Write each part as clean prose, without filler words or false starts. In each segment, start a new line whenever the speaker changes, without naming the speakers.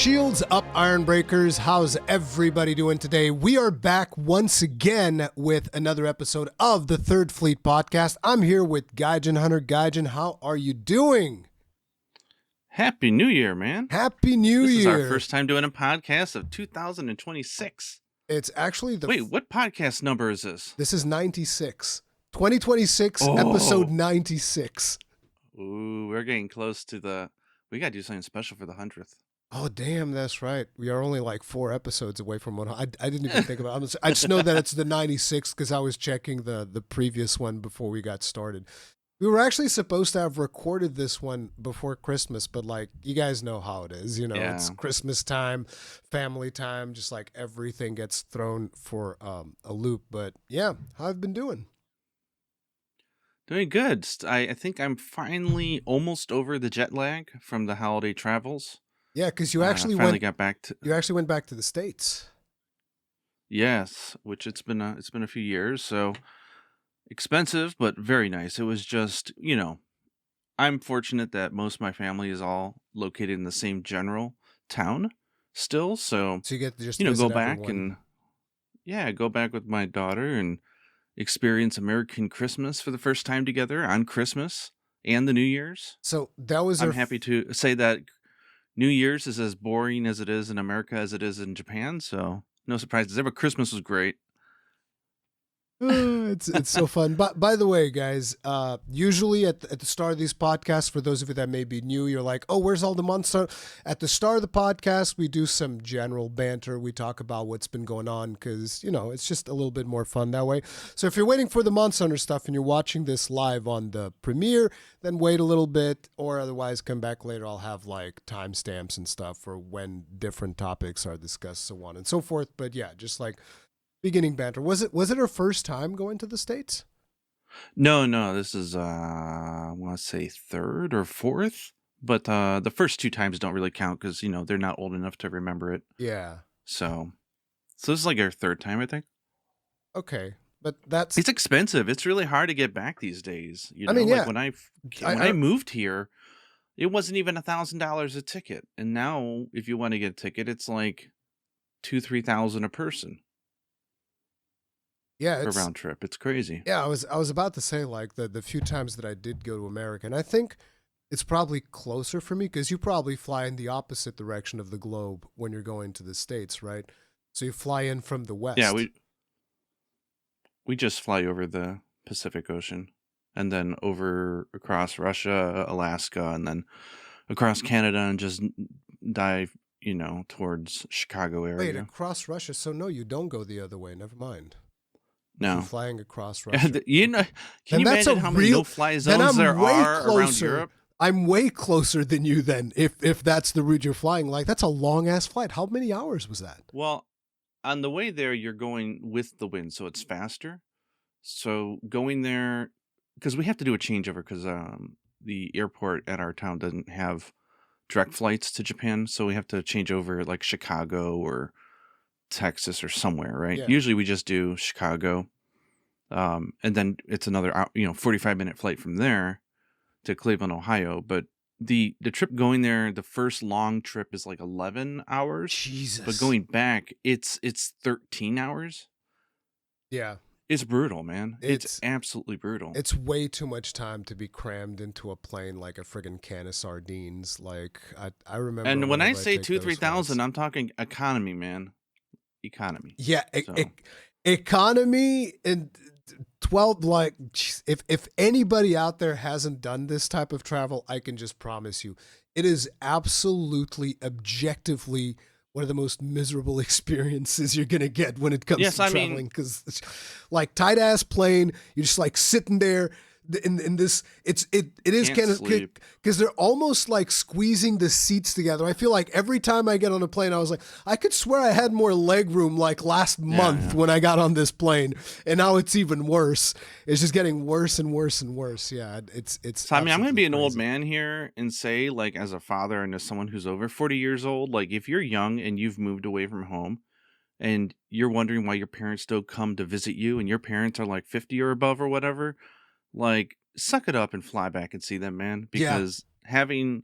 Shields up, Iron Breakers. How's everybody doing today? We are back once again with another episode of the Third Fleet Podcast. I'm here with Gaijin Hunter. Gaijin, how are you doing?
Happy New Year, man.
Happy New Year.
This is our first time doing a podcast of 2026.
It's actually the...
Wait, what podcast number is this?
This is 96. 2026, episode 96.
Ooh, we're getting close to the... We got to do something special for the 100th.
Oh, damn, that's right. We are only like 4 episodes away from one. I didn't even think about it. I just know that it's the 96th because I was checking the previous one before we got started. We were actually supposed to have recorded this one before Christmas, but like, you guys know how it is. You know, It's Christmas time, family time, just like everything gets thrown for a loop. But yeah, how have you been doing?
Doing good. I think I'm finally almost over the jet lag from the holiday travels.
Yeah, because you actually
went back to
the States.
Yes, which it's been a few years, so expensive but very nice. It was just, I'm fortunate that most of my family is all located in the same general town still, so
you get to just
go back
everyone.
and go back with my daughter and experience American Christmas for the first time together on Christmas and the New Year's.
So that was
I'm happy to say that New Year's is as boring as it is in America as it is in Japan, so no surprises there, but Christmas was great.
It's so fun. But by the way, guys, usually at the start of these podcasts, for those of you that may be new, you're like, oh, where's all the monster? At the start of the podcast, we do some general banter. We talk about what's been going on because, it's just a little bit more fun that way. So if you're waiting for the Monster Hunter stuff and you're watching this live on the premiere, then wait a little bit, or otherwise come back later. I'll have like timestamps and stuff for when different topics are discussed, so on and so forth. But yeah, just like beginning banter. Was it her first time going to the States?
No, this is I want to say third or fourth, but the first 2 times don't really count because they're not old enough to remember it.
Yeah.
So this is like our third time, I think.
Okay, but
it's expensive. It's really hard to get back these days.
I mean,
like when I moved here, it wasn't even $1,000 a ticket, and now if you want to get a ticket, it's like $2,000-3,000 a person.
Yeah,
a round trip. It's crazy.
Yeah, I was about to say like the few times that I did go to America, and I think it's probably closer for me because you probably fly in the opposite direction of the globe when you're going to the States, right? So you fly in from the west.
Yeah, we just fly over the Pacific Ocean and then over across Russia, Alaska, and then across Canada and just dive, towards Chicago area.
Wait, across Russia? So no, you don't go the other way. Never mind.
No.
You're flying across Russia.
Can you imagine how many no-fly zones there are around Europe?
I'm way closer than you then, if that's the route you're flying. Like, that's a long-ass flight. How many hours was that?
Well, on the way there, you're going with the wind, so it's faster. So going there, because we have to do a changeover because the airport at our town doesn't have direct flights to Japan, so we have to change over like Chicago or Texas or somewhere, right?
Yeah.
Usually we just do Chicago, and then it's another 45-minute flight from there to Cleveland, Ohio. But the trip going there, the first long trip is like 11 hours.
Jesus.
But going back, it's 13 hours.
Yeah.
It's brutal, man. It's absolutely brutal.
It's way too much time to be crammed into a plane like a friggin' can of sardines. Like I remember.
And when I say 2,000-3,000, I'm talking economy, man. Economy.
Yeah, economy and 12. Like, if anybody out there hasn't done this type of travel, I can just promise you, it is absolutely, objectively one of the most miserable experiences you're gonna get when it comes to traveling. Because, like, tight ass plane, you're just like sitting there. In this, it is kind of because they're almost like squeezing the seats together. I feel like every time I get on a plane, I was like, I could swear I had more leg room like last month when I got on this plane, and now it's even worse. It's just getting worse and worse and worse. Yeah, it's.
So I'm going to be an old man here and say, like, as a father and as someone who's over 40 years old, like, if you're young and you've moved away from home, and you're wondering why your parents don't come to visit you, and your parents are like 50 or above or whatever. Like, suck it up and fly back and see them, man. Because having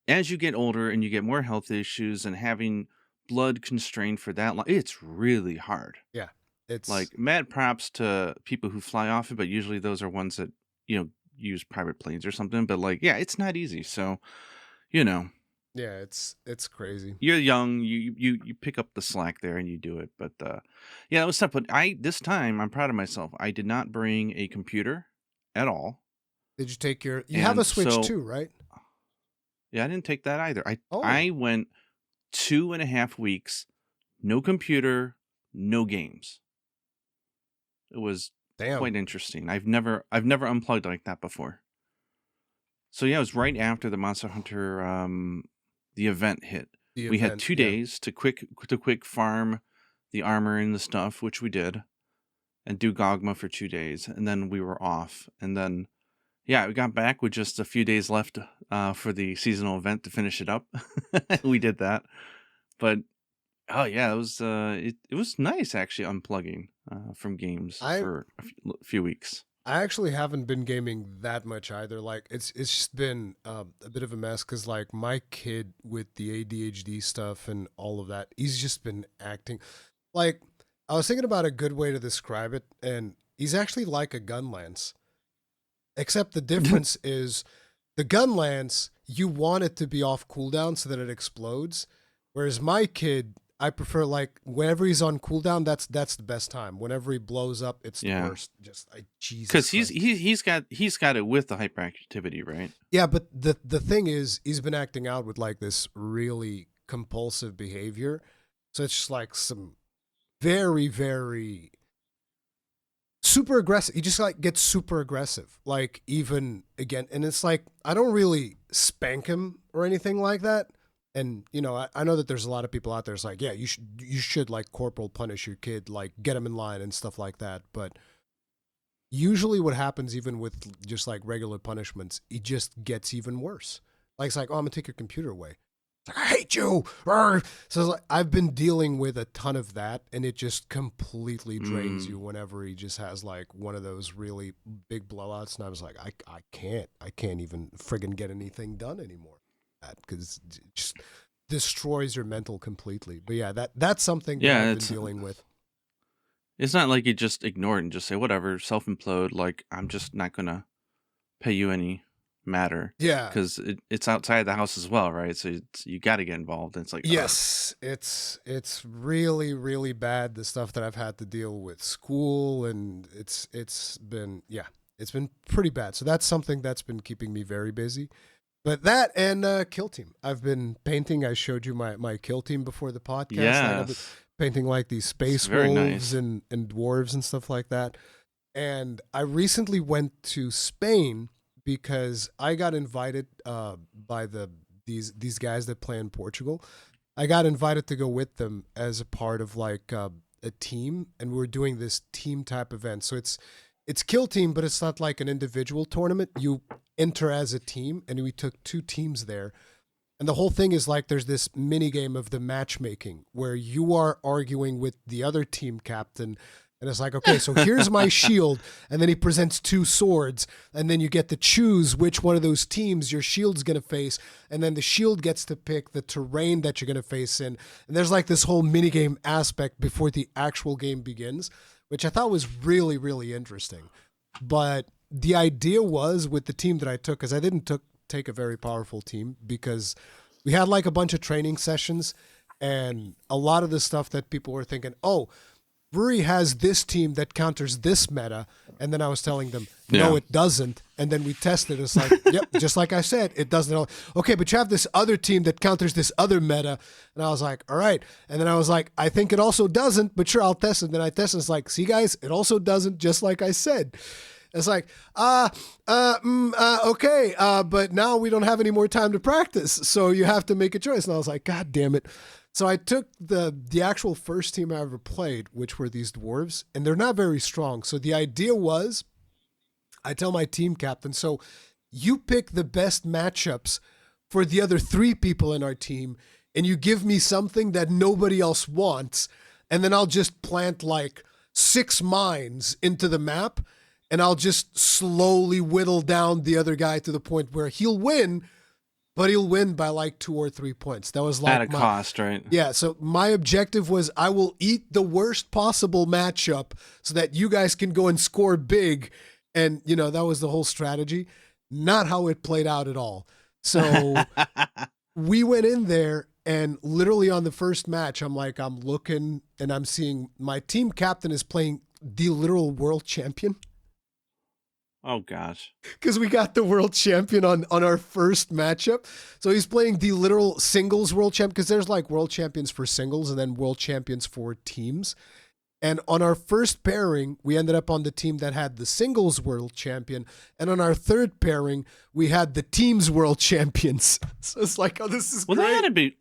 as you get older and you get more health issues and having blood constrained for that long, it's really hard.
Yeah. It's
Like, mad props to people who fly often, but usually those are ones that, use private planes or something. But like, yeah, it's not easy. So, you know,
yeah, it's crazy.
you're young, you pick up the slack there and you do it. But yeah, it was tough. But this time I'm proud of myself. I did not bring a computer at all.
Did you take you have a
And
Switch
so
too, right?
yeah, I didn't take that either. I
Oh,
I went 2.5 weeks, no computer, no games. It was
damn.
quite interesting. I've never unplugged like that before. So yeah, it was right after the Monster Hunter the event hit.
The
We had
event,
two
yeah.
days to quick farm the armor and the stuff, which we did, and do Gogma for 2 days, and then we were off. And then yeah, we got back with just a few days left for the seasonal event to finish it up. We did that, but oh yeah, it was nice actually unplugging from games
I
for a few weeks.
I actually haven't been gaming that much either. Like it's just been a bit of a mess because like my kid with the ADHD stuff and all of that, he's just been acting like I was thinking about a good way to describe it, and he's actually like a gun lance. Except the difference is the gun lance, you want it to be off cooldown so that it explodes. Whereas my kid, I prefer like whenever he's on cooldown, that's the best time. Whenever he blows up, it's the
Yeah,
worst. Just like Jesus
because he's
Christ.
he, he's got it with the hyperactivity, right?
Yeah, but the thing is, he's been acting out with like this really compulsive behavior. So it's just like some very, very super aggressive. He just like gets super aggressive. Like even again, and it's like I don't really spank him or anything like that. And I know that there's a lot of people out there. It's like, yeah, you should like corporal punish your kid, like get him in line and stuff like that. But usually, what happens even with just like regular punishments, it just gets even worse. Like it's like, oh, I'm gonna take your computer away. It's like, I hate you. Arr! So it's like, I've been dealing with a ton of that, and it just completely drains
Mm,
you whenever he just has like one of those really big blowouts. And I was like, I can't even friggin' get anything done anymore. That because it just destroys your mental completely. But yeah, that's something that
yeah,
I've been
it's
dealing with.
it's not like you just ignore it and just say whatever, self implode. Like, I'm just not gonna pay you any matter
Yeah.
because it's outside the house as well, right? So you got to get involved. And it's like, ugh.
Yes, it's really really bad the stuff that I've had to deal with school, and it's been, yeah, it's been pretty bad. So that's something that's been keeping me very busy. But that and kill team. I've been painting. I showed you my kill team before the podcast. Like I've been
Yes,
painting like these
it's
space
very
wolves
nice.
and dwarves and stuff like that. And I recently went to Spain because I got invited by these guys that play in Portugal. I got invited to go with them as a part of like a team, and we were doing this team type event. So it's kill team, but it's not like an individual tournament. You enter as a team, and we took two teams there. And the whole thing is like there's this mini game of the matchmaking where you are arguing with the other team captain. And it's like, okay, so here's my shield. And then he presents two swords. And then you get to choose which one of those teams your shield's going to face. And then the shield gets to pick the terrain that you're going to face in. And there's like this whole minigame aspect before the actual game begins, which I thought was really, really interesting. But the idea was with the team that I took, because I didn't take a very powerful team, because we had like a bunch of training sessions, and a lot of the stuff that people were thinking, oh, Ruri has this team that counters this meta. And then I was telling them, no,
Yeah.
it doesn't. And then we tested. It's like, yep, just like I said, it doesn't. Okay, but you have this other team that counters this other meta. And I was like, all right. And then I was like, I think it also doesn't, but sure, I'll test it. And then I tested. It's like, see, guys, it also doesn't, just like I said. It's like, okay, but now we don't have any more time to practice, so you have to make a choice. And I was like, God damn it. So I took the actual first team I ever played, which were these dwarves, and they're not very strong. So the idea was, I tell my team captain, so you pick the best matchups for the other three people in our team, and you give me something that nobody else wants, and then I'll just plant like 6 mines into the map, and I'll just slowly whittle down the other guy to the point where he'll win, but he'll win by like 2 or 3 points. That was
At
like
a cost, right?
yeah. So my objective was I will eat the worst possible matchup so that you guys can go and score big. And, that was the whole strategy. Not how it played out at all. So we went in there and literally on the first match, I'm looking and I'm seeing my team captain is playing the literal world champion.
Oh gosh.
Because we got the world champion on our first matchup. So he's playing the literal singles world champ because there's like world champions for singles and then world champions for teams. And on our first pairing, we ended up on the team that had the singles world champion. And on our third pairing, we had the teams world champions. So it's like, oh, this is great.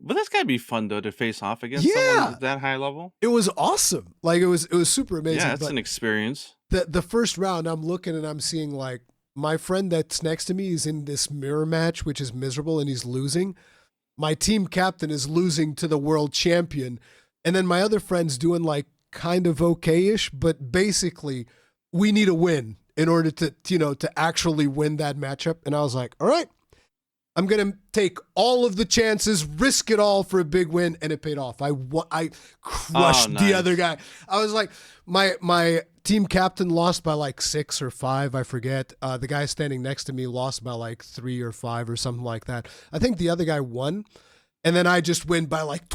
But that's gotta be fun though to face off against someone that high level.
It was awesome. Like it was super amazing.
Yeah, it's an experience.
The first round, I'm looking and I'm seeing like my friend that's next to me is in this mirror match, which is miserable, and he's losing. My team captain is losing to the world champion. And then my other friend's doing like kind of okay-ish, but basically we need a win in order to actually win that matchup. And I was like, all right, I'm going to take all of the chances, risk it all for a big win. And it paid off. I crushed the other guy. I was like, my team captain lost by like 6 or 5. I forget. The guy standing next to me lost by like 3 or 5 or something like that. I think the other guy won. And then I just win by like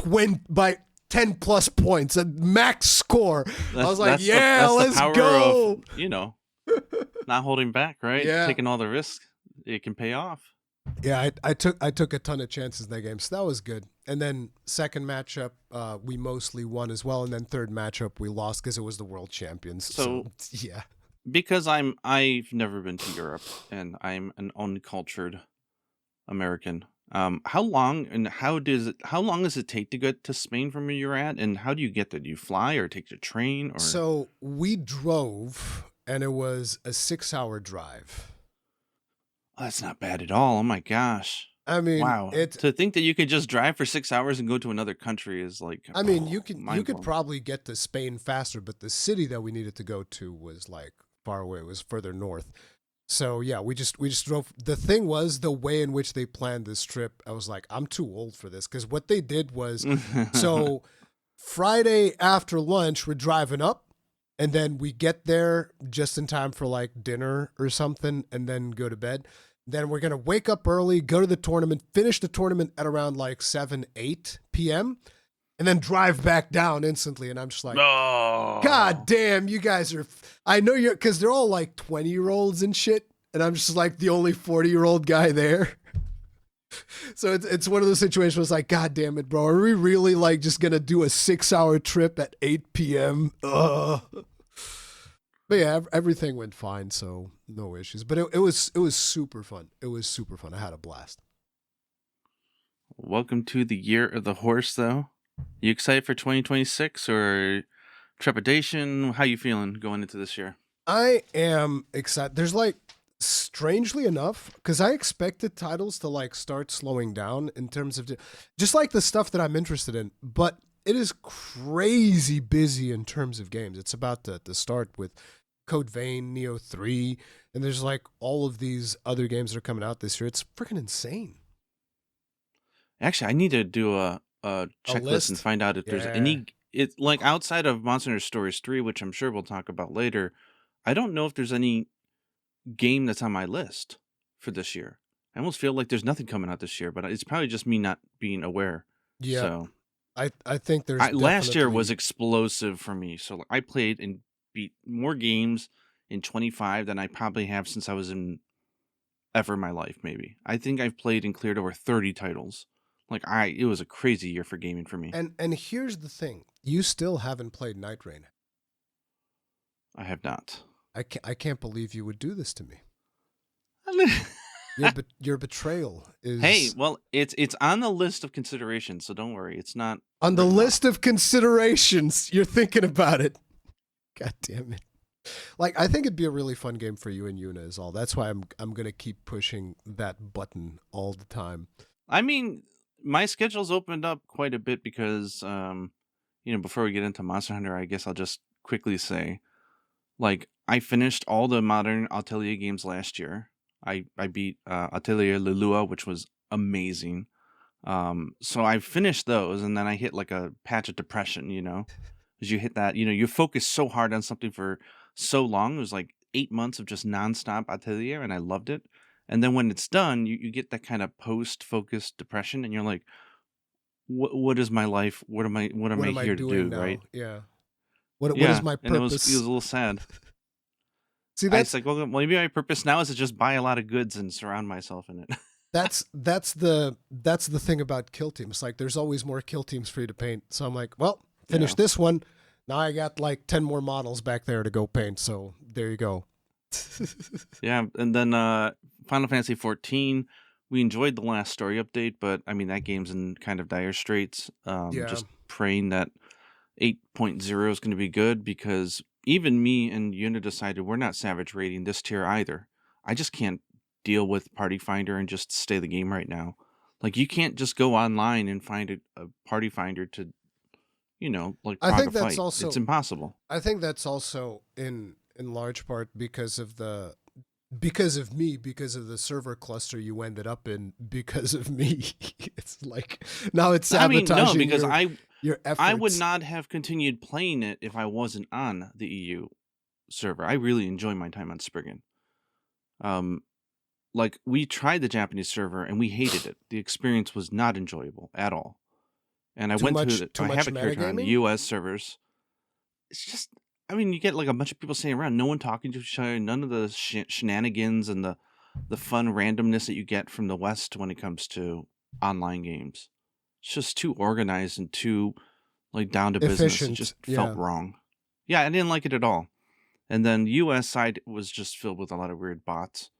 10 plus points, a max score. I was like, let's go.
Of, not holding back, right?
Yeah.
Taking all the risks, it can pay off.
Yeah, I took a ton of chances in that game, so that was good. And then second matchup, we mostly won as well, and then third matchup we lost because it was the world champions. So yeah,
because I've never been to Europe, and I'm an uncultured American. How long does it take to get to Spain from where you're at, and how do you get there? Do you fly or take the train? Or
so we drove, and it was a 6-hour drive.
Oh, that's not bad at all. Oh my gosh.
I mean,
wow. To think that you could just drive for 6 hours and go to another country is like.
I mean, you could probably get to Spain faster, but the city that we needed to go to was like far away. It was further north. So yeah, we just drove. The thing was the way in which they planned this trip. I was like, I'm too old for this because what they did was, so Friday after lunch we're driving up, and then we get there just in time for like dinner or something, and then go to bed. Then we're gonna wake up early, go to the tournament, finish the tournament at around like 7-8 p.m. and then drive back down instantly. And I'm just like, God damn, you guys are, I know you're, because they're all like 20-year-olds and shit. And I'm just like the only 40-year-old guy there. So it's one of those situations where it's like, God damn it, bro. Are we really like just going to do a 6-hour trip at 8 p.m.? Ugh. But yeah, everything went fine. So no issues. But it was super fun. It was super fun. I had a blast.
Welcome to the year of the horse, though. You excited for 2026 or trepidation? How you feeling going into this year?
I am excited. There's like, strangely enough, because I expected titles to like start slowing down in terms of just like the stuff that I'm interested in, but it is crazy busy in terms of games. It's about to start with Code Vein, Neo 3, and there's like all of these other games that are coming out this year. It's freaking insane.
Actually, I need to do a checklist and find out if there's any. It's like outside of Monster Hunter Stories 3, which I'm sure we'll talk about later. I don't know if there's any game that's on my list for this year. I almost feel like there's nothing coming out this year, but it's probably just me not being aware.
Yeah,
so
I think there's
last year was explosive for me. So I played and beat more games in 25 than I probably have since I was in ever in my life. Maybe I think I've played and cleared over 30 titles. It was a crazy year for gaming for me.
And here's the thing: you still haven't played Night Rain.
I have not.
I can't believe you would do this to me. Your betrayal is.
Hey, well, it's on the list of considerations, so don't worry. It's not
on the list of considerations. You're thinking about it. God damn it! Like, I think it'd be a really fun game for you and Yuna is all. That's why I'm gonna keep pushing that button all the time.
I mean, my schedule's opened up quite a bit because, before we get into Monster Hunter, I guess I'll just quickly say, like, I finished all the modern Atelier games last year. I beat Atelier Lelua, which was amazing. So I finished those, and then I hit like a patch of depression, because you hit that, you focus so hard on something for so long. It was like 8 months of just nonstop Atelier, and I loved it. And then when it's done, you get that kind of post-focused depression, and you're like, what is my life? What am
What
I
am I
here to
doing
do, right?
now? Yeah. What is
Yeah,
my
and it was a
purpose?
little sad.
See,
I was like, well, maybe my purpose now is to just buy a lot of goods and surround myself in it.
that's the thing about kill teams. Like, there's always more kill teams for you to paint. So I'm like, well, finish
Yeah.
this one. Now I got like 10 more models back there to go paint. So there you go.
Yeah, and then Final Fantasy 14, we enjoyed the last story update, but I mean that game's in kind of dire straits.
Yeah.
Just praying that 8.0 is going to be good, because even me and Yuna decided we're not savage rating this tier either. I just can't deal with Party Finder and just stay the game right now. Like, you can't just go online and find a Party Finder to, like
I
prog a
think that's
fight. It's
also
impossible.
I think that's also in large part because of me, because of the server cluster you ended up in, because of me. It's like now it's
I mean, no,
sabotaging
because
your
I would
efforts.
not have continued playing it if I wasn't on the EU server. I really enjoy my time on Spriggan. Um, like, we tried the Japanese server and we hated it. The experience was not enjoyable at all. And I
Too
went
much
to
too
I have
much
a character on the
metagaming?
US servers. It's just, I mean, you get like a bunch of people sitting around, no one talking to each other, none of the shenanigans and the fun randomness that you get from the West when it comes to online games. It's just too organized and too like down to business. It
Efficient.
just felt
Yeah.
wrong. Yeah, I didn't like it at all. And then the US side was just filled with a lot of weird bots.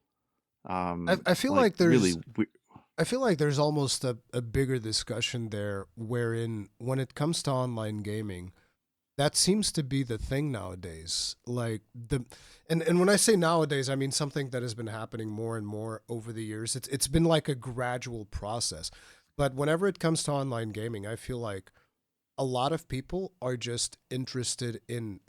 I feel
Like
like
really
I feel like there's almost a bigger discussion there wherein when it comes to online gaming, that seems to be the thing nowadays. Like and when I say nowadays, I mean something that has been happening more and more over the years. It's been like a gradual process. But whenever it comes to online gaming, I feel like a lot of people are just interested in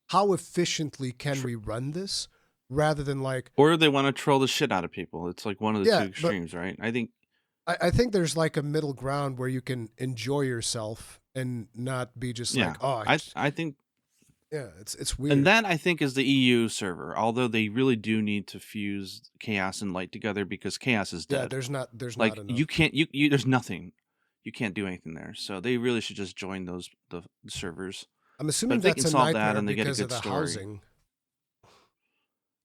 how efficiently can
tr-
we run this rather than like,
or they want to troll the shit out of people. It's like one of the two
yeah, but
extremes, right? I think
I think there's like a middle ground where you can enjoy yourself and not be just
yeah.
like, oh,
I think
yeah, it's
and
weird.
that I think is the EU server, although they really do need to fuse chaos and light together, because chaos is
Yeah,
dead.
there's not
Like, you
enough.
can't you there's nothing. You can't do anything there. So they really should just join the servers.
I'm
But
assuming
if they
that's
can
a
solve that
nightmare
and they get a
because of
good
the
story.
housing.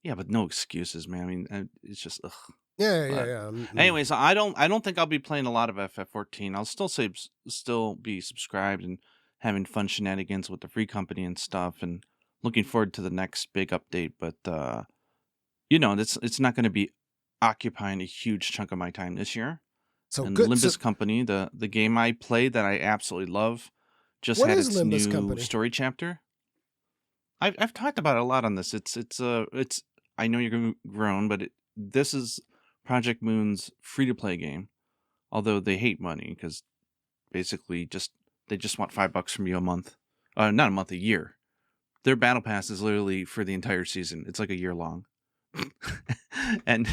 Yeah, but no excuses, man. I mean, it's just ugh.
Yeah, yeah,
But
yeah.
anyway, so I don't think I'll be playing a lot of FF14. I'll still be subscribed and having fun shenanigans with the free company and stuff, and looking forward to the next big update. But it's not going to be occupying a huge chunk of my time this year.
So
And
good. So
Limbus Company, the game I play that I absolutely love, just
what
had
is
its
Limbus
new
Company?
story chapter. I've talked about it a lot on this. It's I know you're grown, but this is Project Moon's free to play game. Although they hate money, because basically they just want $5 from you a month, not a month, a year. Their battle pass is literally for the entire season. It's like a year long. And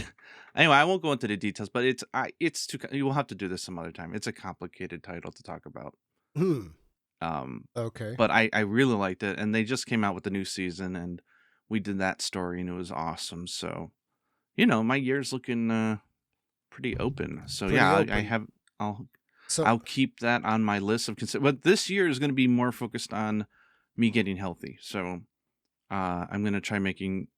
anyway, I won't go into the details, but it's too. You will have to do this some other time. It's a complicated title to talk about.
Hmm.
Um,
Okay.
but I really liked it, and they just came out with the new season, and we did that story, and it was awesome. So my year's looking pretty open. So
Pretty
yeah, I
open.
have I'll
So
I'll keep that on my list of consider. But this year is going to be more focused on me getting healthy. So I'm going to try making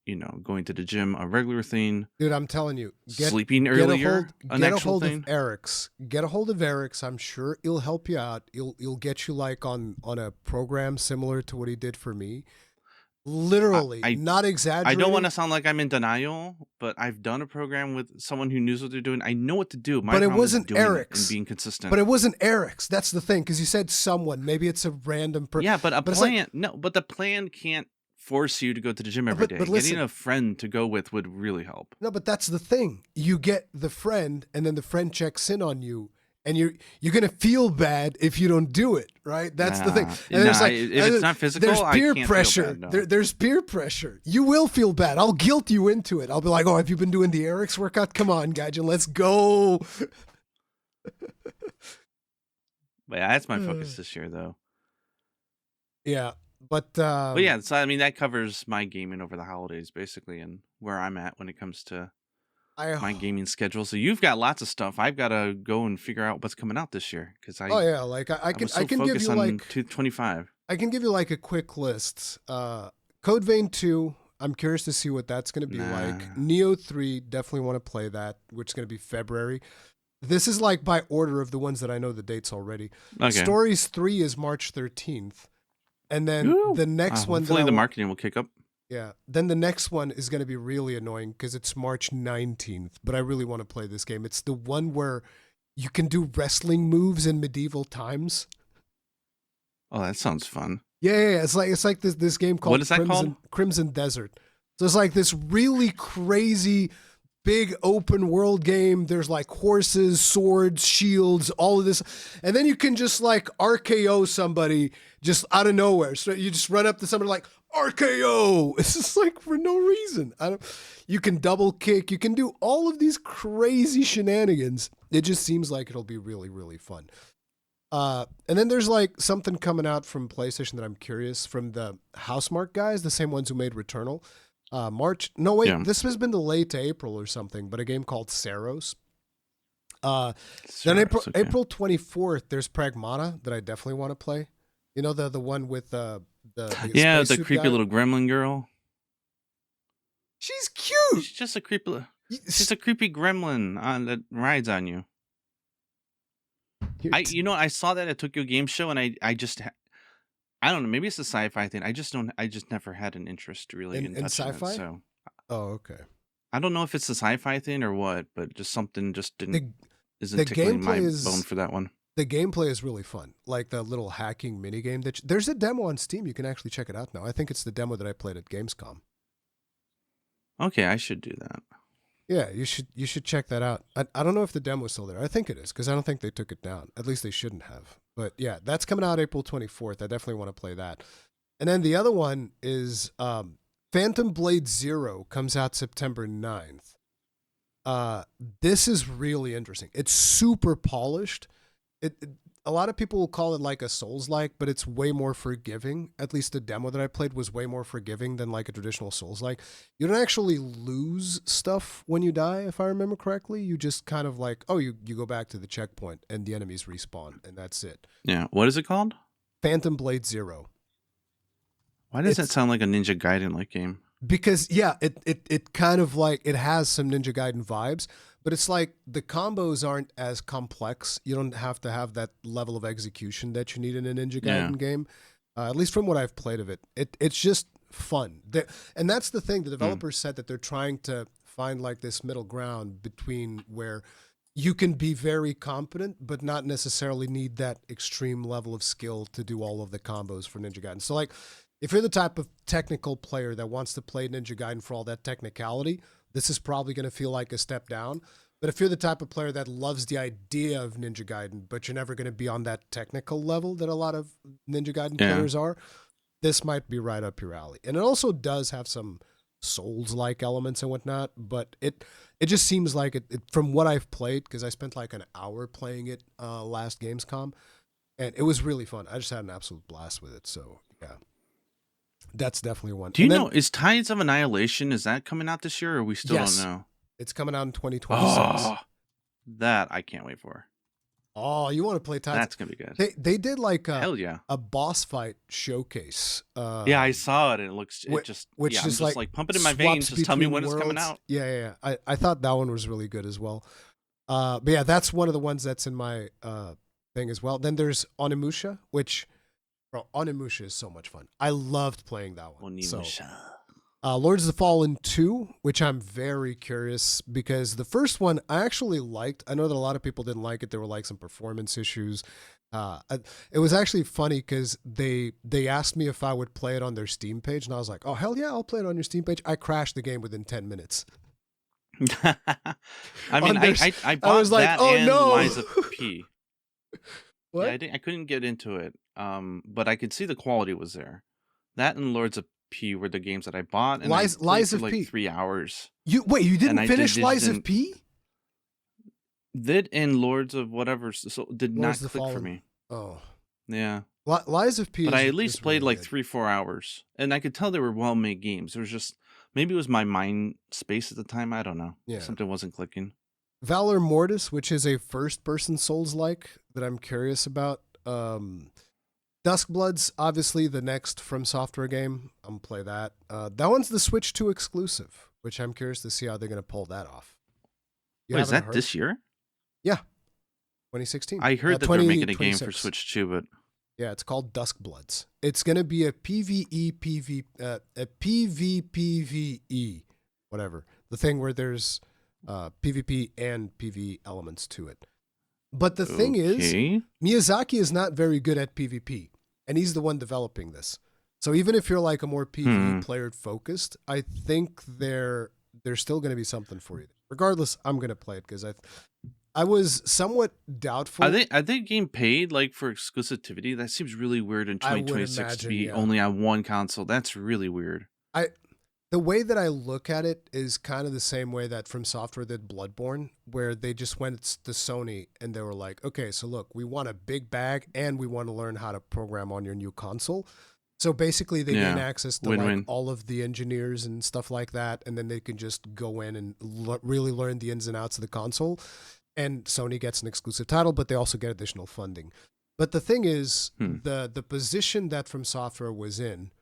going to the gym a regular thing,
dude, I'm telling you,
sleeping earlier an
get a
actual
hold of
thing.
Eric's. Get a hold of Eric's. I'm sure he'll help you out. He'll get you like on a program similar to what he did for me.
I
Literally,
I,
not
I don't want
exaggerating,
to sound like I'm in denial, but I've done a program with someone who knows what they're doing. I know what to do. My
but it
problem is
wasn't
doing it and
Eric's.
being
But
consistent.
it wasn't Eric's. That's the thing, because you said someone. Maybe it's a random person.
Yeah, but a
But it's like,
plan, no, but the plan can't force you to go to the gym every
but
day. Getting
listen,
a friend to go with would really help.
no, but that's the thing. You get the friend, and then the friend checks in on you, and you're gonna feel bad if you don't do it, right? That's the thing. And
Nah, if it's not physical,
there's peer
I can't
pressure.
feel bad, no.
There's peer pressure. You will feel bad. I'll guilt you into it. I'll be like, oh, have you been doing the Eric's workout? Come on, Gaijin, let's go.
But yeah, that's my focus this year, though.
Yeah, but
yeah, so I mean that covers my gaming over the holidays, basically, and where I'm at when it comes to my gaming schedule. So you've got lots of stuff. I've got to go and figure out what's coming out this year because I can
give you like
225.
I can give you like a quick list. Code Vein 2. I'm curious to see what that's going to be like. Neo 3, definitely want to play that, which is going to be February. This is like by order of the ones that I know the dates already. Okay. Stories 3 is March 13th. And then the next one...
Hopefully the marketing will kick up.
Yeah. Then the next one is going to be really annoying because it's March 19th. But I really want to play this game. It's the one where you can do wrestling moves in medieval times.
Oh, that sounds fun.
Yeah. It's like this game called
what is that called?
Crimson Desert. So it's like this really crazy... big open world game. There's like horses, swords, shields, all of this. And then you can just like RKO somebody just out of nowhere. So you just run up to somebody like RKO. It's just like for no reason. You can double kick. You can do all of these crazy shenanigans. It just seems like it'll be really, really fun. And then there's like something coming out from PlayStation that I'm curious from the Housemarque guys, the same ones who made Returnal. March. No, wait. Yeah. This has been delayed to April or something, but a game called Saros. Then April 24th, there's Pragmata that I definitely want to play. You know, the one with the
creepy guy? Little gremlin girl.
She's cute.
She's just a creepy. She's a creepy gremlin that rides on you. I saw that at Tokyo Game Show, and I just. I don't know. Maybe it's a sci-fi thing. I just never had an interest really in
sci-fi.
It, so,
okay.
I don't know if it's a sci-fi thing or what, but just something just isn't tickling my bone for that one.
The gameplay is really fun, like the little hacking mini game. There's a demo on Steam. You can actually check it out now. I think it's the demo that I played at Gamescom.
Okay, I should do that.
Yeah, you should check that out. I don't know if the demo is still there. I think it is because I don't think they took it down. At least they shouldn't have. But yeah, that's coming out April 24th. I definitely want to play that. And then the other one is Phantom Blade Zero comes out September 9th. This is really interesting. It's super polished. A lot of people will call it like a Souls-like, but it's way more forgiving. At least the demo that I played was way more forgiving than like a traditional Souls-like. You don't actually lose stuff when you die, if I remember correctly. You just kind of like, you go back to the checkpoint and the enemies respawn, and that's it.
Yeah. What is it called?
Phantom Blade Zero.
Why does that sound like a Ninja Gaiden-like game?
Because, yeah, it kind of like, it has some Ninja Gaiden vibes. But it's like the combos aren't as complex. You don't have to have that level of execution that you need in a Ninja Gaiden game. At least from what I've played of it. It's just fun. And that's the thing. The developers said that they're trying to find like this middle ground between where you can be very competent, but not necessarily need that extreme level of skill to do all of the combos for Ninja Gaiden. So like, if you're the type of technical player that wants to play Ninja Gaiden for all that technicality, this is probably going to feel like a step down. But if you're the type of player that loves the idea of Ninja Gaiden, but you're never going to be on that technical level that a lot of Ninja Gaiden players are, this might be right up your alley. And it also does have some Souls-like elements and whatnot, but it just seems like it from what I've played, because I spent like an hour playing it last Gamescom, and it was really fun. I just had an absolute blast with it. So, yeah. That's definitely one.
Do you know, is Tides of Annihilation, is that coming out this year, or we still don't know?
It's coming out in 2026.
Oh, that I can't wait for.
Oh, you want to play Tides?
That's going to be good.
They did like
a
boss fight showcase.
Yeah, I saw it, and it just I'm just like pump it in my veins. Just tell me when it's coming out.
Yeah. I thought that one was really good as well. But yeah, that's one of the ones that's in my thing as well. Then there's Onimusha, which... Bro, Onimusha is so much fun. I loved playing that one.
Onimusha.
So, Lords of the Fallen 2, which I'm very curious because the first one I actually liked. I know that a lot of people didn't like it. There were like some performance issues. It was actually funny because they asked me if I would play it on their Steam page, and I was like, oh, hell yeah, I'll play it on your Steam page. I crashed the game within 10 minutes.
I mean, I bought that and Lies of P. Yeah,
What?
I couldn't get into it. But I could see the quality was there. That and Lords of P were the games that I bought, and I played
Lies
for
of
like
P.
3 hours.
You
And
didn't
I
finish
just
Lies of
didn't.
P?
That and Lords of whatever so did
Lords
not
of the
click for
Fallen.
me.
Oh.
Yeah.
Lies of P
But I at
is
least played
really
like
good.
3-4 hours, and I could tell they were well made games. There was just maybe it was my mind space at the time. I don't know.
Yeah.
Something wasn't clicking.
Valor Mortis, which is a first-person Souls-like that I'm curious about. Duskblood's obviously the next From Software game. I'm gonna play that. That one's the Switch 2 exclusive, which I'm curious to see how they're gonna pull that off. You
Wait, is
haven't
that
heard?
this year?
Yeah, 2016.
I heard that they're making a game for
2026.
Switch too, but
Yeah, it's called Duskbloods. It's gonna be a a PvPvE, whatever. The thing where there's PvP and PvE elements to it. But the thing is,
okay.
Miyazaki is not very good at PvP, and he's the one developing this. So even if you're like a more PvE player focused, I think there's still going to be something for you. Regardless, I'm going to play it because I was somewhat doubtful.
Are they getting paid like for exclusivity? That seems really weird in
I would
2026 to
imagine,
be only on one console. That's really weird.
The way that I look at it is kind of the same way that From Software did Bloodborne, where they just went to Sony and they were like, okay, so look, we want a big bag and we want to learn how to program on your new console. So basically they gain access to like all of the engineers and stuff like that, and then they can just go in and really learn the ins and outs of the console. And Sony gets an exclusive title, but they also get additional funding. But the thing is, the position that From Software was in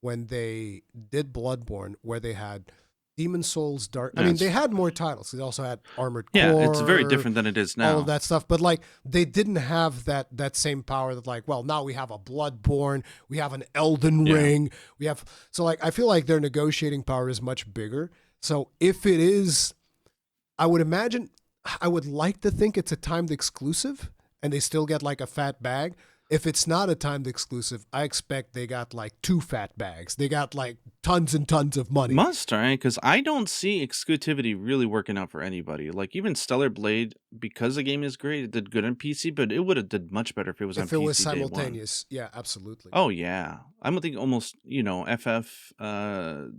when they did Bloodborne, where they had Demon Souls, Dark. I mean, they had more titles. They also had Armored Core.
Yeah, it's very different than it is now.
All of that stuff, but like they didn't have that same power. That like, well, now we have a Bloodborne, we have an Elden Ring, we have. So like, I feel like their negotiating power is much bigger. So if it is, I would imagine, I would like to think it's a timed exclusive, and they still get like a fat bag. If it's not a timed exclusive, I expect they got like 2 fat bags. They got like tons and tons of money.
Must, right? Because I don't see exclusivity really working out for anybody. Like even Stellar Blade, because the game is great, it did good on PC, but it would have did much better if it was on PC. If it was
simultaneous, yeah, absolutely.
Oh yeah, I'm gonna think almost FF
Final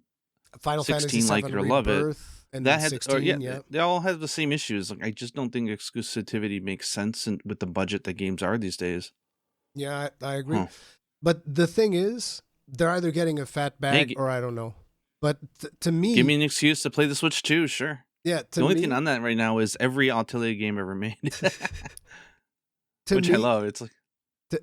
16
Fantasy
like it or love it.
And that had 16,
they all have the same issues. Like I just don't think exclusivity makes sense with the budget that games are these days.
Yeah, I agree. But the thing is, they're either getting a fat bag or I don't know. But to me...
Give me an excuse to play the Switch too, sure.
Yeah,
the only thing on that right now is every Atelier game ever made. Which I love. It's like...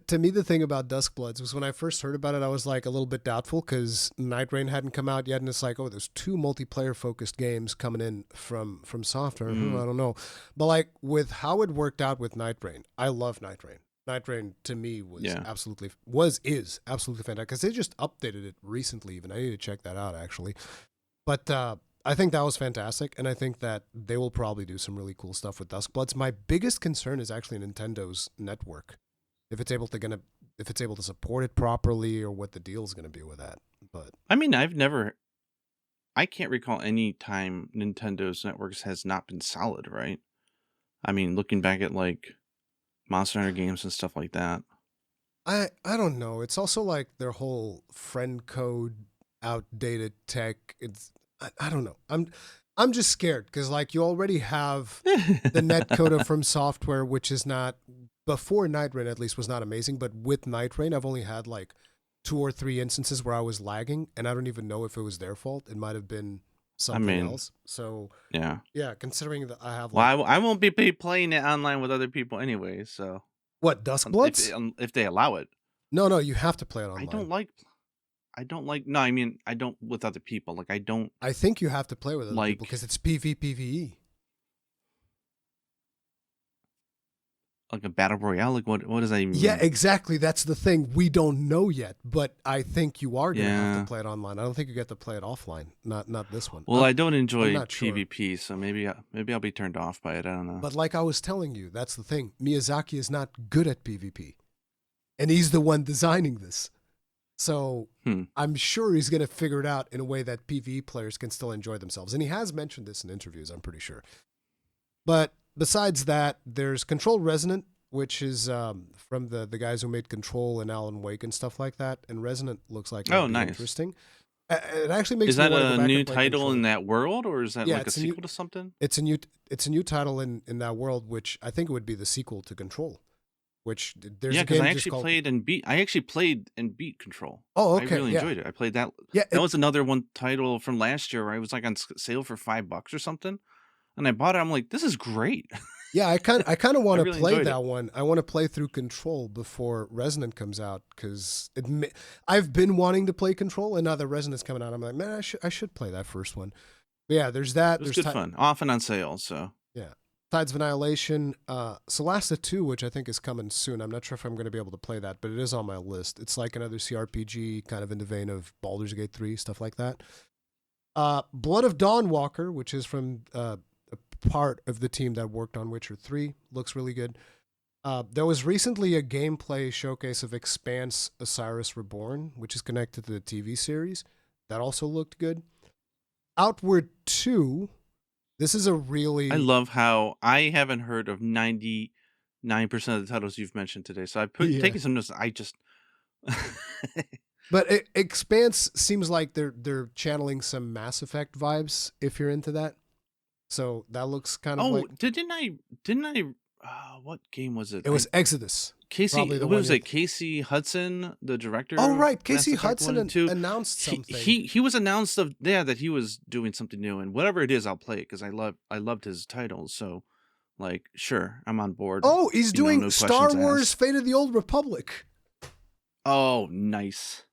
To me, the thing about Duskbloods was when I first heard about it, I was like a little bit doubtful because Night Rain hadn't come out yet. And it's like, oh, there's 2 multiplayer-focused games coming in from Software. I don't know. But like with how it worked out with Night Rain, I love Night Rain. Night Rain to me was absolutely fantastic because they just updated it recently. Even I need to check that out actually. But I think that was fantastic, and I think that they will probably do some really cool stuff with Duskbloods. My biggest concern is actually Nintendo's network, if it's able to support it properly, or what the deal is going to be with that. But
I mean, I can't recall any time Nintendo's networks has not been solid, right? I mean, looking back at like Monster Hunter games and stuff like that.
I don't know. It's also like their whole friend code, outdated tech. It's I don't know. I'm just scared because like you already have the netcode From Software, which is not, before Night Rain at least, was not amazing. But with Night Rain, I've only had like 2 or 3 instances where I was lagging, and I don't even know if it was their fault. It might have been something else. So yeah, considering that I have like,
I won't be playing it online with other people anyway, so
what, Duskbloods?
If they allow it.
No, you have to play it online.
I don't with other people. Like
I think you have to play with other people because it's PvPvE.
Like a battle royale? Like what does that even mean?
Yeah, exactly. That's the thing. We don't know yet, but I think you are going to have to play it online. I don't think you get to play it offline. Not this one.
Well, I don't enjoy PvP, so maybe I'll be turned off by it. I don't know.
But like I was telling you, that's the thing. Miyazaki is not good at PvP, and he's the one designing this. So I'm sure he's going to figure it out in a way that PvE players can still enjoy themselves. And he has mentioned this in interviews, I'm pretty sure. But besides that, there's Control Resonant, which is from the guys who made Control and Alan Wake and stuff like that. And Resonant looks like
Oh,
it'd be
nice.
interesting. It actually
Is
makes me
that
want to go
a
back
new
and play
title in
Control.
that world, or is that
Yeah,
like a
it's a new
sequel to something?
it's a new title in that world, which I think it would be the sequel to Control. Which there's
Yeah,
a
because
game just called.
I actually played and beat Control.
Oh,
I
okay,
really
yeah,
enjoyed it. I played that.
yeah.
That was another one title from last year where I was like on sale for $5 or something, and I bought it. I'm like, this is great.
Yeah, I kind of
I
want to
really
play
enjoyed it.
that one. I want to play through Control before Resonant comes out because I've been wanting to play Control, and now that Resonant's coming out, I'm like, man, I should play that first one. But yeah, there's that.
It was
There's
good fun, often on sale. So
yeah, Tides of Annihilation, Solasta 2, which I think is coming soon. I'm not sure if I'm going to be able to play that, but it is on my list. It's like another CRPG, kind of in the vein of Baldur's Gate 3, stuff like that. Blood of Dawnwalker, which is from a part of the team that worked on Witcher 3, looks really good. There was recently a gameplay showcase of Expanse Osiris Reborn, which is connected to the TV series. That also looked good. Outward 2, this is a really.
I love how I haven't heard of 99% of the titles you've mentioned today. So I put
Yeah.
taking some notes. I just
But Expanse seems like they're channeling some Mass Effect vibes if you're into that. So that looks kind of like
didn't I what game was it?
it was Exodus.
Casey,
Probably the
what
one
was
you're
it? Casey Hudson, the director.
Oh
of
right,
Mass
Casey
Effect
Hudson
1 and 2.
announced something.
He was announced that he was doing something new, and whatever it is, I'll play it because I loved his titles. So, like, sure, I'm on board.
Oh, he's doing
no
Star
questions
Wars:
asked.
Fate of the Old Republic.
Oh, nice.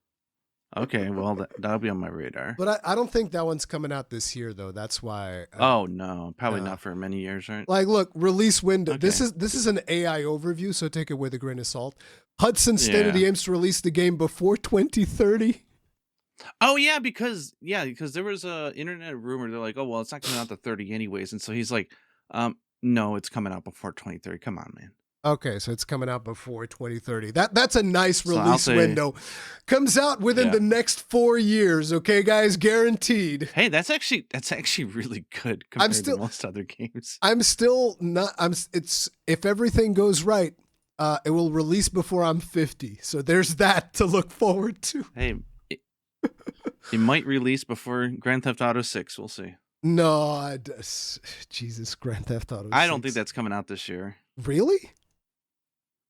Okay, well that'll be on my radar.
But I don't think that one's coming out this year though. That's why.
Oh no, probably not for many years, right?
Like, look, release window.
Okay.
This is an AI overview, so take it with a grain of salt. Hudson stated he aims to release the game before 2030.
Oh yeah, because there was a internet rumor. They're like, oh well, it's not coming out to 30 anyways, and so he's like, no, it's coming out before 2030. Come on, man.
Okay, so it's coming out before 2030. That's a nice release window. Comes out within the next 4 years. Okay, guys, guaranteed.
Hey, that's actually really good compared to most other games.
I'm still not. It's if everything goes right, it will release before I'm 50. So there's that to look forward to.
Hey, it might release before Grand Theft Auto 6. We'll see.
No, Jesus, Grand Theft Auto 6.
I don't think that's coming out this year.
Really?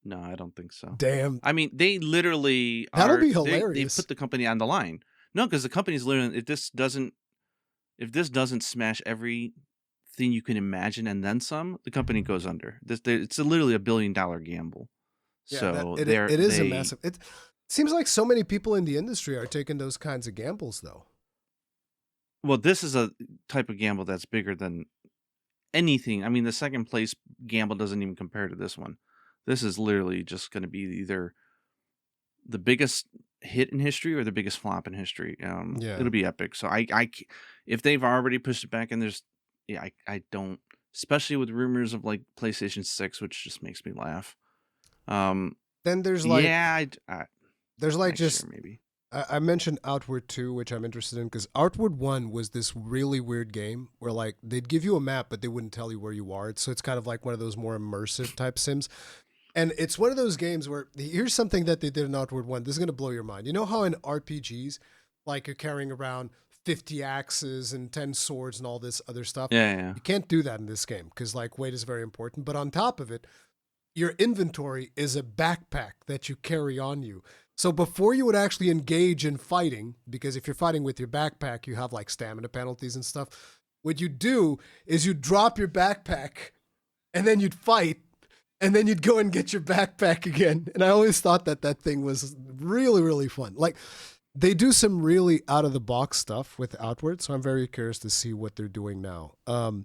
No, I don't think so.
Damn.
I mean, they literally
that'll be hilarious.
They put the company on the line. No, because the company's literally if this doesn't smash everything you can imagine and then some, the company goes under. It's literally $1 billion gamble.
Yeah,
so
it is a massive. It seems like so many people in the industry are taking those kinds of gambles, though.
Well, this is a type of gamble that's bigger than anything. I mean, the second place gamble doesn't even compare to this one. This is literally just going to be either the biggest hit in history or the biggest flop in history. It'll be epic. So if they've already pushed it back, and I don't, especially with rumors of like PlayStation 6, which just makes me laugh.
Then there's like there's like just
maybe.
I mentioned Outward 2, which I'm interested in because Outward 1 was this really weird game where like they'd give you a map but they wouldn't tell you where you are. So it's kind of like one of those more immersive type sims. And it's one of those games where here's something that they did in Outward 1. This is going to blow your mind. You know how in RPGs, like you're carrying around 50 axes and 10 swords and all this other stuff?
Yeah.
You can't do that in this game because like weight is very important. But on top of it, your inventory is a backpack that you carry on you. So before you would actually engage in fighting, because if you're fighting with your backpack, you have like stamina penalties and stuff. What you do is you drop your backpack and then you'd fight. And then you'd go and get your backpack again. And I always thought that thing was really, really fun. Like, they do some really out-of-the-box stuff with Outward, so I'm very curious to see what they're doing now. So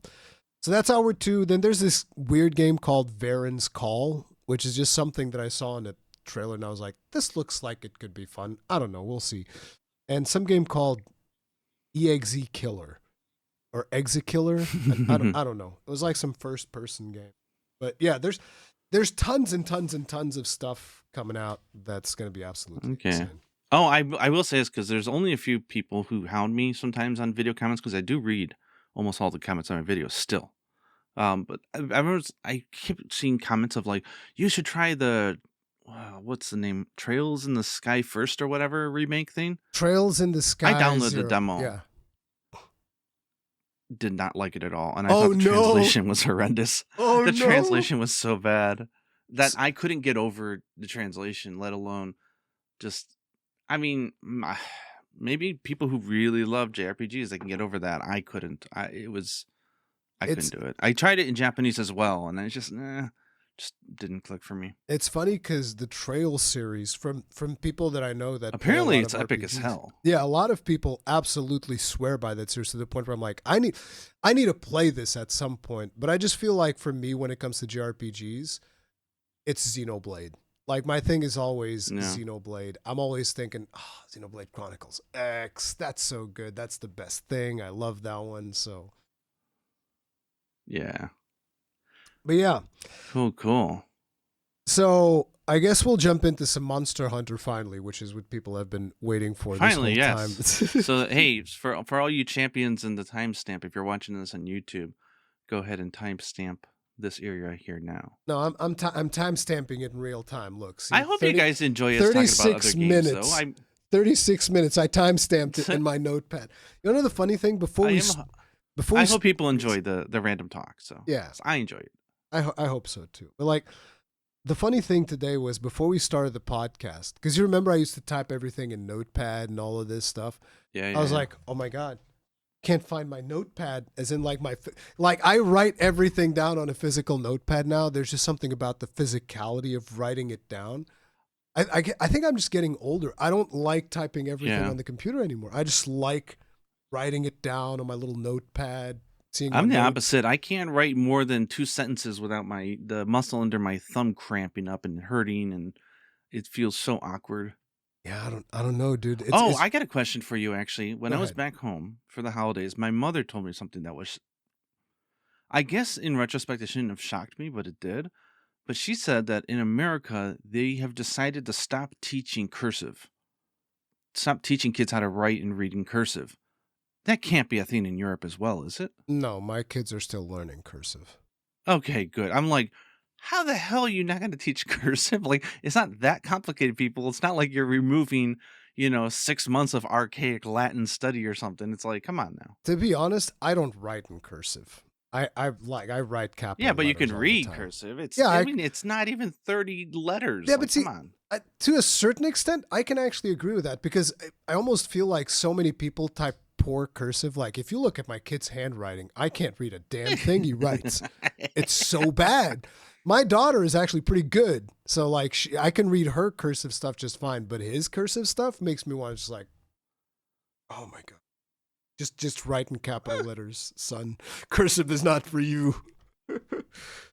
that's Outward 2. Then there's this weird game called Varen's Call, which is just something that I saw in a trailer, and I was like, this looks like it could be fun. I don't know. We'll see. And some game called EXE Killer or Exit Killer. I don't know. It was like some first-person game. But yeah, there's tons and tons and tons of stuff coming out that's going to be absolutely insane.
Oh, I will say this because there's only a few people who hound me sometimes on video comments because I do read almost all the comments on my videos still. But I kept seeing comments of like, you should try the what's the name, Trails in the Sky First or whatever remake thing.
Trails in the
I
Sky
downloaded the
Zero.
demo,
Yeah.
did not like it at all, and I
Oh
thought the
no.
translation was horrendous.
Oh
The
no.
translation was so bad that I couldn't get over the translation, let alone just. I mean, maybe people who really love JRPGs, they can get over that. I couldn't. I
It's
couldn't do it. I tried it in Japanese as well, and it just didn't click for me.
it's funny because the Trail series from people that I know that play a
Apparently,
lot
it's
of
epic as
RPGs.
hell.
Yeah, a lot of people absolutely swear by that series to the point where I'm like, I need to play this at some point. But I just feel like for me, when it comes to JRPGs, it's Xenoblade. Like my thing is always
Yeah.
Xenoblade. I'm always thinking, Xenoblade Chronicles X. That's so good. That's the best thing. I love that one. So,
Yeah.
but yeah.
Cool.
So I guess we'll jump into some Monster Hunter finally, which is what people have been waiting for
Finally,
this whole
yes.
time.
So, hey, for all you champions in the timestamp, if you're watching this on YouTube, go ahead and timestamp this area here now.
No, I'm time stamping it in real time. Look, see,
I hope you guys enjoy us talking about other
36
games,
minutes.
though.
36 minutes. I time stamped it in my notepad. You know the funny thing
I hope people enjoy the random talk. So
yeah,
I enjoy it.
I hope so too. But like the funny thing today was before we started the podcast, because you remember I used to type everything in Notepad and all of this stuff.
Yeah.
I was like, oh my god, can't find my notepad. As in like I write everything down on a physical notepad now. There's just something about the physicality of writing it down. I think I'm just getting older. I don't like typing everything on the computer anymore. I just like writing it down on my little notepad.
I'm the opposite. I can't write more than 2 sentences without the muscle under my thumb cramping up and hurting, and it feels so awkward.
Yeah, I don't know, dude.
I got a question for you, actually. When I was
ahead.
back home for the holidays, my mother told me something that was, I guess in retrospect, it shouldn't have shocked me, but it did. But she said that in America, they have decided to stop teaching cursive. Stop teaching kids how to write and read in cursive. That can't be a thing in Europe as well, is it?
No, my kids are still learning cursive.
Okay, good. I'm like, how the hell are you not going to teach cursive? Like, it's not that complicated, people. It's not like you're removing, 6 months of archaic Latin study or something. It's like, come on now.
To be honest, I don't write in cursive. I write capital.
Yeah, but you can read cursive. It's not even 30 letters. Yeah, but see, come on.
To a certain extent, I can actually agree with that because I almost feel like so many people type poor cursive. Like if you look at my kid's handwriting, I can't read a damn thing he writes. It's so bad. My daughter is actually pretty good. So like I can read her cursive stuff just fine, but his cursive stuff makes me want to just like, oh my God. Just write in capital letters, son. Cursive is not for you.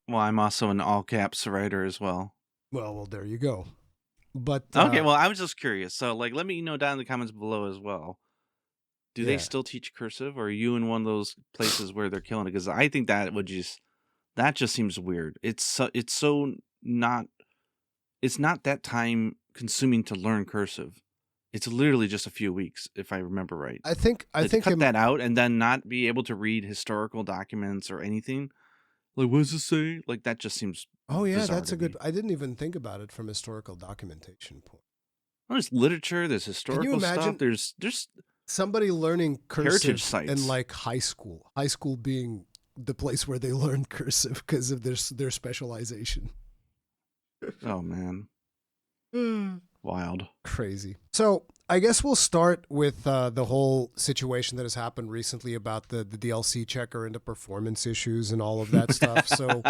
Well, I'm also an all caps writer as well.
Well, there you go. But
okay, well, I was just curious. So, like, let me know down in the comments below as well. Do they still teach cursive, or are you in one of those places where they're killing it? Because I think that just seems weird. It's not that time consuming to learn cursive. It's literally just a few weeks, if I remember right.
I think
cut that out and then not be able to read historical documents or anything. Like, what does it say? Like, that just seems.
Oh yeah, that's a good. I didn't even think about it from historical documentation point.
Well, there's literature. There's historical stuff. There's
somebody learning cursive
sites
in like high school. High school being the place where they learn cursive because of their specialization.
Oh man. Wild.
Crazy. So I guess we'll start with the whole situation that has happened recently about the DLC checker and the performance issues and all of that stuff. So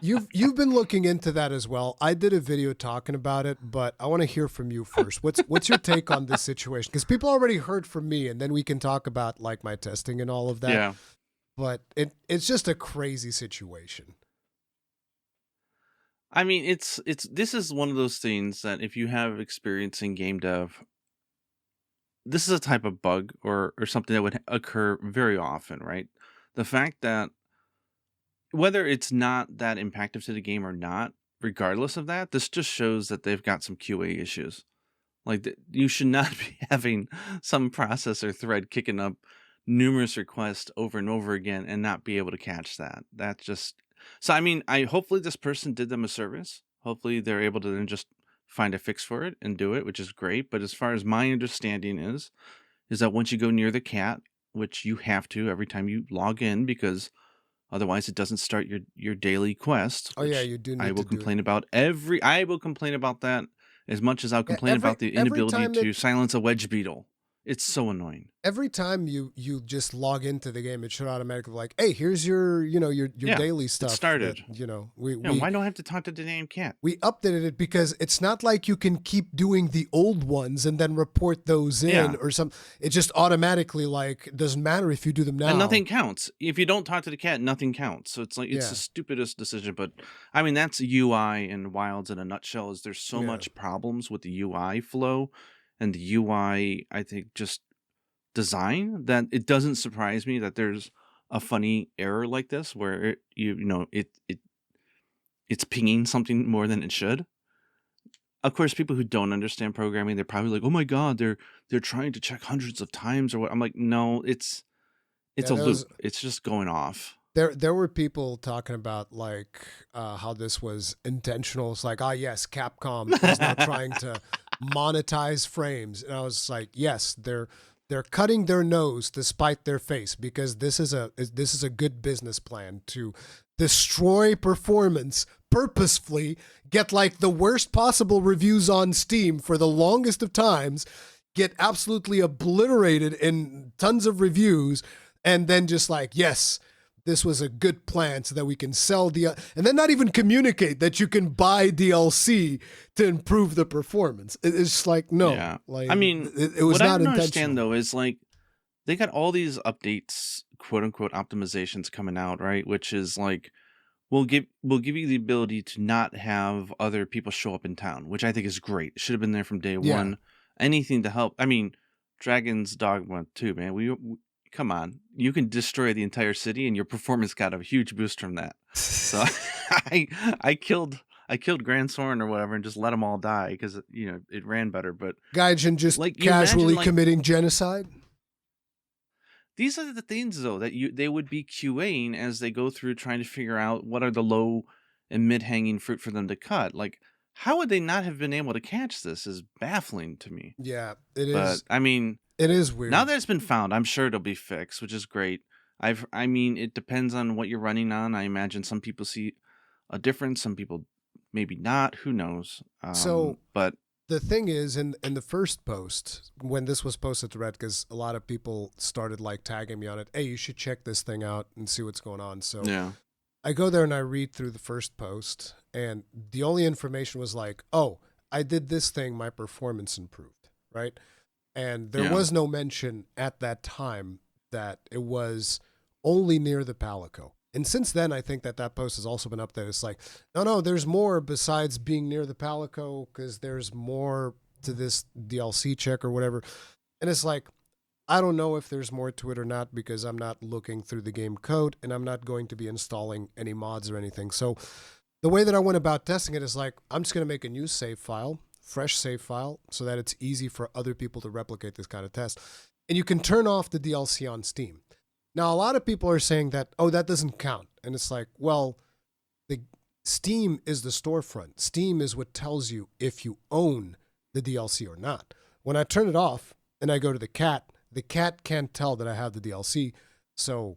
you've been looking into that as well. I did a video talking about it, but I want to hear from you first. What's your take on this situation? Because people already heard from me, and then we can talk about like my testing and all of that.
Yeah.
But it's just a crazy situation.
I mean, this is one of those things that if you have experience in game dev, this is a type of bug or something that would occur very often, right? The fact that whether it's not that impactful to the game or not, regardless of that, this just shows that they've got some QA issues. Like you should not be having some processor thread kicking up numerous requests over and over again and not be able to catch that. That just so I mean, I hopefully this person did them a service. Hopefully they're able to then just find a fix for it and do it, which is great. But as far as my understanding is that once you go near the cat, which you have to every time you log in because otherwise it doesn't start your daily quest,
Oh yeah,
which
you do
I
need
will
to do it.
complain about every I will complain about that as much as I'll
Yeah,
complain about the
every
inability
time it
to silence a wedge beetle. It's so annoying.
every time you just log into the game, it should automatically be like, hey, here's your your
Yeah,
daily
it
stuff that
started.
we
Yeah,
we
why do I have to talk to the damn cat?
we updated it because it's not like you can keep doing the old ones and then report those in
Yeah,
or some. It just automatically like doesn't matter if you do them
and
now.
nothing counts. If you don't talk to the cat, nothing counts. So it's like it's the
Yeah,
stupidest decision. But I mean, that's UI and Wilds in a nutshell. Is there's so
yeah.
much problems with the UI flow and the UI. I think just design that it doesn't surprise me that there's a funny error like this where it's pinging something more than it should. Of course, people who don't understand programming, they're probably like, "Oh my god, they're trying to check hundreds of times or what." I'm like, "No, it's
Yeah,
a
there was
loop. It's just going off."
there were people talking about like how this was intentional. It's like, ah, yes, Capcom is now trying to monetize frames, and I was like, yes, they're cutting their nose to spite their face because this is a good business plan to destroy performance purposefully, get like the worst possible reviews on Steam for the longest of times, get absolutely obliterated in tons of reviews, and then just like, yes, this was a good plan so that we can sell and then not even communicate that you can buy DLC to improve the performance. It's just like, no,
Yeah.
like
I mean,
it was
what I
not
don't understand
intentional.
though is like they got all these updates, quote unquote optimizations coming out, right? Which is like we'll give you the ability to not have other people show up in town, which I think is great. It should have been there from day
Yeah.
one. Anything to help. I mean, Dragon's Dogma too, man. We come on. You can destroy the entire city and your performance got a huge boost from that. So I I killed I killed Grand Soren or whatever and just let them all die because it ran better. But
Gaijin just
like you imagine
casually
like
committing genocide.
these are the things though that they would be QAing as they go through trying to figure out what are the low and mid hanging fruit for them to cut. Like how would they not have been able to catch this is baffling to me.
Yeah, it
But
is.
I mean,
It is
now
weird.
that it's been found, I'm sure it'll be fixed, which is great. I mean, it depends on what you're running on. I imagine some people see a difference, some people maybe not. Who knows?
So
But
the thing is, in the first post, when this was posted to Reddit, because a lot of people started like tagging me on it, hey, you should check this thing out and see what's going on. So
yeah,
I go there and I read through the first post, and the only information was like, oh, I did this thing, my performance improved, right? And there
yeah.
was no mention at that time that it was only near the Palico. And since then, I think that post has also been updated. It's like, no, there's more besides being near the Palico because there's more to this DLC check or whatever. And it's like, I don't know if there's more to it or not because I'm not looking through the game code and I'm not going to be installing any mods or anything. So the way that I went about testing it is like, I'm just going to make a new save file, fresh save file, so that it's easy for other people to replicate this kind of test. And you can turn off the DLC on Steam. Now, a lot of people are saying that, oh, that doesn't count. And it's like, well, the Steam is the storefront. Steam is what tells you if you own the DLC or not. When I turn it off and I go to the cat can't tell that I have the DLC. So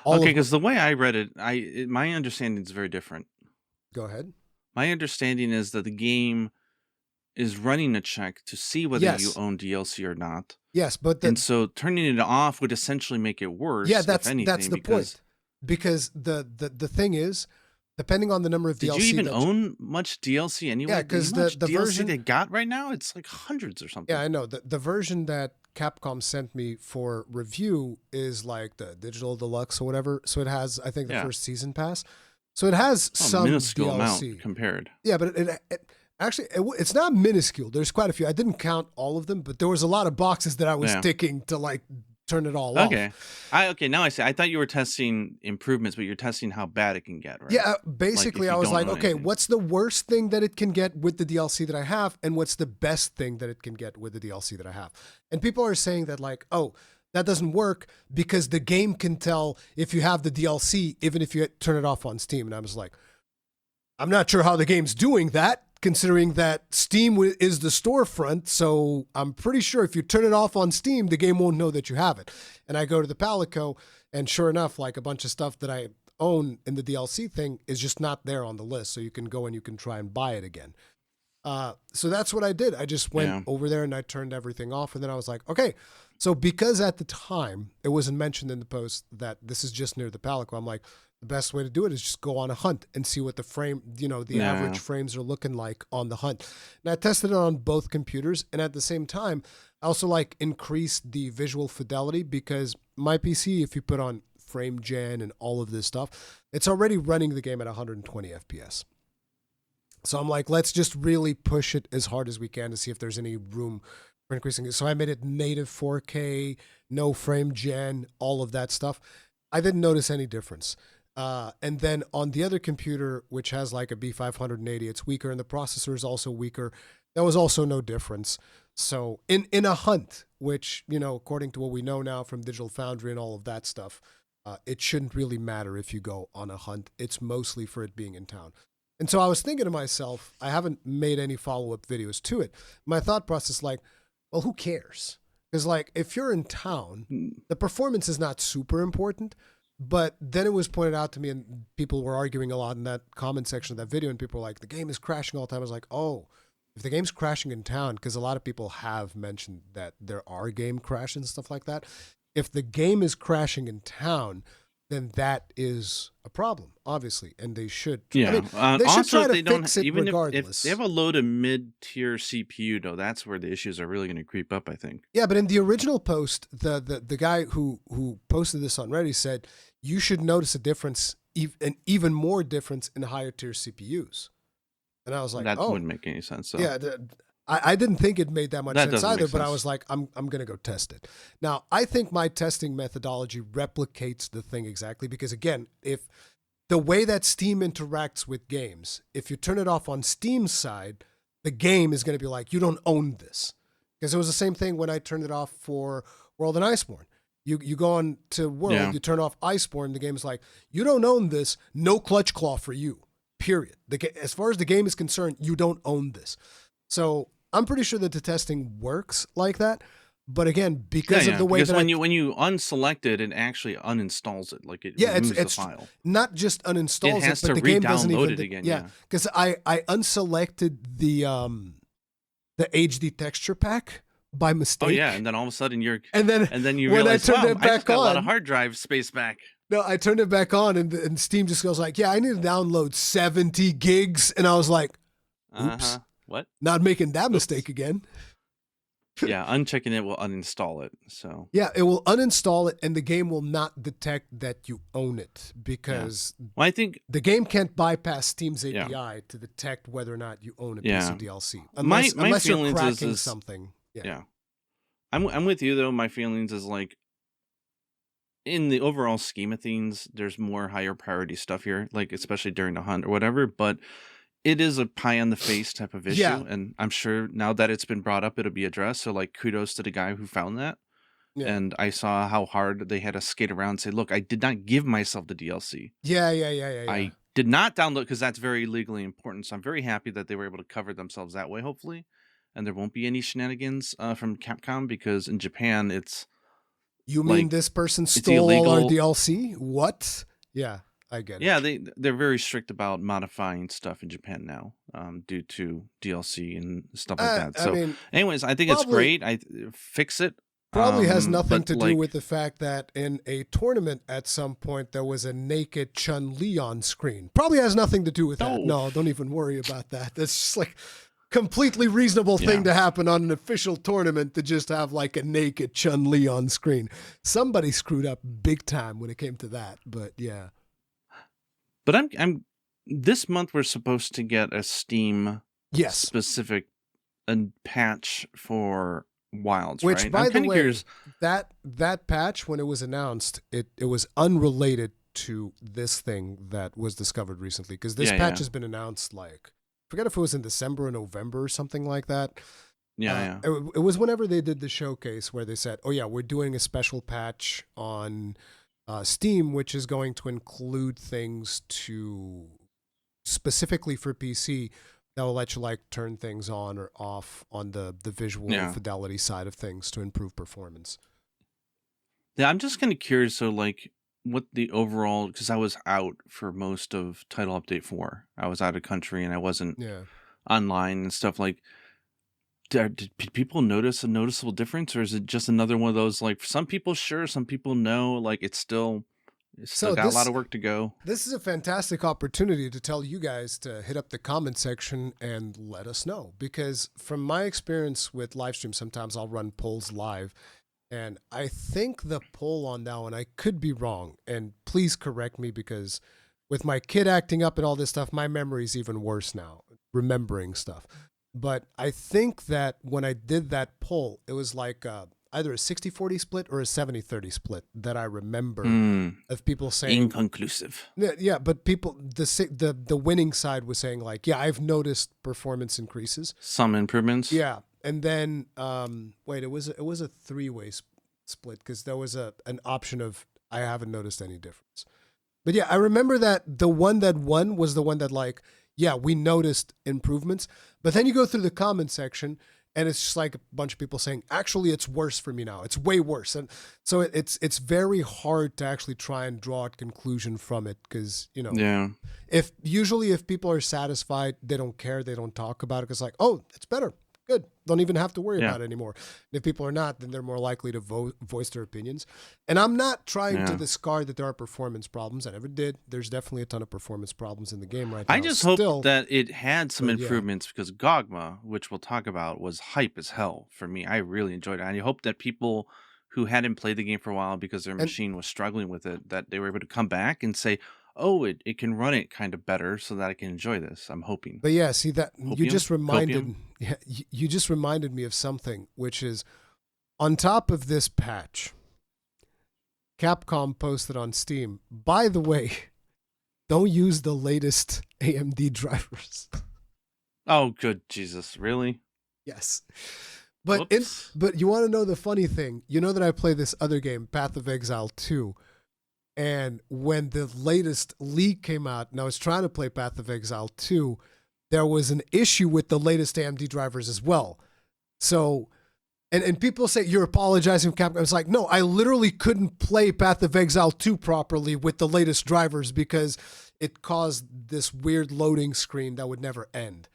all
Okay,
of
because the way I read it, my understanding is very different.
go ahead.
My understanding is that the game is running a check to see whether you
Yes.
own DLC or not.
Yes, but
And so turning it off would essentially make it
yeah,
worse, if
that's
anything,
the
because
point. Because the thing is, depending on the number of
did you
DLC
even
that
own much DLC
yeah,
anyway?
because
You know how much
the
DLC they
version
got right now? It's like hundreds or
yeah,
something.
I know the version that Capcom sent me for review is like the digital deluxe or whatever. So it has, I think, the
Yeah.
first season pass. So it has
Oh,
some
minuscule
DLC.
amount compared.
Yeah, but it actually it's not minuscule. There's quite a few. I didn't count all of them, but there was a lot of boxes that I was
Yeah.
ticking to like turn it all
Okay.
off.
Okay, now I see. I thought you were testing improvements, but you're testing how bad it can get, right?
Yeah,
Like
basically,
if
I
you
was
don't
like,
own
okay,
anything.
what's the worst thing that it can get with the DLC that I have, and what's the best thing that it can get with the DLC that I have? And people are saying that, like, oh, that doesn't work because the game can tell if you have the DLC, even if you turn it off on Steam. And I was like, I'm not sure how the game's doing that, considering that Steam is the storefront. So I'm pretty sure if you turn it off on Steam, the game won't know that you have it. And I go to the Palico, and sure enough, like a bunch of stuff that I own in the DLC thing is just not there on the list. So you can go and you can try and buy it again. So that's what I did. I just went over there and I turned everything off. And then I was like, okay. So because at the time it wasn't mentioned in the post that this is just near the Palico, I'm like, the best way to do it is just go on a hunt and see what the frame, the average frames are looking like on the hunt. And I tested it on both computers. And at the same time, I also like increased the visual fidelity because my PC, if you put on frame gen and all of this stuff, it's already running the game at 120 FPS. So I'm like, let's just really push it as hard as we can to see if there's any room for increasing it. So I made it native 4K, no frame gen, all of that stuff. I didn't notice any difference. And then on the other computer, which has like a B580, it's weaker and the processor is also weaker. There was also no difference. So in a hunt, which, according to what we know now from Digital Foundry and all of that stuff, it shouldn't really matter if you go on a hunt. It's mostly for it being in town. And so I was thinking to myself, I haven't made any follow-up videos to it. My thought process like, well, who cares? Because like if you're in town, the performance is not super important. But then it was pointed out to me, and people were arguing a lot in that comment section of that video, and people were like, the game is crashing all the time. I was like, oh, if the game's crashing in town, because a lot of people have mentioned that there are game crashes and stuff like that. If the game is crashing in town, then that is a problem, obviously, and they should.
Yeah.
I mean, they should
Also,
try
they
to fix it
even
regardless.
if they have a low to mid-tier CPU, though, that's where the issues are really going to creep up, I think.
Yeah, but in the original post, the guy who posted this on Reddit said you should notice a difference, an even more difference in higher tier CPUs. And I was like,
that wouldn't make any sense. So.
Yeah, I didn't think it made that much sense either, but
sense.
I was like, I'm going to go test it. Now, I think my testing methodology replicates the thing exactly because, again, if the way that Steam interacts with games, if you turn it off on Steam's side, the game is going to be like, you don't own this. Because it was the same thing when I turned it off for World and Iceborne. You go on to World, you turn off Iceborne, the game's like, you don't own this, no clutch claw for you, period. As far as the game is concerned, you don't own this. So I'm pretty sure that the testing works like that. But again, because of the way that
when you unselect it actually uninstalls it, like it removes the file.
Not just uninstalls
it, has
but
to
the game doesn't even
it again.
Because I unselected the HD texture pack by mistake.
Oh yeah, and then all of a sudden you
when
realize,
I turned it back
I just got
on,
a lot of hard drive space back.
No, I turned it back on and Steam just goes like, yeah, I need to download 70 gigs. And I was like, oops.
What?
Not making that mistake again.
Yeah, unchecking it will uninstall it. So
yeah, it will uninstall it, and the game will not detect that you own it because
I think
the game can't bypass Steam's API to detect whether or not you own a piece of DLC. Unless you're cracking something.
Yeah. I'm with you though. My feelings is like, in the overall scheme of things, there's more higher priority stuff here, like especially during the hunt or whatever. But it is a pie on the face type of issue, and I'm sure now that it's been brought up, it'll be addressed. So like, kudos to the guy who found that. Yeah. And I saw how hard they had to skate around and say, look, I did not give myself the DLC.
Yeah.
I did not download because that's very legally important. So I'm very happy that they were able to cover themselves that way, hopefully. And there won't be any shenanigans from Capcom because in Japan, it's...
You mean this person stole all our DLC? What? Yeah. I get it.
Yeah, they're very strict about modifying stuff in Japan now, due to DLC and stuff like that. So, anyways, I think it's great. I fix it.
Probably has nothing to do with the fact that in a tournament at some point there was a naked Chun-Li on screen. Probably has nothing to do with that. No, don't even worry about that. That's just like completely reasonable thing to happen on an official tournament, to just have like a naked Chun-Li on screen. Somebody screwed up big time when it came to that, but yeah.
But I'm this month we're supposed to get a Steam specific patch for Wilds,
which,
right?
by the way, that patch, when it was announced, it was unrelated to this thing that was discovered recently, because this patch has been announced, like, I forget if it was in December or November or something like that.
Yeah, yeah.
It was whenever they did the showcase where they said, "Oh yeah, we're doing a special patch on Steam, which is going to include things to specifically for PC that will let you like turn things on or off on the visual
Yeah.
fidelity side of things to improve performance."
Yeah, I'm just kind of curious. So, like, what the overall, because I was out for most of Title Update 4. I was out of country and I wasn't
Yeah.
online and stuff. Like, did people notice a noticeable difference, or is it just another one of those, like, for some people, sure, some people no, like, it's still
So
got a lot of work to go.
this is a fantastic opportunity to tell you guys to hit up the comment section and let us know, because from my experience with live streams, sometimes I'll run polls live. And I think the poll on that one, I could be wrong. And please correct me, because with my kid acting up and all this stuff, my memory's even worse now, remembering stuff. But I think that when I did that poll, it was like either a 60-40 split or a 70-30 split that I remember of people saying.
Inconclusive.
Yeah, but people, the winning side was saying like, yeah, I've noticed performance increases.
Some improvements.
Yeah. And then, wait, it was a 3-way split, because there was an option of I haven't noticed any difference. But yeah, I remember that the one that won was the one that like, yeah, we noticed improvements. But then you go through the comment section and it's just like a bunch of people saying, actually, it's worse for me now. It's way worse. And so it's very hard to actually try and draw a conclusion from it, because, you know,
Yeah.
if people are satisfied, they don't care, they don't talk about it, because like, oh, it's better. Good. Don't even have to worry about it anymore. And if people are not, then they're more likely to voice their opinions. And I'm not trying to discard that there are performance problems. I never did. There's definitely a ton of performance problems in the game right now.
I just hope that it had some improvements, because Gogma, which we'll talk about, was hype as hell for me. I really enjoyed it. And I hope that people who hadn't played the game for a while because their machine was struggling with it, that they were able to come back and say, oh, it can run it kind of better so that I can enjoy this. I'm hoping.
But yeah, see that you just reminded me of something, which is on top of this patch, Capcom posted on Steam, by the way, don't use the latest AMD drivers.
Oh, good Jesus, really?
Yes. But but you want to know the funny thing? You know that I play this other game, Path of Exile 2. And when the latest leak came out and I was trying to play Path of Exile 2, there was an issue with the latest AMD drivers as well. So, and people say, you're apologizing for Capcom. I was like, no, I literally couldn't play Path of Exile 2 properly with the latest drivers because it caused this weird loading screen that would never end,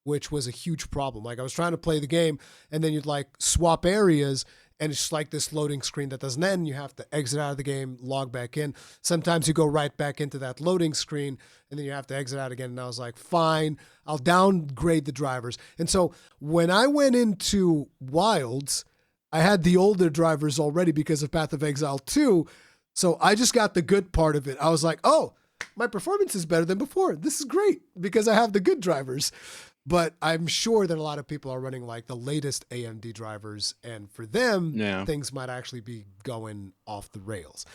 which was a huge problem. Like I was trying to play the game and then you'd like swap areas and it's like this loading screen that doesn't end. You have to exit out of the game, log back in. Sometimes you go right back into that loading screen and then you have to exit out again. And I was like, fine, I'll downgrade the drivers. And so when I went into Wilds, I had the older drivers already because of Path of Exile 2. So I just got the good part of it. I was like, oh, my performance is better than before. This is great because I have the good drivers. But I'm sure that a lot of people are running like the latest AMD drivers, and for them, things might actually be going off the rails.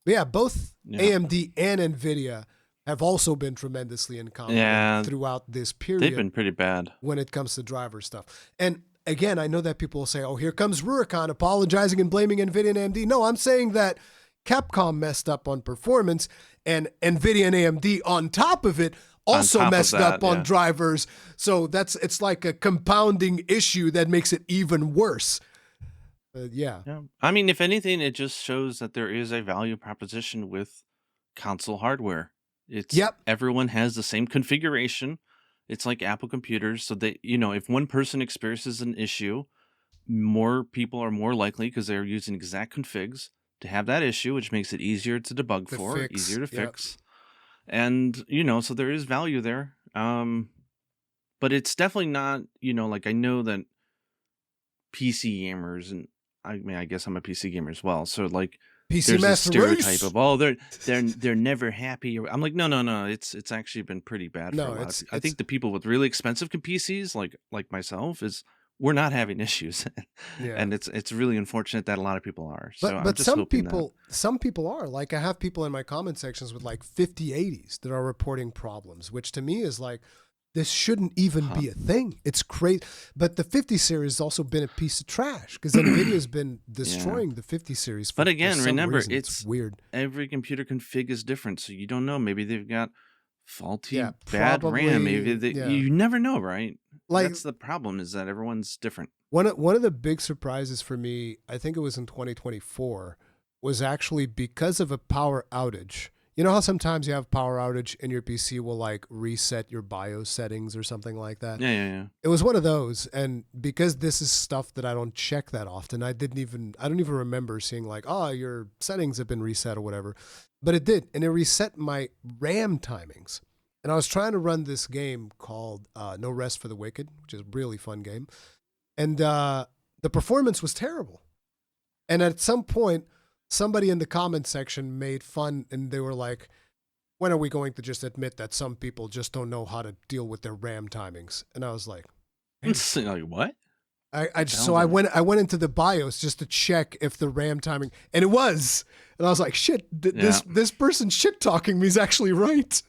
But yeah, both AMD and NVIDIA have also been tremendously incompetent throughout this period.
They've been pretty bad
when it comes to driver stuff. And again, I know that people will say, oh, here comes Rurikhan apologizing and blaming NVIDIA and AMD. No, I'm saying that Capcom messed up on performance, and NVIDIA and AMD on top of it also messed up on drivers. So it's like a compounding issue that makes it even worse. Yeah.
I mean, if anything, it just shows that there is a value proposition with console hardware. It's everyone has the same configuration. It's like Apple computers. So that, you know, if one person experiences an issue, more people are more likely, because they're using exact configs, to have that issue, which makes it easier to debug easier to fix. And, you know, so there is value there. But it's definitely not, you know, like I know that PC gamers, and I mean, I guess I'm a PC gamer as well. So like
PC
there's a stereotype of, oh, they're never happy. I'm like, no. It's actually been pretty bad for a lot. I think the people with really expensive PCs, like myself, we're not having issues. And it's really unfortunate that a lot of people are.
But some people are. Like I have people in my comment sections with like 5080s that are reporting problems, which to me is like, this shouldn't even be a thing. It's great. But the 50 series has also been a piece of trash because NVIDIA's been destroying the 50 series.
But again, remember,
reason. It's weird.
Every computer config is different, so you don't know. Maybe they've got faulty, bad
probably,
RAM. Maybe you never know, right?
Like,
that's the problem, is that everyone's different.
One of the big surprises for me, I think it was in 2024, was actually because of a power outage. You know how sometimes you have power outage and your PC will like reset your BIOS settings or something like that?
Yeah.
It was one of those. And because this is stuff that I don't check that often, I don't even remember seeing like, oh, your settings have been reset or whatever. But it did. And it reset my RAM timings. And I was trying to run this game called No Rest for the Wicked, which is a really fun game. And the performance was terrible. And at some point, somebody in the comment section made fun, and they were like, when are we going to just admit that some people just don't know how to deal with their RAM timings? And I was like,
like what?
I went into the BIOS just to check if the RAM timing, and it was. And I was like, shit, this person shit talking me is actually right.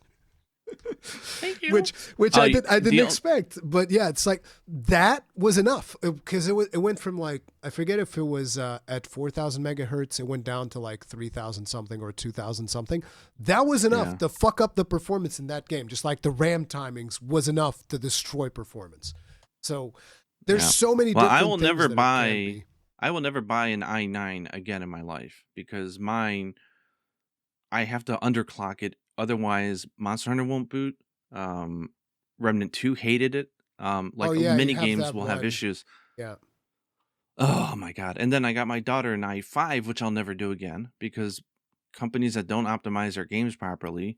Thank you.
Which I didn't expect, but yeah, it's like that was enough because it went from like, I forget if it was at 4,000 megahertz, it went down to like 3,000 something or 2,000 something. That was enough to fuck up the performance in that game. Just like the RAM timings was enough to destroy performance. So there's so many.
Well, I will never buy an i9 again in my life because mine, I have to underclock it. Otherwise, Monster Hunter won't boot. Remnant 2 hated it. Mini games will have issues.
Yeah.
Oh my god. And then I got my daughter an i5, which I'll never do again because companies that don't optimize their games properly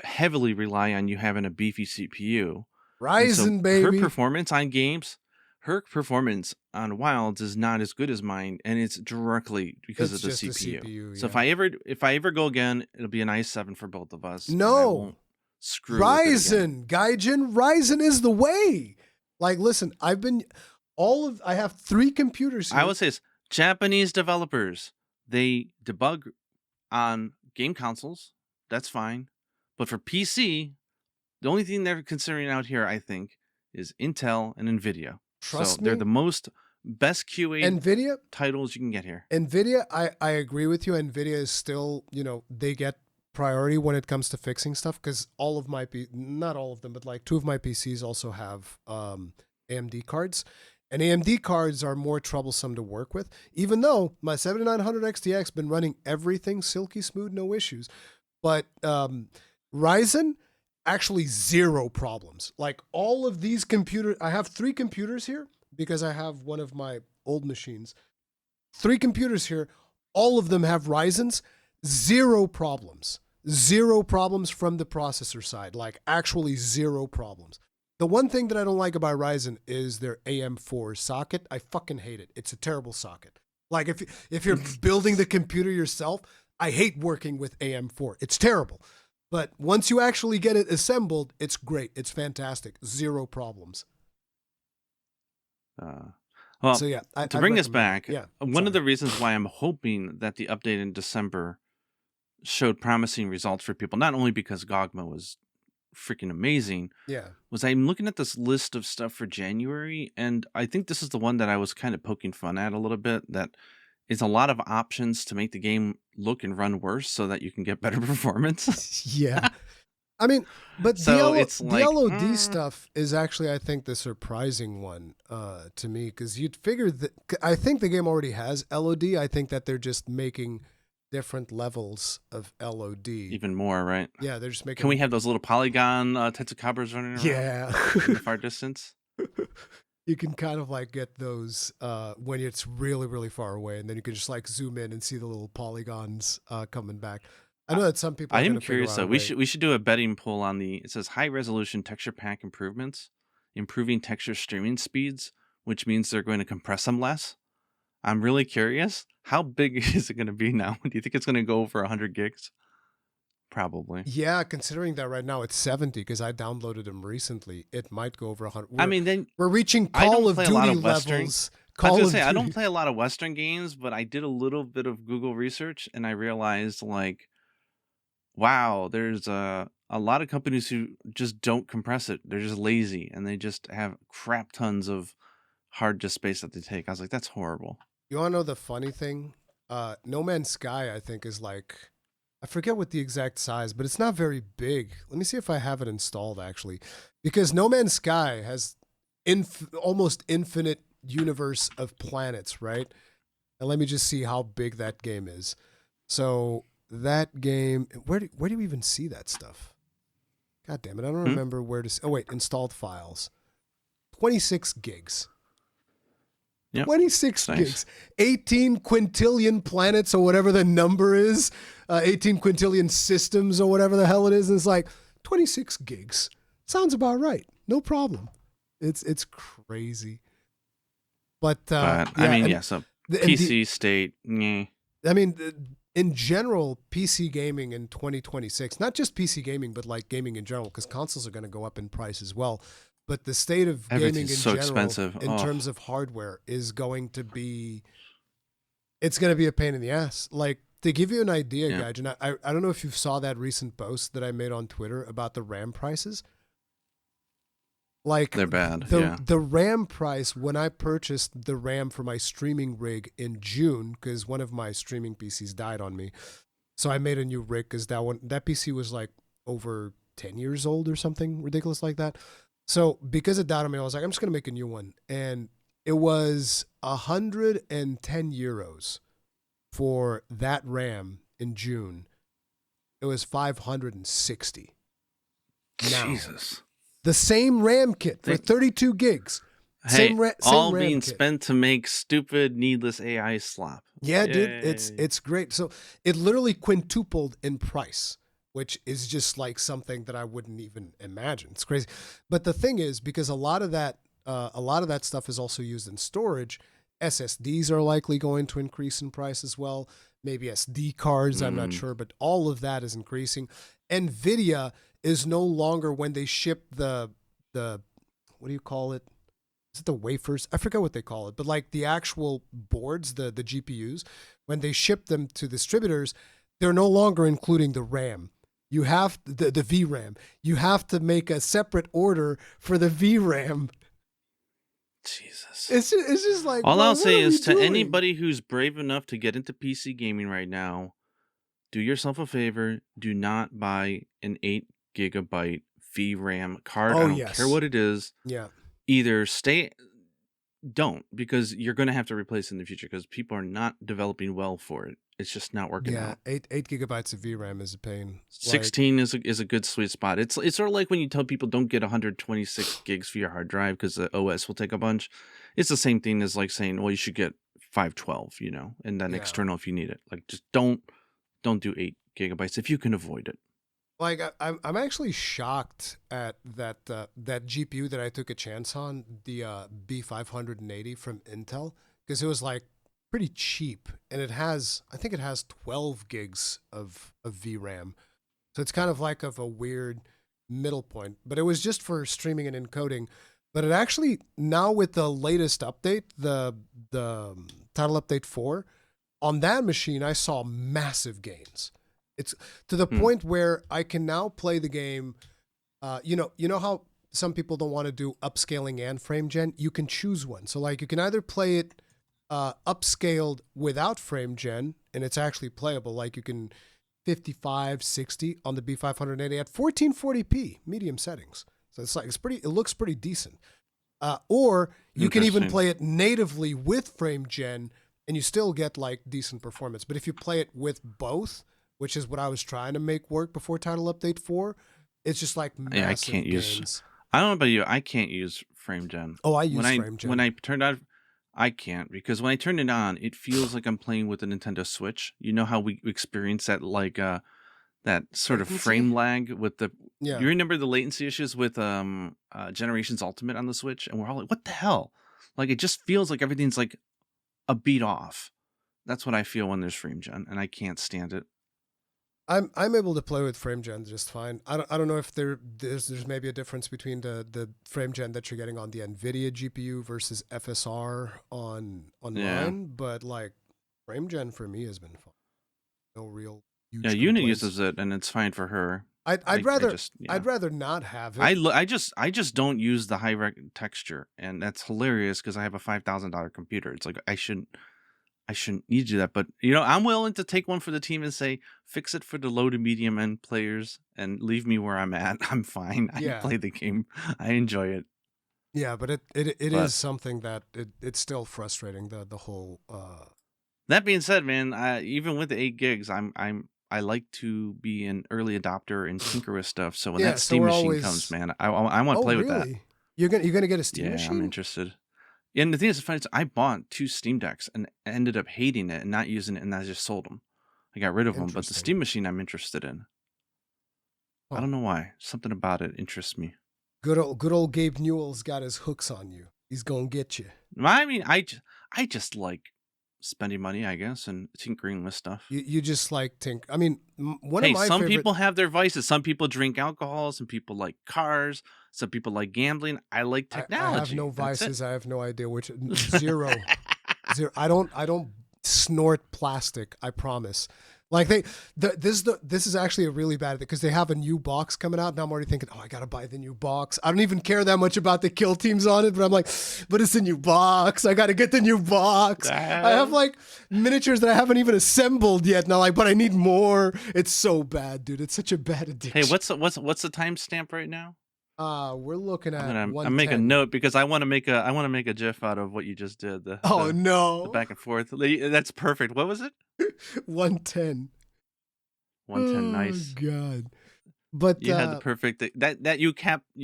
heavily rely on you having a beefy CPU.
Ryzen, baby.
Her performance on games, her performance on Wilds is not as good as mine, and it's directly because of the CPU. So if I ever go again, it'll be an i7 for both of us.
No, Ryzen, Gaijin, Ryzen is the way. Like, listen, I have 3 computers here.
I would say it's Japanese developers. They debug on game consoles. That's fine. But for PC, the only thing they're considering out here, I think, is Intel and NVIDIA.
Trust me,
they're the best QA
NVIDIA
titles you can get here.
NVIDIA, I agree with you. NVIDIA is still, they get priority when it comes to fixing stuff because not all of them, but like 2 of my PCs also have AMD cards. And AMD cards are more troublesome to work with, even though my 7900 XTX been running everything silky smooth, no issues. But Ryzen, actually 0 problems. Like all of these computers, I have 3 computers here because I have one of my old machines. 3 computers here, all of them have Ryzens, 0 problems. 0 problems from the processor side, like actually 0 problems. The one thing that I don't like about Ryzen is their AM4 socket. I fucking hate it. It's a terrible socket. Like if you're building the computer yourself, I hate working with AM4. It's terrible. But once you actually get it assembled, it's great. It's fantastic. 0 problems.
So yeah, to bring this back, one of the reasons why I'm hoping that the update in December showed promising results for people, not only because Gogma was freaking amazing, was I'm looking at this list of stuff for January, and I think this is the one that I was kind of poking fun at a little bit, that is a lot of options to make the game look and run worse so that you can get better performance.
Yeah. I mean, but
so
the LOD stuff is actually, I think, the surprising one to me, because you'd figure that, I think the game already has LOD. I think that they're just making different levels of LOD.
Even more, right?
Yeah, they're just making...
Can we have those little polygon Tetsukabras running around?
Yeah.
In the far distance?
You can kind of like get those when it's really, really far away, and then you can just like zoom in and see the little polygons coming back. I know that some people.
I am curious though. We should do a betting poll on the. It says high resolution texture pack improvements, improving texture streaming speeds, which means they're going to compress them less. I'm really curious. How big is it going to be now? Do you think it's going to go over 100 gigs? Probably.
Yeah, considering that right now it's 70 because I downloaded them recently. It might go over 100.
I mean, then
we're reaching Call of Duty levels.
I was gonna say I don't play a lot of Western games, but I did a little bit of Google research and I realized, like, wow, there's a a lot of companies who just don't compress it. They're just lazy and they just have crap tons of hard disk space that they take. I was like, that's horrible.
You want to know the funny thing? No Man's Sky, I think, is like, I forget what the exact size, but it's not very big. Let me see if I have it installed actually, because No Man's Sky has almost infinite universe of planets, right? And let me just see how big that game is. So that game, where do you even see that stuff? God damn it, I don't
Hmm?
remember where to. Oh wait, installed files, 26 gigs.
Yep.
26
Nice.
gigs, 18 quintillion planets or whatever the number is, 18 quintillion systems or whatever the hell it is. And it's like 26 gigs. Sounds about right. No problem. It's crazy. But
But
yeah,
I mean, so PC state, yeah.
I mean, in general, PC gaming in 2026, not just PC gaming, but like gaming in general, because consoles are going to go up in price as well. But the state of gaming in
so
general,
expensive.
in terms of hardware, is going to be, it's going to be a pain in the ass. Like, to give you an idea, Gaijin, I don't know if you saw that recent post that I made on Twitter about the RAM prices. Like,
they're bad.
The RAM price when I purchased the RAM for my streaming rig in June, because one of my streaming PCs died on me, so I made a new rig because that PC was like over 10 years old or something ridiculous like that. So because it died on me, I was like, I'm just gonna make a new one, and it was 110 euros for that RAM in June. It was 560. Now,
Jesus.
the same RAM kit for 32 gigs.
Hey, all
RAM
being
kit.
spent to make stupid, needless AI slop.
Yeah,
Yay.
dude, it's great. So it literally quintupled in price, which is just like something that I wouldn't even imagine. It's crazy. But the thing is, because a lot of that stuff is also used in storage, SSDs are likely going to increase in price as well. Maybe SD cards, I'm not sure, but all of that is increasing. NVIDIA is no longer, when they ship the what do you call it? Is it the wafers? I forget what they call it, but like the actual boards, the GPUs, when they ship them to distributors, they're no longer including the RAM. You have the VRAM. You have to make a separate order for the VRAM.
Jesus.
It's just like,
all
bro,
I'll say is to
doing?
anybody who's brave enough to get into PC gaming right now, do yourself a favor. Do not buy an 8 gigabyte VRAM card. I don't care what it is.
Yeah.
Either don't, because you're going to have to replace it in the future because people are not developing well for it. It's just not working out.
8 gigabytes of VRAM is a pain.
16 is a good sweet spot. It's sort of like when you tell people don't get 126 gigs for your hard drive because the OS will take a bunch. It's the same thing as like saying, well, you should get 512, and then external if you need it. Like, just don't do 8 gigabytes if you can avoid it.
Like, I'm actually shocked at that GPU that I took a chance on, the B580 from Intel, because it was like pretty cheap, and I think it has 12 gigs of VRAM. So it's kind of like of a weird middle point, but it was just for streaming and encoding. But it actually, now with the latest update, the Title Update 4, on that machine, I saw massive gains. It's to the point where I can now play the game. You know how some people don't want to do upscaling and frame gen? You can choose one. So like you can either play it upscaled without frame gen, and it's actually playable. Like you can 55, 60 on the B580 at 1440p medium settings. So it's like it looks pretty decent. Or you can even play it natively with frame gen, and you still get like decent performance. But if you play it with both, which is what I was trying to make work before Title Update 4, it's just like massive
I can't
gains.
I don't know about you. I can't use frame gen.
Oh, I use frame gen.
When I turned on, I can't, because when I turn it on, it feels like I'm playing with a Nintendo Switch. You know how we experience that, like that sort of frame lag with the.
Yeah.
You remember the latency issues with Generations Ultimate on the Switch, and we're all like, "What the hell?" Like, it just feels like everything's like a beat off. That's what I feel when there's frame gen, and I can't stand it.
I'm able to play with frame gen just fine. I don't know if there's maybe a difference between the frame gen that you're getting on the NVIDIA GPU versus FSR online, but like frame gen for me has been fun. No real huge
Unit uses it, and it's fine for her.
I'd
I
rather
just yeah.
I'd rather not have it.
I just don't use the high rec texture, and that's hilarious because I have a $5,000 computer. It's like I shouldn't need to do that, but I'm willing to take one for the team and say fix it for the low to medium end players and leave me where I'm at. I'm fine. I
Yeah.
play the game. I enjoy it.
Yeah, but it
But
is something that it's still frustrating, the whole
that being said, man, even with the 8 gigs, I like to be an early adopter and tinker with stuff. So when
yeah,
that
so
Steam
we're
machine comes,
always
man, I want to
Oh,
play with that.
really? You're gonna get a Steam
Yeah, I'm
machine?
interested. And the thing is, funny is I bought 2 Steam Decks and ended up hating it and not using it, and I just sold them. I got rid of them. But the
Interesting.
Steam machine, I'm interested in. I
Huh.
don't know why. Something about it interests me.
Good old Gabe Newell's got his hooks on you. He's gonna get you.
I mean, I just like spending money, I guess, and tinkering with stuff.
You just like I mean, one of
Hey,
my
some
favorite.
people have their vices. Some people drink alcohol. Some people like cars. Some people like gambling. I like
I have no
technology. That's it.
vices. I have no idea which. Zero. Zero. I don't snort plastic. I promise. Like this is actually a really bad thing because they have a new box coming out. Now I'm already thinking, oh, I gotta buy the new box. I don't even care that much about the kill teams on it, but I'm like, but it's a new box. I gotta get the new box. I have like miniatures that I haven't even assembled yet. Now, like, but I need more. It's so bad, dude. It's such a bad addiction.
Hey, what's the timestamp right now?
We're looking at.
I'm making a note because I want to make a GIF out of what you just did.
No,
the back and forth. That's perfect. What was it?
110.
110. Nice.
God. But
you had the perfect that you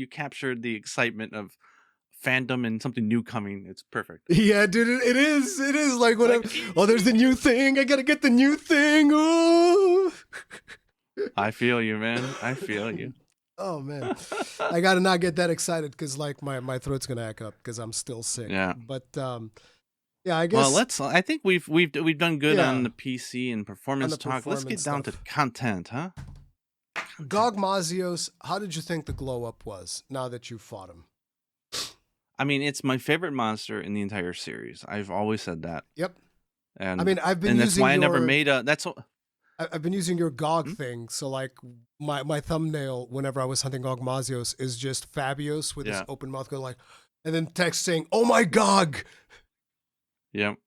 captured the excitement of fandom and something new coming. It's perfect.
Yeah, dude, it is like when there's the new thing. I gotta get the new thing. Ooh.
I feel you, man. I feel you.
Oh man, I gotta not get that excited because like my throat's gonna act up because I'm still sick.
Yeah.
But yeah, I guess.
Well, I think we've done good on the PC and performance talk. Let's get down to content, huh?
Gogmazios, how did you think the glow up was now that you fought him?
I mean, it's my favorite monster in the entire series. I've always said that.
Yep.
And
I mean, I've been
and
using
that's why I never made a. That's what.
I've been using your Gog thing, so like my thumbnail whenever I was hunting Gogmazios is just Fabios with his open mouth going like, and then text saying, "Oh my Gog."
Yep.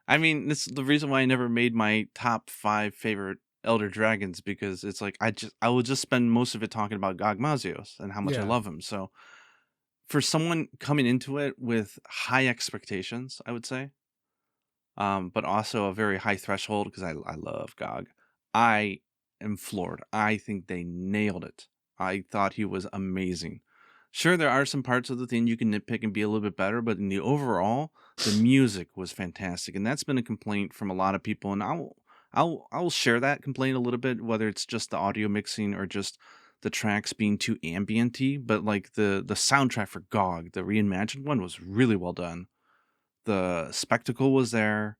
I mean, this is the reason why I never made my top 5 favorite Elder Dragons because it's like I will just spend most of it talking about Gogmazios and how much I love him. So for someone coming into it with high expectations, I would say, but also a very high threshold because I love Gog. I am floored. I think they nailed it. I thought he was amazing. Sure, there are some parts of the thing you can nitpick and be a little bit better, but in the overall, the music was fantastic, and that's been a complaint from a lot of people. And I'll share that complaint a little bit, whether it's just the audio mixing or just the tracks being too ambienty. But like the soundtrack for GOG, the reimagined one, was really well done. The spectacle was there,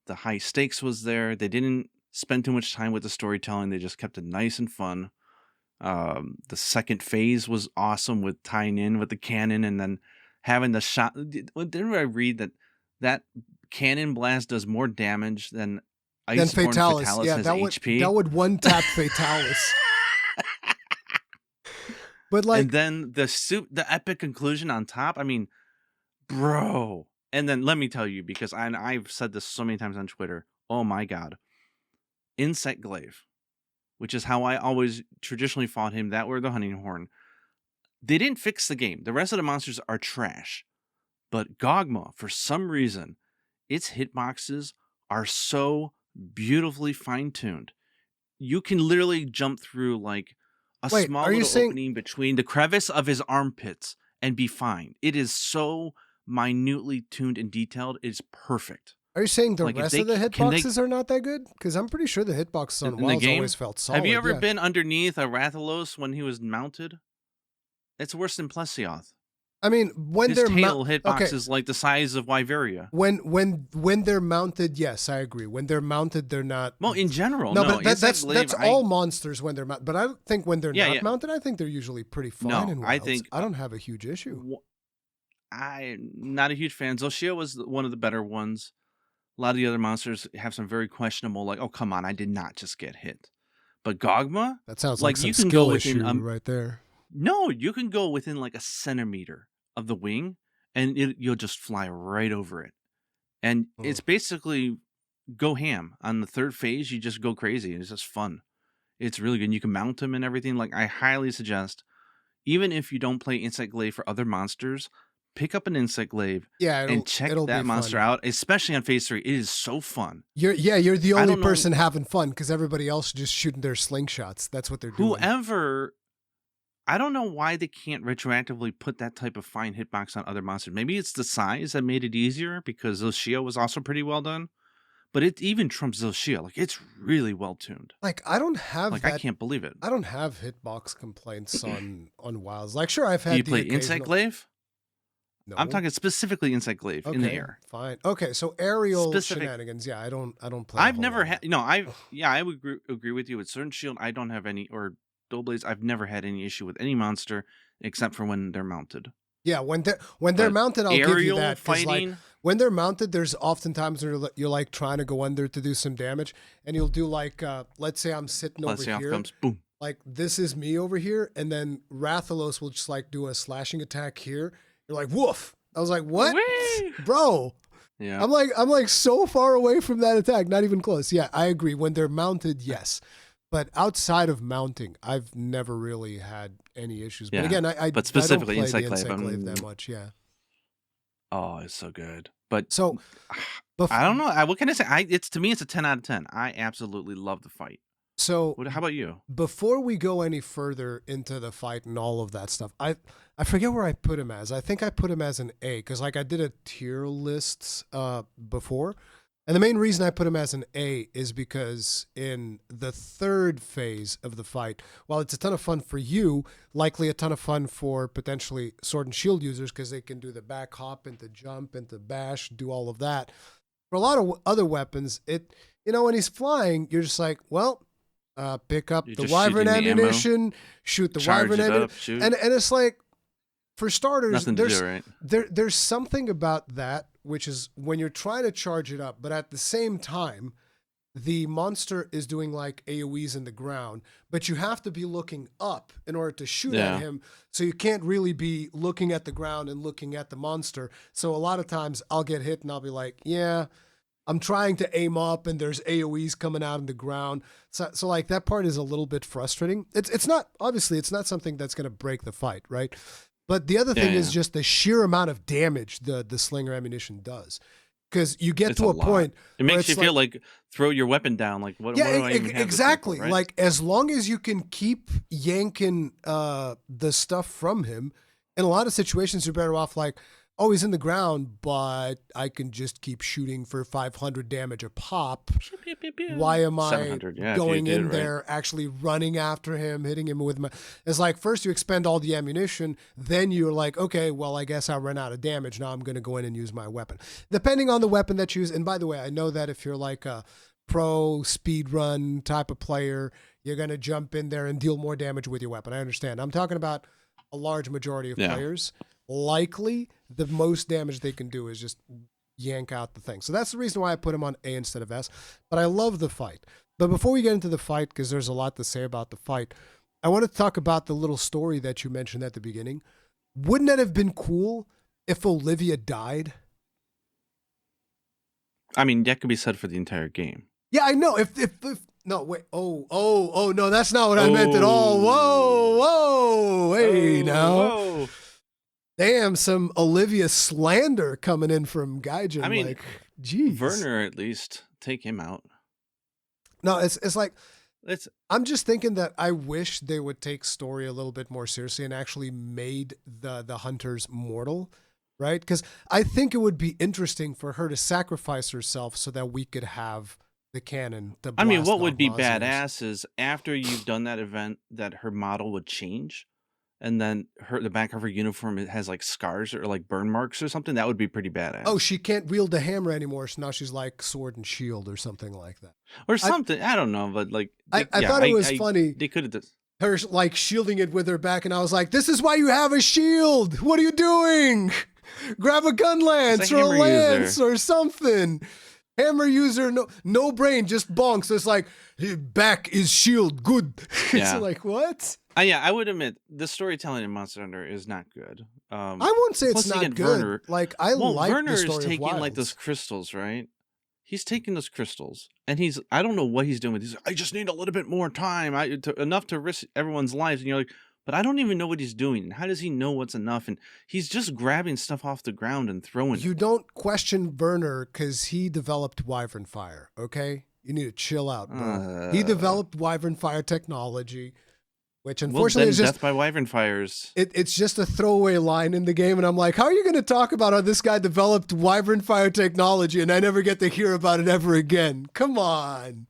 the high stakes was there. They didn't spend too much time with the storytelling. They just kept it nice and fun. The second phase was awesome with tying in with the cannon and then having the shot. Didn't I read that cannon blast does more damage than
Fatalis? Yeah,
has
that
HP?
That would one tap Fatalis. But like,
and then the epic conclusion on top. I mean, bro. And then let me tell you, because I've said this so many times on Twitter. Oh my god, Insect Glaive, which is how I always traditionally fought him, that were the hunting horn. They didn't fix the game. The rest of the monsters are trash. But Gogma, for some reason, its hitboxes are so beautifully fine-tuned. You can literally jump through like a small little opening between the crevice of his armpits and be fine. It is so minutely tuned and detailed. It's perfect.
Are you saying the rest of the hitboxes are not that good? Because I'm pretty sure the hitboxes on Wilds always felt solid.
Have you ever been underneath a Rathalos when he was mounted? It's worse than Plesioth.
I mean, when
his tail hitbox is like the size of Wyveria.
When they're mounted, yes, I agree. When they're mounted, they're not.
Well, in general,
no. But that's all monsters when they're mounted. But I think when they're not mounted, I think they're usually pretty fine.
No,
in Wilds. I don't have a huge issue.
I'm not a huge fan. Zoshia was one of the better ones. A lot of the other monsters have some very questionable, like, oh, come on, I did not just get hit. But Gogma,
That sounds like
like
some
you can go
skill
within
issue right there.
no, you can go within like a centimeter of the wing, and you'll just fly right over it. And
Hmm.
it's basically go ham on the third phase. You just go crazy. It's just fun. It's really good. And you can mount them and everything. Like I highly suggest, even if you don't play Insect Glaive for other monsters, pick up an Insect Glaive
Yeah,
and check
it'll
that
be
monster
fun.
out, especially on phase 3. It is so fun.
You're the
I
only
don't know
person having fun because everybody else is just shooting their slingshots. That's what they're doing.
whoever. I don't know why they can't retroactively put that type of fine hitbox on other monsters. Maybe it's the size that made it easier because Zoshia was also pretty well done. But it even trumps Zoshia. Like, it's really well tuned.
Like I don't have
Like,
that.
I can't believe it.
I don't have hitbox complaints on WoWs. Like sure, I've
Do
had
you
the
play
occasional.
Insect Glaive?
No.
I'm talking specifically Insect Glaive in the
Okay,
air.
fine. Okay, so aerial
Specific.
shenanigans. Yeah, I don't play. a
I've
whole
never
lot.
had. No, I would agree with you with Certain Shield. I don't have any, or Doughblades. I've never had any issue with any monster except for when they're mounted.
Yeah, when they're
But
mounted, I'll give you
aerial
that. 'Cause,
fighting.
like when they're mounted, there's oftentimes where you're like trying to go under to do some damage, and you'll do like let's say I'm sitting
Let's see
over
how it
here,
comes. Boom.
like this is me over here, and then Rathalos will just like do a slashing attack here. You're like woof. I was like, what,
Whee!
bro?
Yeah.
I'm like so far away from that attack, not even close. Yeah, I agree. When they're mounted, yes. But outside of mounting, I've never really had any issues. But
Yeah.
again, I
But specifically
I don't play
Insect
the
Glaive,
Insect Glaive that much. Yeah.
Oh, it's so good. But
So
I don't know. What can I say? It's to me, it's a 10 out of 10. I absolutely love the fight.
So
How about you?
before we go any further into the fight and all of that stuff, I forget where I put him as. I think I put him as an A because like I did a tier list before. And the main reason I put him as an A is because in the third phase of the fight, while it's a ton of fun for you, likely a ton of fun for potentially sword and shield users because they can do the back hop into jump into bash, do all of that. For a lot of other weapons, when he's flying, you're just like, well, pick up
You're
the
just
wyvern
shooting the ammo,
ammunition, shoot the
charge
wyvern
it
ammunition,
up, shoot.
and it's like, for starters,
Nothing to do, right?
there's something about that, which is when you're trying to charge it up, but at the same time, the monster is doing like AoEs in the ground, but you have to be looking up in order to shoot
Yeah.
at him. So you can't really be looking at the ground and looking at the monster. So a lot of times I'll get hit and I'll be like, yeah, I'm trying to aim up and there's AoEs coming out in the ground. So like that part is a little bit frustrating. It's not, obviously it's not something that's going to break the fight, right? But the other thing is just the sheer amount of damage the slinger ammunition does. Because you get
It's
to a
lot.
point
It
where
makes you
it's
feel like throw your weapon down. Like what do I even have this thing for,
exactly.
right?
Like as long as you can keep yanking the stuff from him, in a lot of situations you're better off like, oh, he's in the ground, but I can just keep shooting for 500 damage a pop.
Pew, pew, pew.
Why am I
700, yeah, if you
going
did it
in
right.
there, actually running after him, hitting him with my... It's like first you expend all the ammunition, then you're like, okay, well, I guess I ran out of damage. Now I'm going to go in and use my weapon. Depending on the weapon that you use, and by the way, I know that if you're like a pro speed run type of player, you're going to jump in there and deal more damage with your weapon. I understand. I'm talking about a large majority of players. Likely the most damage they can do is just yank out the thing. So that's the reason why I put him on A instead of S. But I love the fight. But before we get into the fight, because there's a lot to say about the fight, I want to talk about the little story that you mentioned at the beginning. Wouldn't it have been cool if Olivia died?
I mean, that could be said for the entire game.
Yeah, I know. If no, wait. Oh, no, that's not what I meant at all. Whoa. Hey, now.
Whoa.
Damn, some Olivia slander coming in from Gaijin.
I mean,
like, geez.
Werner, at least take him out.
No, it's like
I'm
just thinking that I wish they would take story a little bit more seriously and actually made the hunters mortal, right? Because I think it would be interesting for her to sacrifice herself so that we could have the cannon.
I mean, what would be
Gogmazios.
badass is after you've done that event, that her model would change, and then the back of her uniform it has like scars or like burn marks or something. That would be pretty badass.
Oh, she can't wield the hammer anymore, so now she's like sword and shield or something like that.
Or something. I don't know, but like
I thought it was funny.
They could have.
Her like shielding it with her back, and I was like, "This is why you have a shield. What are you doing? Grab a gun lance or a
hammer
lance
user.
or something." Hammer user, no brain, just bonk. So it's like, back is shield, good.
Yeah.
It's like, what?
Yeah, I would admit the storytelling in Monster Hunter is not good.
I won't say it's not good.
Werner,
like I like
Werner
the story
is taking
of
like those crystals, right? He's taking those crystals, and I don't know what he's doing with these. I just need a little bit more time, enough to risk everyone's lives. And you're like, but I don't even know what he's doing. How does he know what's enough? And he's just grabbing stuff off the ground and throwing it.
You don't question Werner because he developed Wyvern Fire, okay? You need to chill out, bro. He developed Wyvern Fire technology, which unfortunately is just
death by Wyvern Fires.
It's just a throwaway line in the game, and I'm like, how are you going to talk about how this guy developed Wyvern Fire technology, and I never get to hear about it ever again? Come on.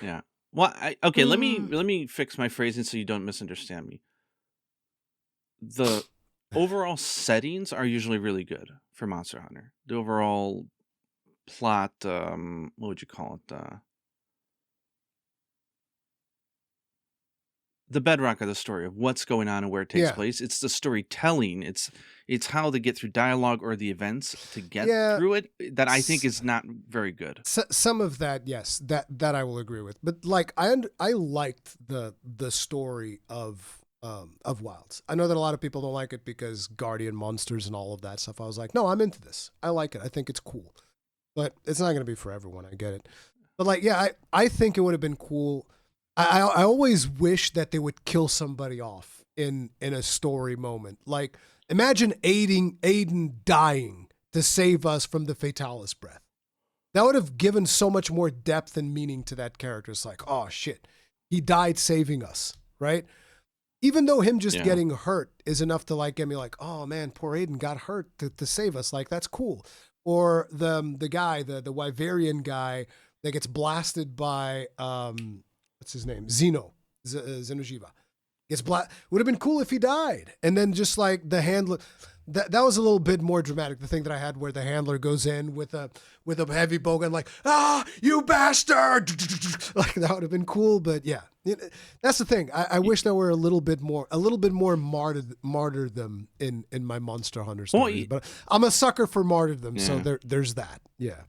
Yeah. Well, okay. Let me fix my phrasing so you don't misunderstand me. The overall settings are usually really good for Monster Hunter. The overall plot, what would you call it? The bedrock of the story of what's going on and where it takes place. It's the storytelling. It's how they get through dialogue or the events to get through it that I think is not very good.
Some of that, yes, that I will agree with. But like I liked the story of Wilds. I know that a lot of people don't like it because guardian monsters and all of that stuff. I was like, no, I'm into this. I like it. I think it's cool. But it's not going to be for everyone. I get it. But like, yeah, I think it would have been cool. I always wish that they would kill somebody off in a story moment. Like, imagine Aiden dying to save us from the Fatalis breath. That would have given so much more depth and meaning to that character. It's like, oh shit, he died saving us, right? Even though him just getting hurt is enough to like get me like, oh man, poor Aiden got hurt to save us. Like, that's cool. Or the guy, the Wyverian guy that gets blasted by what's his name? Xenojiva. Would have been cool if he died. And then just like the handler, that was a little bit more dramatic. The thing that I had where the handler goes in with a heavy bowgun, like, you bastard! Like, that would have been cool. But yeah, that's the thing. I wish there were a little bit more martyrdom in my Monster Hunter stories. But I'm a sucker for martyrdom, so there's that. Yeah.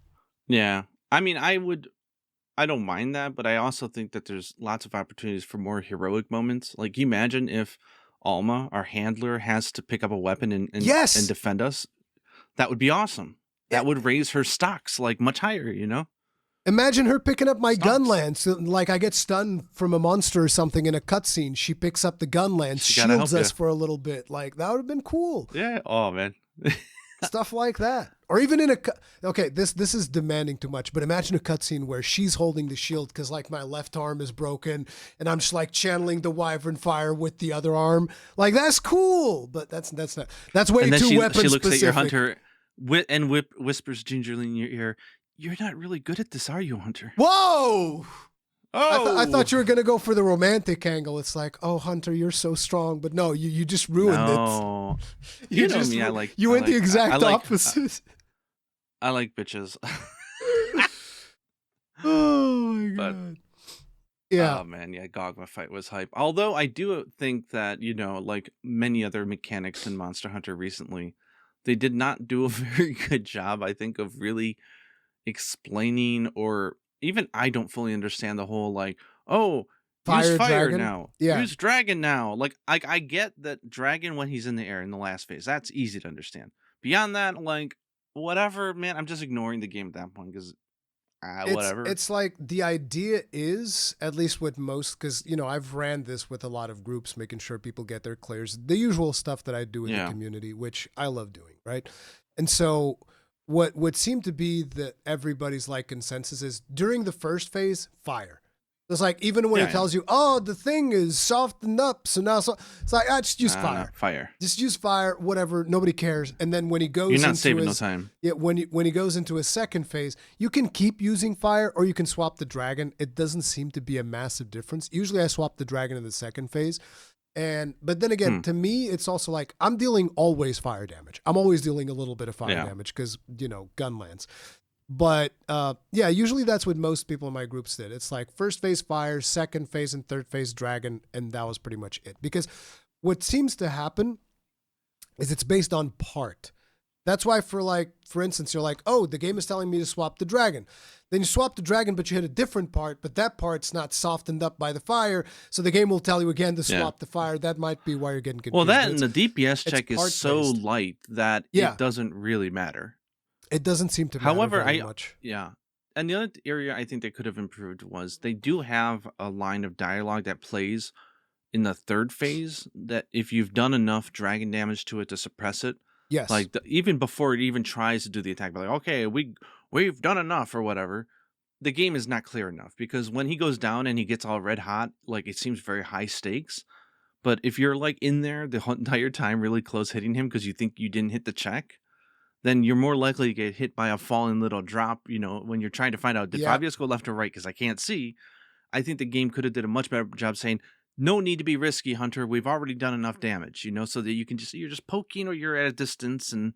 Yeah. I mean, I don't mind that, but I also think that there's lots of opportunities for more heroic moments. Like, you imagine if Alma, our handler, has to pick up a weapon and defend us. That would be awesome. That would raise her stocks like much higher, you know?
Imagine her picking up my gun lance. Like, I get stunned from a monster or something in a cutscene. She picks up the gun lance, shields us for a little bit. Like, that would have been cool.
Yeah. Oh, man.
Stuff like that. Or even in this is demanding too much, but imagine a cutscene where she's holding the shield because like my left arm is broken and I'm just like channeling the Wyvern Fire with the other arm. Like, that's cool, but that's not. That's way too weapon specific. She looks at your Hunter
and whispers gingerly in your ear, "You're not really good at this, are you, Hunter?"
Whoa! Oh, I thought you were gonna go for the romantic angle. It's like, oh, Hunter, you're so strong, but no, you just ruined it.
You know me.
You went the exact opposite.
I like bitches.
Oh my god. Yeah.
Oh man, yeah, Gogma fight was hype. Although I do think that, like many other mechanics in Monster Hunter recently, they did not do a very good job, I think, of really explaining, or even I don't fully understand the whole like, use fire
dragon
now.
Yeah.
Use dragon now. Like I get that dragon when he's in the air in the last phase. That's easy to understand. Beyond that, like, whatever, man, I'm just ignoring the game at that point because whatever.
It's like the idea is, at least with most, because I've ran this with a lot of groups, making sure people get their clears, the usual stuff that I do in the community, which I love doing, right? And so what seemed to be that everybody's like consensus is during the first phase, fire. It's like, even when it tells you, oh, the thing is softened up, so now it's like, just use fire.
Fire.
Just use fire, whatever, nobody cares. And then when he goes
You're not saving no time.
Yeah, when he goes into a second phase, you can keep using fire or you can swap the dragon. It doesn't seem to be a massive difference. Usually I swap the dragon in the second phase. But then again, to me, it's also like I'm dealing always fire damage. I'm always dealing a little bit of fire damage because, gun lance. But usually that's what most people in my groups did. It's like first phase fire, second phase and third phase dragon, and that was pretty much it. Because what seems to happen is it's based on part. That's why for instance, you're like, oh, the game is telling me to swap the dragon. Then you swap the dragon, but you hit a different part, but that part's not softened up by the fire. So the game will tell you again to swap the fire. That might be why you're getting confused.
Well, that and the DPS check is so
part-based.
light that it doesn't really matter.
It doesn't seem to matter very much.
Yeah. And the other area I think they could have improved was they do have a line of dialogue that plays in the third phase that if you've done enough dragon damage to it to suppress it,
yes,
like even before it even tries to do the attack, but like, okay, we've done enough or whatever, the game is not clear enough because when he goes down and he gets all red hot, like it seems very high stakes. But if you're like in there the entire time really close hitting him because you think you didn't hit the check, then you're more likely to get hit by a falling little drop, when you're trying to find out, did Fabius go left or right? Because I can't see. I think the game could have did a much better job saying, no need to be risky, Hunter. We've already done enough damage, so that you can you're just poking or you're at a distance and,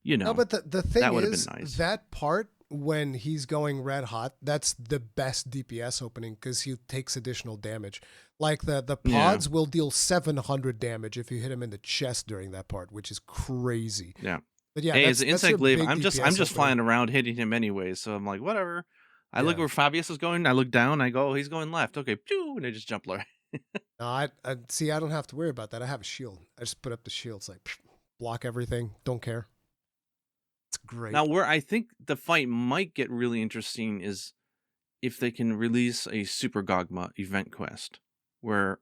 No,
but the thing is, nice. That part when he's going red hot, that's the best DPS opening because he takes additional damage. Like the pods will deal 700 damage if you hit him in the chest during that part, which is crazy.
Yeah.
But yeah,
hey, as an insect glaive, I'm just
opening.
flying around hitting him anyway, so I'm like, whatever. I look where Fabius is going, I look down, I go, oh, he's going left. Okay, pew, and I just jump right.
No, I see. I don't have to worry about that. I have a shield. I just put up the shield. It's like block everything. Don't care. It's great.
Now, where I think the fight might get really interesting is if they can release a Super Gogma event quest, where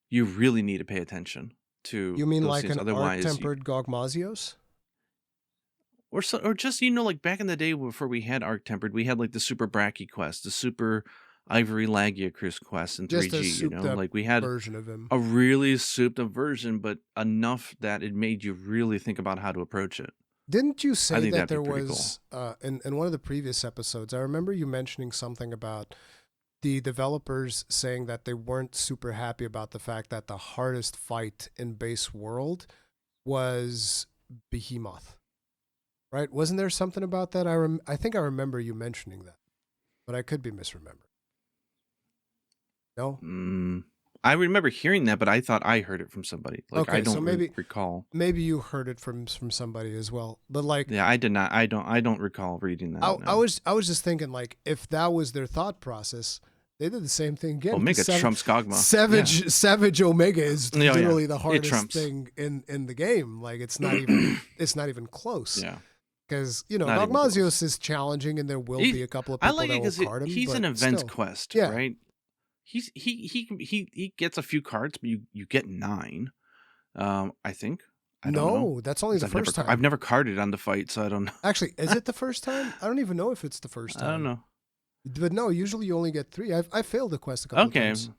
you really need to pay attention to.
You mean
those
like
things.
an arc-tempered Gogmazios?
Or just like back in the day before we had arc-tempered, we had like the Super Bracky quest, the Super Ivory Lagia quest in 3G,
just a
like we had
version of him.
A really souped up version, but enough that it made you really think about how to approach it.
Didn't you say that there was in one of the previous episodes? I remember you mentioning something about the developers saying that they weren't super happy about the fact that the hardest fight in base world was Behemoth. Right? Wasn't there something about that? I think I remember you mentioning that, but I could be misremembering. No?
I remember hearing that, but I thought I heard it from somebody. Like, I don't recall.
Maybe you heard it from somebody as well. But like,
yeah, I did not. I don't recall reading that.
I was just thinking, like, if that was their thought process, they did the same thing again.
Omega trumps Gogma.
Savage Omega is literally the hardest thing in the game. Like, it's not even close.
Yeah.
Because, Gogmazios is challenging and there will be a couple of people that will card him.
He's an event quest, right? He gets a few cards, but you get 9. I think. I don't know.
That's only the first time.
I've never carded on the fight, so I don't know.
Actually, is it the first time? I don't even know if it's the first time.
I don't know.
But no, usually you only get 3. I failed the quest a couple of times.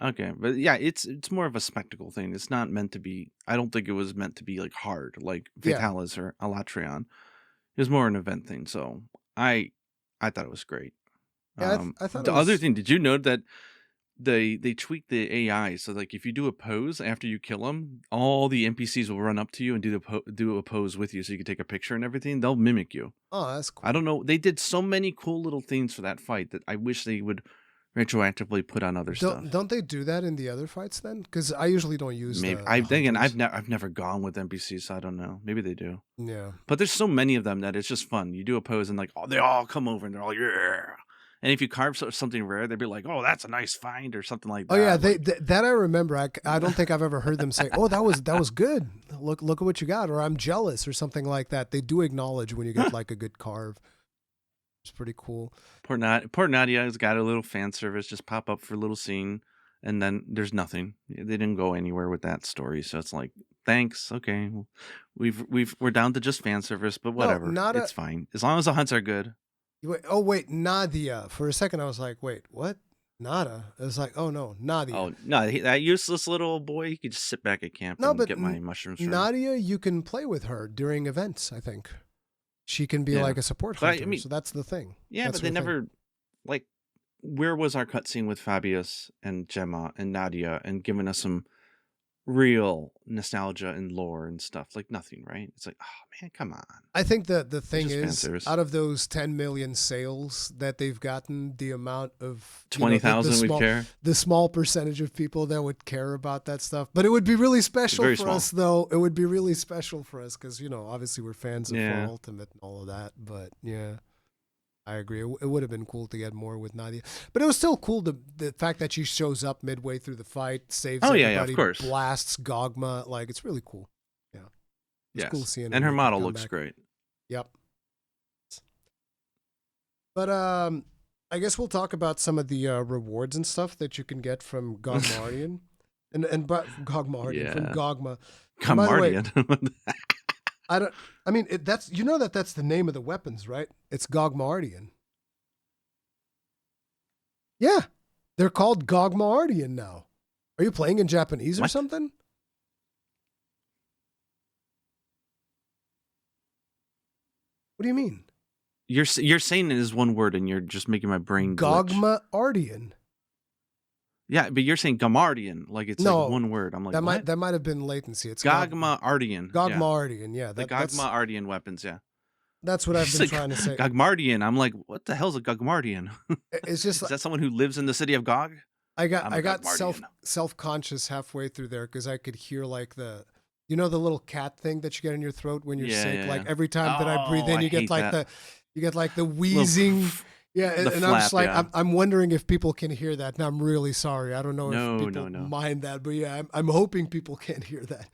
Okay, but yeah, it's more of a spectacle thing. It's not meant to be. I don't think it was meant to be like hard, like Vitalis or Alatrion. It was more an event thing. So I thought it was great.
Yeah, I thought
the other thing. Did you know that they tweaked the AI so like if you do a pose after you kill them, all the NPCs will run up to you and do a pose with you, so you can take a picture and everything. They'll mimic you.
Oh, that's cool.
I don't know. They did so many cool little things for that fight that I wish they would retroactively put on other stuff.
Don't they do that in the other fights then? Because I usually don't use.
Maybe I've never gone with NPCs, so I don't know. Maybe they do.
Yeah.
But there's so many of them that it's just fun. You do a pose and like, they all come over and they're all yeah. And if you carve something rare, they'd be like, "Oh, that's a nice find," or something like that.
Oh yeah, that I remember. I don't think I've ever heard them say, "Oh, that was good. Look at what you got," or "I'm jealous," or something like that. They do acknowledge when you get like a good carve. It's pretty cool.
Poor Nadia's got a little fan service just pop up for a little scene, and then there's nothing. They didn't go anywhere with that story, so it's like, thanks, okay, we're down to just fan service, but whatever, it's fine as long as the hunts are good.
Oh wait, Nadia. For a second, I was like, wait, what? Nada. I was like, oh no, Nadia.
Oh no, that useless little boy. He could just sit back at camp and get my mushrooms.
Nadia, you can play with her during events. I think she can be like a support hunter. So that's the thing.
Yeah, but they never like. Where was our cutscene with Fabius and Gemma and Nadia and giving us some real nostalgia and lore and stuff. Like nothing, right? It's like, oh man, come on.
I think that the
It's
thing
just fan
is,
service.
out of those 10 million sales that they've gotten, the amount of
20,000 would care.
the small percentage of people that would care about that stuff. But it would be really special
Very
for
small.
us, though. It would be really special for us because obviously we're fans of
Yeah.
For Ultimate and all of that. But yeah, I agree. It would have been cool to get more with Nadia, but it was still cool the fact that she shows up midway through the fight, saves
Oh yeah,
everybody,
of course.
blasts Gogma. Like it's really cool. Yeah, it's
Yes.
cool seeing her
And her
make a
model looks
comeback.
great.
Yep. But I guess we'll talk about some of the rewards and stuff that you can get from Gogma but Gogma from
Yeah.
Gogma. And by the way,
Gogmardian.
I mean that's that's the name of the weapons, right? It's Gogma. Yeah, they're called Gogma now. Are you playing in Japanese or
What?
something? What do you mean?
You're saying it is one word, and you're just making my brain glitch.
Gogma.
Yeah, but you're saying Gamardian, like it's
No,
like one word. I'm like,
that
what?
might have been latency. It's
Gogmardian.
Gogmardian. Yeah,
The Gogmardian weapons. Yeah.
That's what I've been trying to say.
Gogmardian. I'm like, what the hell's a Gogmardian?
It's just
is that someone who lives in the city of Gog?
I got
Gogmardian.
self-conscious halfway through there because I could hear like the the little cat thing that you get in your throat when you're sick.
Yeah.
Like every time that I breathe in, you get like the wheezing.
The
and
flap,
I'm just like
yeah.
I'm wondering if people can hear that, and I'm really sorry. I don't know if people mind that, but yeah, I'm hoping people can't hear that.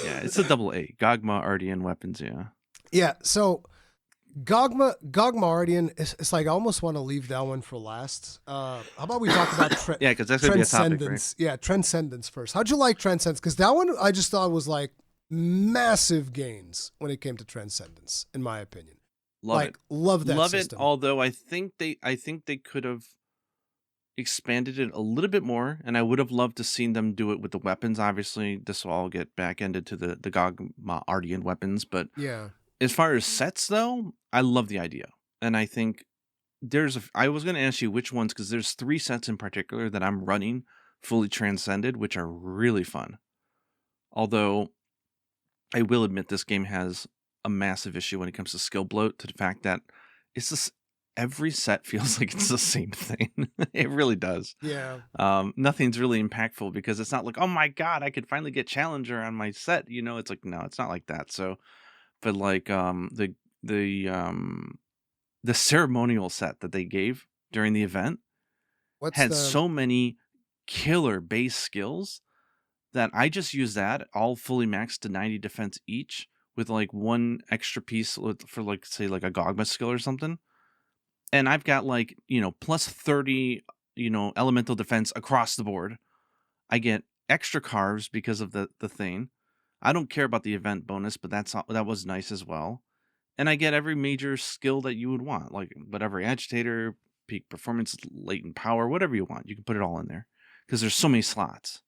Yeah, it's a double A. Gogmardian weapons. Yeah.
Yeah. So Gogmardian, it's like I almost want to leave that one for last. How about we talk about
yeah, because that's gonna be a topic, right?
Yeah, Transcendance first. How'd you like Transcendance? Because that one I just thought was like massive gains when it came to Transcendance, in my opinion. Love that system.
Although I think they could have expanded it a little bit more, and I would have loved to seen them do it with the weapons. Obviously, this will all get back into the Gogmardian weapons, but
yeah.
As far as sets, though, I love the idea, and I think I was going to ask you which ones, because there's 3 sets in particular that I'm running fully transcended, which are really fun. Although I will admit this game has a massive issue when it comes to skill bloat, to the fact that it's just every set feels like it's the same thing. It really does.
Yeah.
Nothing's really impactful because it's not like, oh my god, I could finally get challenger on my set. It's like, no, it's not like that. So, but like the ceremonial set that they gave during the event had so many killer base skills that I just use that all fully maxed to 90 defense each, with like 1 extra piece for like, say, like a Gogma skill or something. And I've got like, plus 30, elemental defense across the board. I get extra carves because of the thing. I don't care about the event bonus, but that was nice as well. And I get every major skill that you would want, like whatever agitator, peak performance, latent power, whatever you want. You can put it all in there because there's so many slots.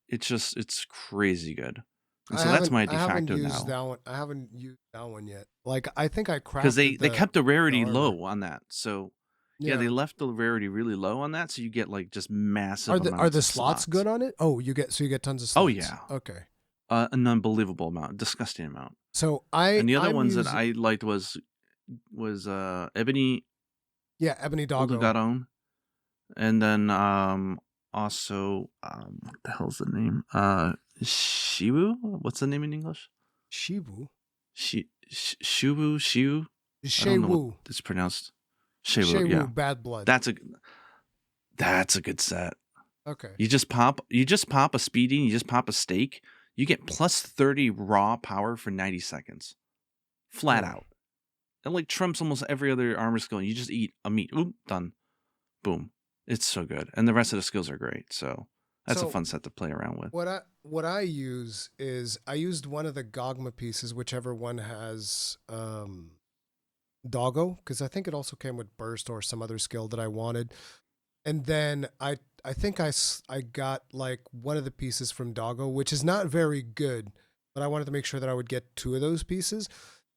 It's crazy good. And so that's my de facto now.
I haven't used that one yet. Like I think I crafted
because they kept the rarity low on that. So
yeah,
they left the rarity really low on that, so you get like just massive.
Are the slots good on it? Oh, you get tons of slots.
Oh yeah.
Okay.
An unbelievable amount, disgusting amount.
So
and the other ones that I liked was Ebony.
Yeah, Ebony Doggo.
Garon. And then also what the hell's the name? Shibu? What's the name in English?
Shibu.
Shibu.
Shewu.
I don't know what it's pronounced. Shewu, yeah.
Bad Blood.
That's a good set.
Okay.
You just pop a speeding, you just pop a stake, you get plus 30 raw power for 90 seconds. Flat out. It like trumps almost every other armor skill. You just eat a meat. Oop, done. Boom. It's so good. And the rest of the skills are great. So that's a fun set to play around with.
What I use is I used one of the Gogma pieces, whichever one has Doggo, because I think it also came with Burst or some other skill that I wanted. And then I think I got like one of the pieces from Doggo, which is not very good, but I wanted to make sure that I would get 2 of those pieces.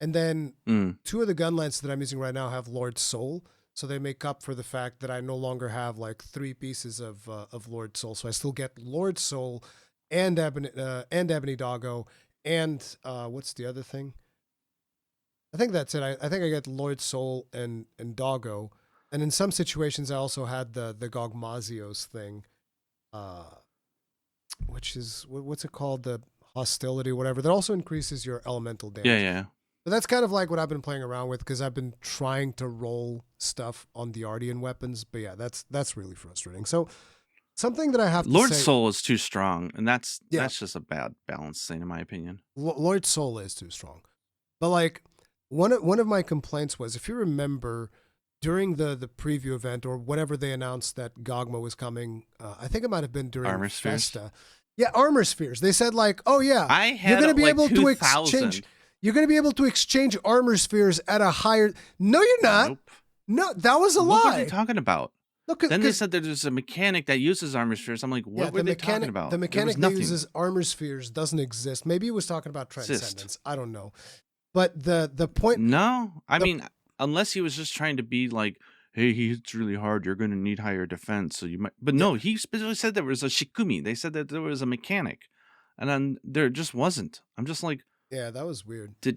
And then 2 of the gunlance that I'm using right now have Lord Soul, so they make up for the fact that I no longer have like 3 pieces of Lord Soul. So I still get Lord Soul and Ebony Doggo, and what's the other thing? I think that's it. I think I get Lloyd Soul and Doggo, and in some situations I also had the Gogmazios thing, which is what's it called, the hostility, whatever. That also increases your elemental damage.
Yeah.
But that's kind of like what I've been playing around with because I've been trying to roll stuff on the Artian weapons. But yeah, that's really frustrating. So something that I have to
Lord
say,
Soul is too strong, and that's just a bad balance thing in my opinion.
Lord Soul is too strong. But like one of my complaints was, if you remember, during the preview event or whenever they announced that Gogma was coming, I think it might have been during
Armor Spheres?
Festa. Yeah, Armor Spheres. They said like, oh yeah,
I had
you're going to be
like
able
2,000.
to exchange. You're going to be able to exchange Armor Spheres at a higher. No, you're not.
Nope.
No, that was a
What
lie.
were they talking about?
No,
then they said there's a mechanic that uses Armor Spheres. I'm like, what were they talking about?
The mechanic that
nothing.
uses Armor Spheres doesn't exist. Maybe he was talking about Transcendance. I don't know. But the point.
No, I mean, unless he was just trying to be like, hey, he hits really hard, you're going to need higher defense, so you might. But no, he specifically said there was a shikumi. They said that there was a mechanic, and then there just wasn't. I'm just like,
yeah, that was weird.
Did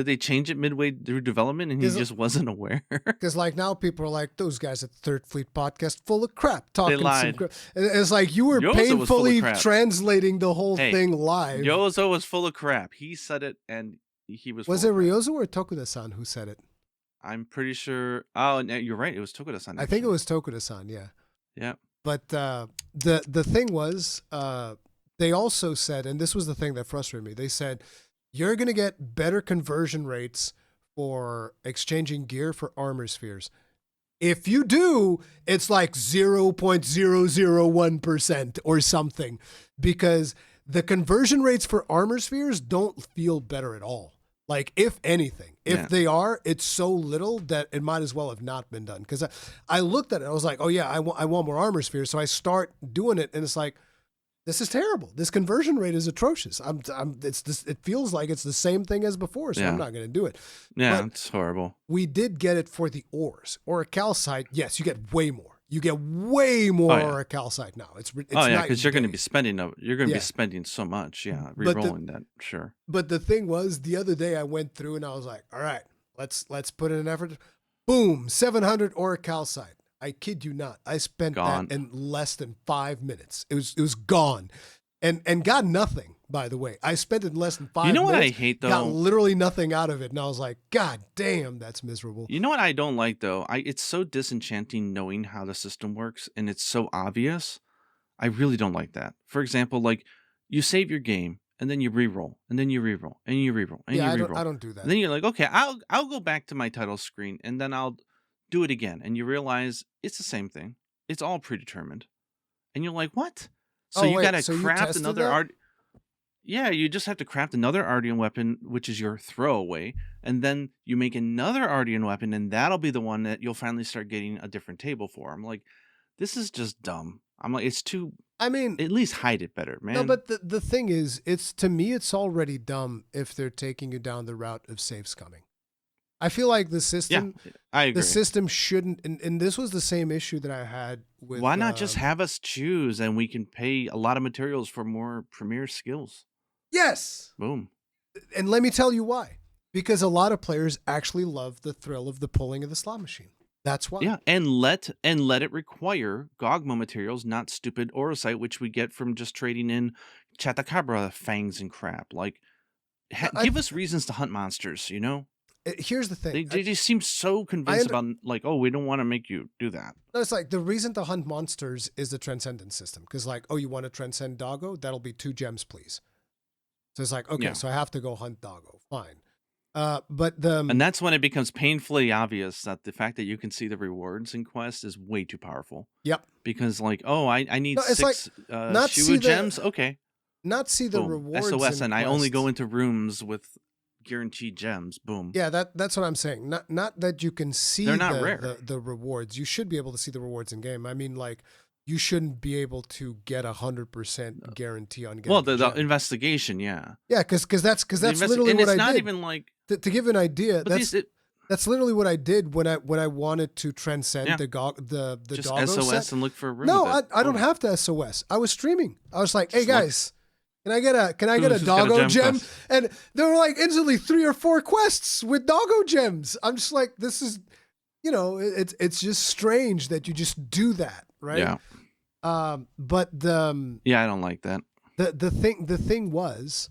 they change it midway through development and he just wasn't aware?
Because like now people are like, those guys at Third Fleet Podcast full of crap, talking
They lied.
some crap. It's like you were
Yozo was full of
painfully
crap.
translating the whole thing live.
Yozo was full of crap. He said it, and he was.
Was it Ryozo or Tokuda-san who said it?
I'm pretty sure. Oh, no, you're right. It was Tokuda-san.
I think it was Tokuda-san. Yeah.
Yeah.
But the thing was, they also said, and this was the thing that frustrated me. They said, you're going to get better conversion rates for exchanging gear for armor spheres. If you do, it's like 0.001% or something, because the conversion rates for armor spheres don't feel better at all. Like, if anything, if they are, it's so little that it might as well have not been done. Because I looked at it, I was like, oh yeah, I want more armor spheres. So I start doing it, and it's like, this is terrible. This conversion rate is atrocious. It feels like it's the same thing as before, so I'm not going to do it.
Yeah,
but
it's horrible.
We did get it for the ores. Or a calcite, yes, you get way more. You get way more or a calcite now. It's
because you're going to be spending be spending so much. Yeah, re-rolling that, sure.
But the thing was, the other day I went through and I was like, all right, let's put in an effort. Boom, 700 or calcite. I kid you not. I spent that in less than 5 minutes. It was gone, and got nothing. By the way, I spent it in less than 5 minutes.
You know what I hate though?
Got literally nothing out of it, and I was like, God damn, that's miserable.
You know what I don't like though? It's so disenchanting knowing how the system works, and it's so obvious. I really don't like that. For example, like you save your game, and then you re-roll, and then you re-roll, and you re-roll, and you re-roll.
I don't do that.
And then you're like, okay, I'll go back to my title screen, and then I'll do it again, and you realize it's the same thing. It's all predetermined, and you're like, what? So you gotta craft another art. Yeah, you just have to craft another Artian weapon, which is your throwaway, and then you make another Artian weapon, and that'll be the one that you'll finally start getting a different table for. I'm like, this is just dumb. I'm like, it's too. I mean, at least hide it better, man.
No, but the thing is, to me, it's already dumb if they're taking you down the route of save scumming. I feel like the system,
I agree.
The system shouldn't, and this was the same issue that I had with.
Why not just have us choose, and we can pay a lot of materials for more premier skills?
Yes.
Boom.
And let me tell you why. Because a lot of players actually love the thrill of the pulling of the slot machine. That's why.
Yeah, and let it require Gogma materials, not stupid Orosite, which we get from just trading in Chatakabra fangs and crap. Like, give us reasons to hunt monsters, you know?
Here's the thing.
They just seem so convinced about, like, oh, we don't want to make you do that.
No, it's like the reason to hunt monsters is the Transcendance system. Because, like, oh, you want to transcend Doggo? That'll be 2 gems, please. So it's like, okay, so I have to go hunt Doggo. Fine.
And that's when it becomes painfully obvious that the fact that you can see the rewards in Quest is way too powerful.
Yep.
Because, like, oh, I need 6
not
Shiwu gems? Okay.
Not see the rewards
SOS,
in
and
Quest.
I only go into rooms with guaranteed gems. Boom.
Yeah, that's what I'm saying. Not that you can see the rewards. You should be able to see the rewards in game. I mean, like, you shouldn't be able to get 100% guarantee on getting.
Well, the investigation, yeah.
Yeah, because that's literally
and
what I did.
it's not even like
to give an idea. That's literally what I did when I wanted to transcend
Yeah.
the
Just
doggo
SOS
set.
and look for a room
No,
with it.
I don't
Boom.
have to SOS. I was streaming. I was like, hey
Just look.
guys, can I get a
Who's got a
doggo
gem
gem?
quest?
And there were like instantly 3 or 4 quests with doggo gems. I'm just like, this is, it's just strange that you just do that, right?
Yeah.
But
Yeah, I don't like that.
the thing was,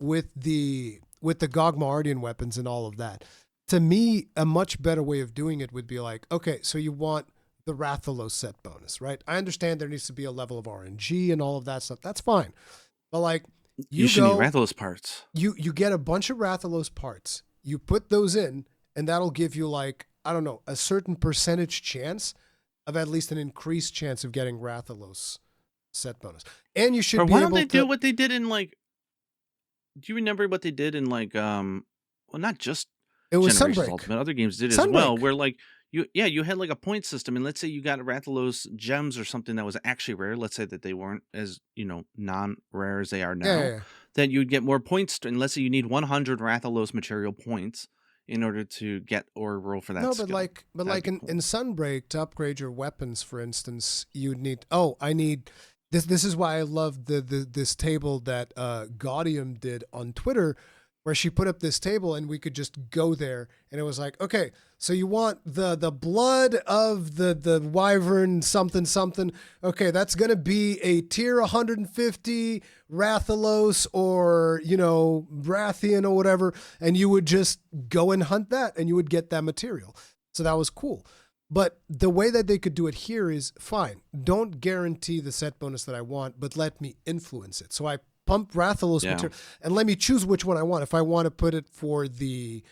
with the Gogma Artian weapons and all of that, to me, a much better way of doing it would be like, okay, so you want the Rathalos set bonus, right? I understand there needs to be a level of RNG and all of that stuff. That's fine. But like,
You should need Rathalos parts.
You get a bunch of Rathalos parts. You put those in, and that'll give you like, I don't know, a certain percentage chance of at least an increased chance of getting Rathalos set bonus. And you should
Or
be
why
able
don't they
to
do what they did in like? Do you remember what they did in like well, not just
it was
Generations
Sunbreak.
Ultimate, other games did as well, where like you had like a point system, and let's say you got Rathalos gems or something that was actually rare. Let's say that they weren't as non-rare as they are now.
Yeah.
Then you'd get more points, and let's say you need 100 Rathalos material points in order to get or roll for that.
No,
skill.
but like in Sunbreak, to upgrade your weapons, for instance, you'd need. Oh, I need this. This is why I love this table that Gaudium did on Twitter, where she put up this table and we could just go there, and it was like, okay, so you want the blood of the wyvern something. Okay, that's gonna be a tier 150 Rathalos or Rathian or whatever, and you would just go and hunt that, and you would get that material. So that was cool. But the way that they could do it here is fine. Don't guarantee the set bonus that I want, but let me influence it. So I pump Rathalos material and let me choose which one I want. If I want to put it for the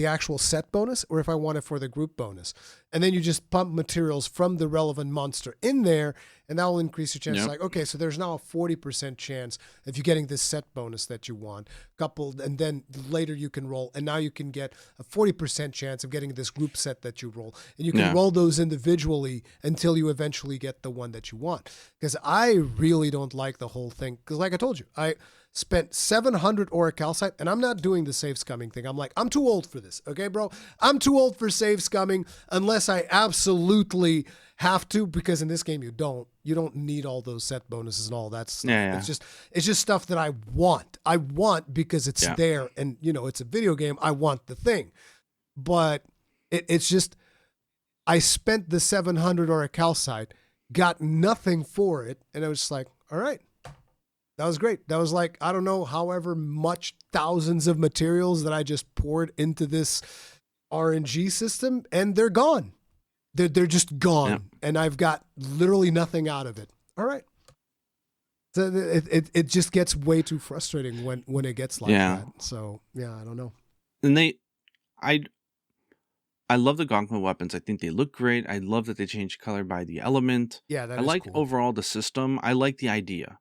actual set bonus, or if I want it for the group bonus. And then you just pump materials from the relevant monster in there, and that will increase your chance. Like, okay, so there's now a 40% chance of you getting this set bonus that you want, coupled, and then later you can roll, and now you can get a 40% chance of getting this group set that you roll. And you can roll those individually until you eventually get the one that you want. Because I really don't like the whole thing. Because like I told you, I spent 700 auric calcite, and I'm not doing the save scumming thing. I'm like, I'm too old for this. Okay, bro? I'm too old for save scumming unless I absolutely have to, because in this game you don't need all those set bonuses and all that stuff.
Yeah.
It's just stuff that I want. I want because it's there, and it's a video game. I want the thing. But it's just, I spent the 700 auric calcite, got nothing for it, and I was just like, all right. That was great. That was like, I don't know, however much thousands of materials that I just poured into this RNG system, and they're gone. They're just gone, and I've got literally nothing out of it. All right. So it just gets way too frustrating when it gets like that. So I don't know.
And I love the Gogma weapons. I think they look great. I love that they change color by the element.
Yeah, that
I
is
like
cool.
overall the system. I like the idea.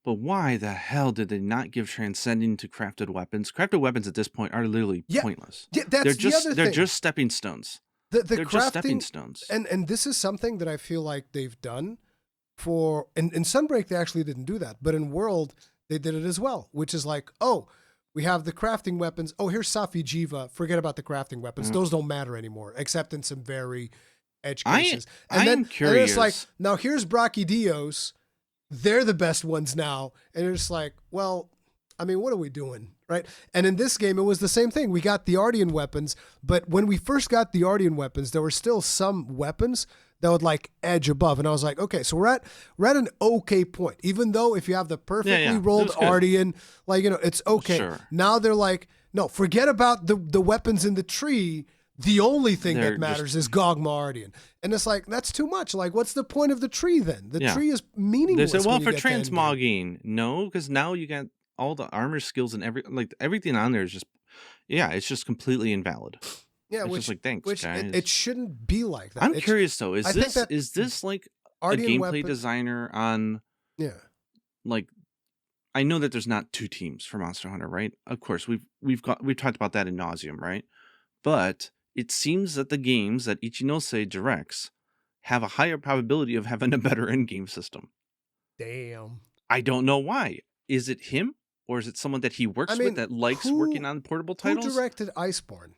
But why the hell did they not give transcending to crafted weapons? Crafted weapons at this point are literally pointless.
Yeah, that's
they're just stepping stones.
They're
crafting, just stepping stones.
And this is something that I feel like they've done for in Sunbreak. They actually didn't do that, but in World they did it as well, which is like, oh, we have the crafting weapons. Oh, here's Safi Jiva. Forget about the crafting weapons. Those don't matter anymore, except in some very edge cases.
I'm curious.
And it's like, now here's Brachydios. They're the best ones now. And it's like, well, I mean, what are we doing? Right. And in this game, it was the same thing. We got the Artian weapons, but when we first got the Artian weapons, there were still some weapons that would like edge above. And I was like, okay, so we're at an okay point, even though if you have the perfectly rolled Artian, like, it's okay.
Sure.
Now they're like, no, forget about the weapons in the tree. The only thing that matters is Gogma Artian. And it's like, that's too much. Like, what's the point of the tree then? The tree is meaningless.
They say, well, for transmogging. No, because now you got all the armor skills and everything on there is just, it's just completely invalid.
Yeah,
it's just like, thanks, guys.
It shouldn't be like that.
I'm curious, though. Is this like
Artian
a gameplay designer on...
Yeah.
Like, I know that there's not 2 teams for Monster Hunter, right? Of course, we've talked about that in nauseum, right? But it seems that the games that Ichinose directs have a higher probability of having a better endgame system.
Damn.
I don't know why. Is it him? Or is it someone that he works with that likes working on portable titles?
Who directed Iceborne?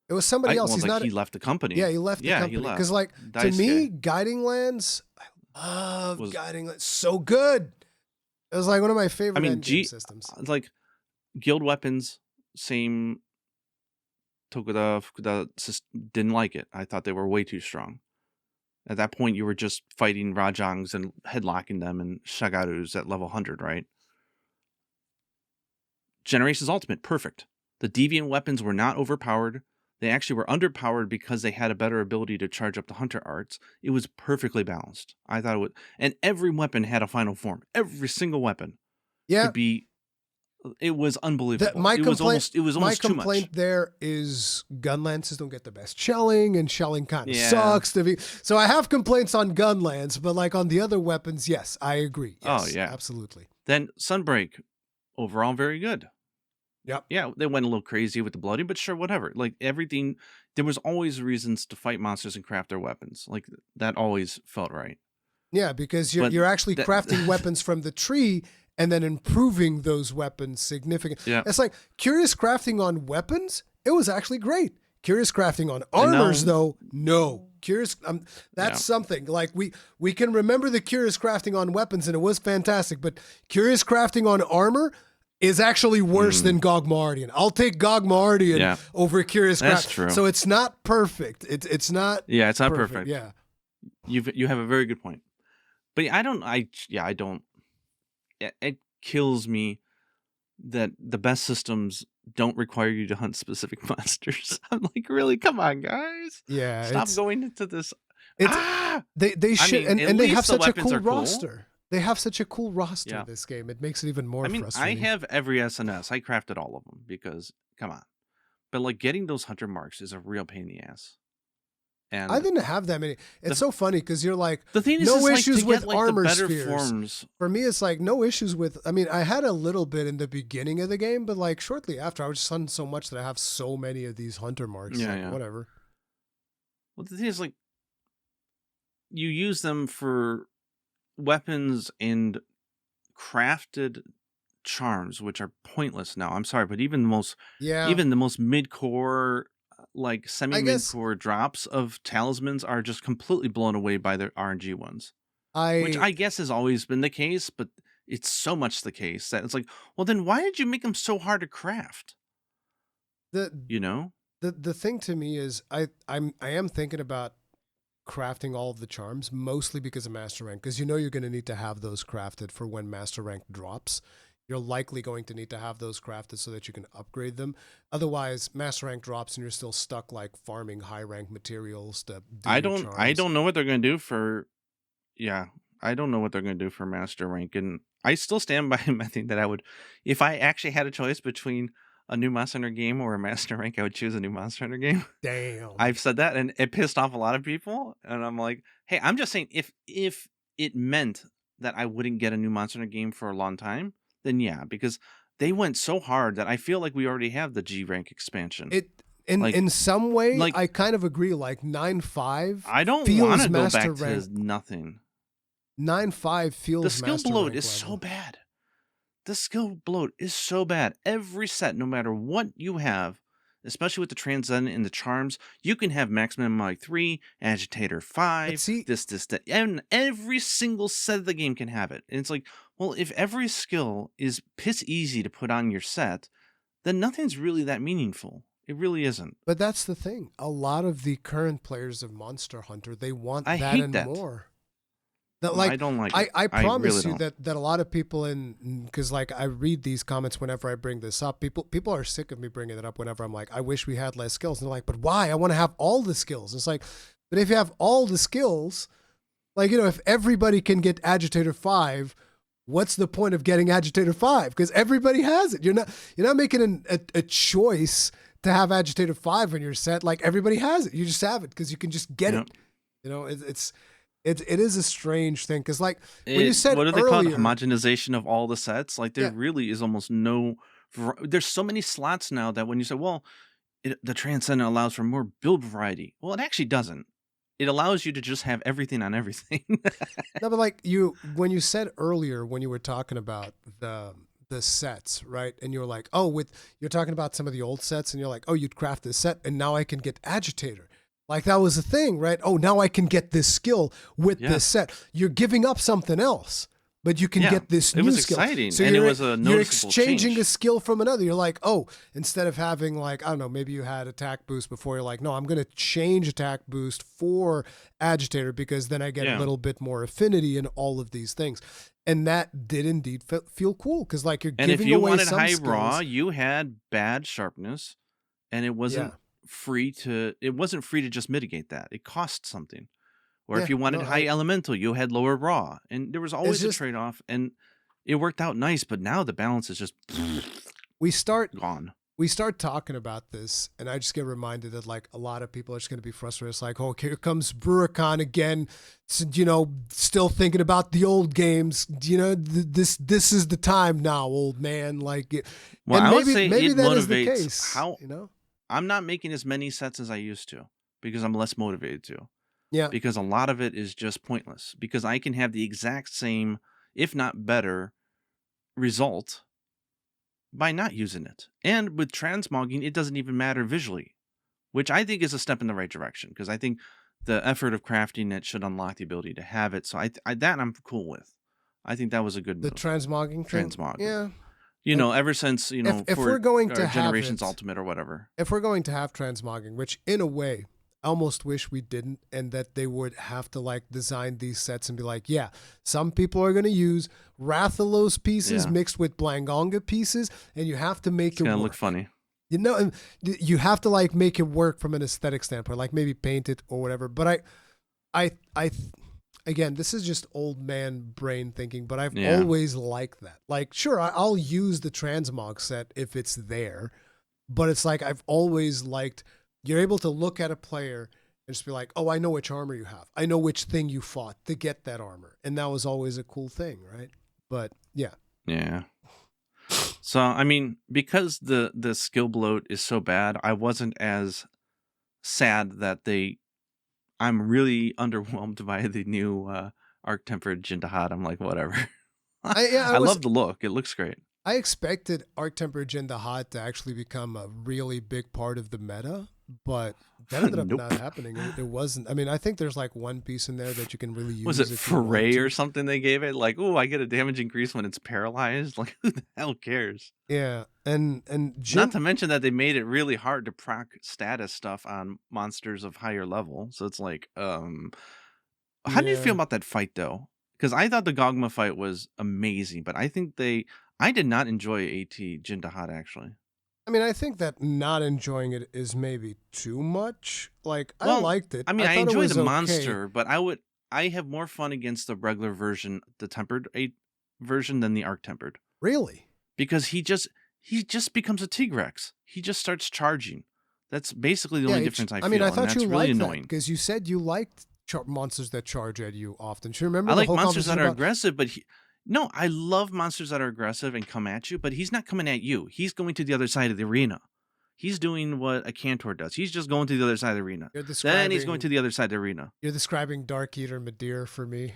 It was somebody else.
Well,
He's
like
not.
he left the company.
Yeah, he left the
Yeah, he
company
left.
because, like, to
Dice
me,
guy
Guiding Lands, I love
was.
Guiding Lands. So good. It was like one of my
I
favorite
mean,
endgame systems.
like guild weapons, same. Tokuda Fukuda didn't like it. I thought they were way too strong. At that point, you were just fighting Rajangs and headlocking them and Shagarus at level 100, right? Generations Ultimate, perfect. The deviant weapons were not overpowered. They actually were underpowered because they had a better ability to charge up the Hunter arts. It was perfectly balanced. I thought it would. And every weapon had a final form. Every single weapon could be. It was unbelievable. It was almost too much.
My complaint there is gun lances don't get the best shelling, and shelling kind of sucks. So I have complaints on gun lance, but like on the other weapons, yes, I agree. Yes,
yeah,
absolutely.
Then Sunbreak, overall very good.
Yep.
Yeah, they went a little crazy with the bloody, but sure, whatever. Like everything, there was always reasons to fight monsters and craft their weapons. Like that always felt right.
Yeah, because you're actually crafting weapons from the tree and then improving those weapons significantly.
Yeah.
It's like Curious Crafting on weapons, it was actually great. Curious Crafting on armors, though, no. That's something. Like we can remember the Curious Crafting on weapons, and it was fantastic, but Curious Crafting on armor is actually worse than Gogma I'll take Gogma over Curious Crafting. That's true. So it's not perfect. It's not.
Yeah, it's not perfect.
Yeah.
You have a very good point. But I don't. It kills me that the best systems don't require you to hunt specific monsters. I'm like, really? Come on, guys.
Yeah.
Stop going into this.
They should, and they have such a cool roster. They have such a cool roster this game. It makes it even more frustrating.
I have every SNS. I crafted all of them because, come on. But like getting those hunter marks is a real pain in the ass. And
I didn't have that many. It's so funny because you're like,
the thing is,
no issues with armor
spheres.
Forms. For me, it's like no issues with. I mean, I had a little bit in the beginning of the game, but like shortly after, I was just hunting so much that I have so many of these hunter marks. Whatever.
Well, the thing is, like, you use them for weapons and crafted charms, which are pointless now. I'm sorry, but even the most mid-core, like semi-mid-core drops of talismans are just completely blown away by their RNG ones. Which I guess has always been the case, but it's so much the case that it's like, well, then why did you make them so hard to craft?
The thing to me is I am thinking about crafting all of the charms, mostly because of Master Rank, because you're going to need to have those crafted for when Master Rank drops. You're likely going to need to have those crafted so that you can upgrade them. Otherwise, Master Rank drops and you're still stuck like farming high rank materials to do
I don't know what they're going to do for I don't know what they're going to do for Master Rank, and I still stand by my thing that I would, if I actually had a choice between a new Monster Hunter game or a Master Rank, I would choose a new Monster Hunter game.
Damn.
I've said that, and it pissed off a lot of people, and I'm like, hey, I'm just saying, if it meant that I wouldn't get a new Monster Hunter game for a long time, then yeah, because they went so hard that I feel like we already have the G rank expansion.
In some way, like, I kind of agree. Like 9.5,
I don't want to go back to nothing.
9.5 feels
the skill
Master
bloat
Rank
is
level.
so bad. The skill bloat is so bad. Every set, no matter what you have, especially with the Transcendance and the charms, you can have maximum like 3, agitator 5, that, and every single set of the game can have it. And it's like, well, if every skill is piss easy to put on your set, then nothing's really that meaningful. It really isn't.
But that's the thing. A lot of the current players of Monster Hunter, they want that and more. That, like,
I don't like it.
I promise
really
you that a lot of people because like I read these comments whenever I bring this up. People are sick of me bringing it up whenever I'm like, I wish we had less skills. And they're like, but why? I want to have all the skills. It's like, but if you have all the skills, like, if everybody can get Agitator 5, what's the point of getting Agitator 5? Because everybody has it. You're not making a choice to have Agitator 5 in your set. Like, everybody has it. You just have it because you can just get it. It is a strange thing because, like, when you said
what do they
earlier,
call it? Homogenization of all the sets. Like, there really is almost no. There's so many slots now that when you say, well, the Transcendent allows for more build variety. Well, it actually doesn't. It allows you to just have everything on everything.
No, but like when you said earlier when you were talking about the the sets, right? And you're like, oh, you're talking about some of the old sets, and you're like, oh, you'd craft this set, and now I can get Agitator. Like that was a thing, right? Oh, now I can get this skill with this set. You're giving up something else, but you can get this new skill.
It was exciting,
So
and it
you're,
was a
you're
noticeable
exchanging
change.
a skill from another. You're like, oh, instead of having like, I don't know, maybe you had attack boost before, you're like, no, I'm going to change attack boost for Agitator because then I get a little bit more affinity in all of these things. And that did indeed feel cool because like you're
And if
giving
you
away
wanted
some
high
skills.
raw, you had bad sharpness, and it wasn't free to just mitigate that. It cost something. Or if you wanted high elemental, you had lower raw, and there was always a trade-off, and it worked out nice. But now the balance is just gone.
We start talking about this, and I just get reminded that like a lot of people are just going to be frustrated. It's like, oh, here comes Rurikhan again, still thinking about the old games. This is the time now, old man. Like,
well,
and
I would say
maybe
it
that
motivates
is the case.
how I'm not making as many sets as I used to because I'm less motivated to.
Yeah,
because a lot of it is just pointless. Because I can have the exact same, if not better, result by not using it. And with transmogging, it doesn't even matter visually, which I think is a step in the right direction. Because I think the effort of crafting it should unlock the ability to have it. So that I'm cool with. I think that was a good move.
The transmogging thing?
Transmogging. Yeah. Ever since,
if we're going to have
Generations Ultimate or whatever.
If we're going to have transmogging, which in a way, I almost wish we didn't, and that they would have to like design these sets and be like, yeah, some people are going to use Rathalos pieces mixed with Blangonga pieces, and you have to make it work.
Look funny.
You have to like make it work from an aesthetic standpoint, like maybe paint it or whatever. But I again, this is just old man brain thinking, but I've always liked that. Like, sure, I'll use the transmog set if it's there, but it's like I've always liked. You're able to look at a player and just be like, oh, I know which armor you have. I know which thing you fought to get that armor. And that was always a cool thing, right? But yeah.
Yeah. So, I mean, because the skill bloat is so bad, I wasn't as sad that I'm really underwhelmed by the new Arc-Tempered Jin Dahaad. I'm like, whatever. I love the look. It looks great.
I expected Arc-Tempered Jin Dahaad to actually become a really big part of the meta, but that ended up not happening. It wasn't. I mean, I think there's like one piece in there that you can really use.
Was it Foray or something they gave it? Like, oh, I get a damage increase when it's paralyzed. Like, who the hell cares?
Yeah, and
not to mention that they made it really hard to proc status stuff on monsters of higher level. So it's like, how do you feel about that fight though? Because I thought the Gogma fight was amazing, but I think I did not enjoy AT Jin Dahaad actually.
I mean, I think that not enjoying it is maybe too much. Like, I liked it.
I mean, I enjoy the monster, but I have more fun against the regular version, the tempered version, than the Arc Tempered.
Really?
Because he just becomes a Tigrex. He just starts charging. That's basically the only difference I feel.
I mean, I thought you
really
liked
annoying
because you said you liked monsters that charge at you often. Do you remember?
I like monsters that are aggressive, but no, I love monsters that are aggressive and come at you, but he's not coming at you. He's going to the other side of the arena. He's doing what a Cantor does. He's just going to the other side of the arena. Then he's going to the other side of the arena.
You're describing Dark Eater Madeir for me.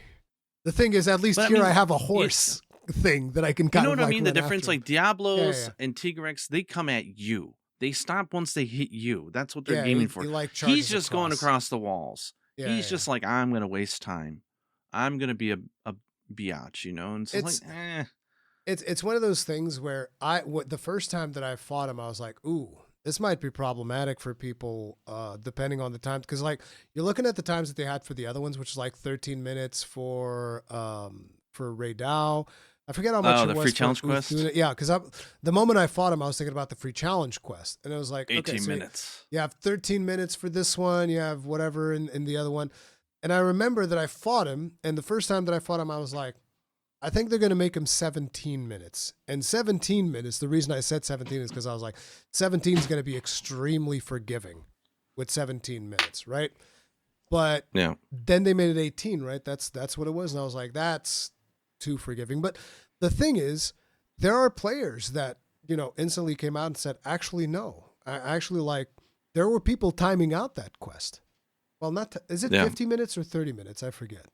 The thing is, at least I have a horse thing that I can kind of.
You know what I mean? The difference,
after.
Like Diablos and Tigrex, they come at you. They stop once they hit you. That's what they're aiming for. He's just going across the walls. He's just like, I'm going to waste time. I'm going to be a biatch, and so it's like,
It's one of those things where the first time that I fought him, I was like, ooh, this might be problematic for people, depending on the time, because like you're looking at the times that they had for the other ones, which is like 13 minutes for Ray Dow. I forget how much it was.
The free challenge quest.
Yeah, because the moment I fought him, I was thinking about the free challenge quest, and it was like
18 minutes.
You have 13 minutes for this one. You have whatever in the other one. And I remember that I fought him, and the first time that I fought him, I was like, I think they're going to make him 17 minutes. And 17 minutes, the reason I said 17 is because I was like, 17 is going to be extremely forgiving with 17 minutes, right? But then they made it 18, right? That's what it was. And I was like, that's too forgiving. But the thing is, there are players that, instantly came out and said, actually, no. There were people timing out that quest. Well, is it 50 minutes or 30 minutes? I forget.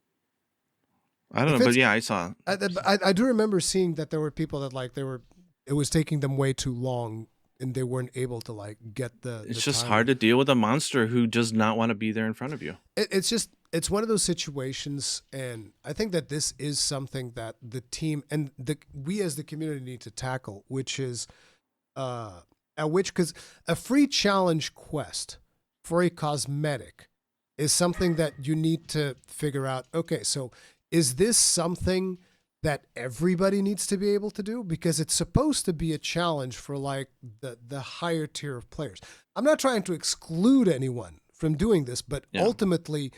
I don't
If
know, but
it's,
yeah, I saw.
I do remember seeing that there were people that like it was taking them way too long and they weren't able to like get the
It's just
time.
hard to deal with a monster who does not want to be there in front of you.
It's one of those situations, and I think that this is something that the team and we as the community need to tackle, which is because a free challenge quest for a cosmetic is something that you need to figure out. Okay, so is this something that everybody needs to be able to do? Because it's supposed to be a challenge for like the higher tier of players. I'm not trying to exclude anyone from doing this, but ultimately,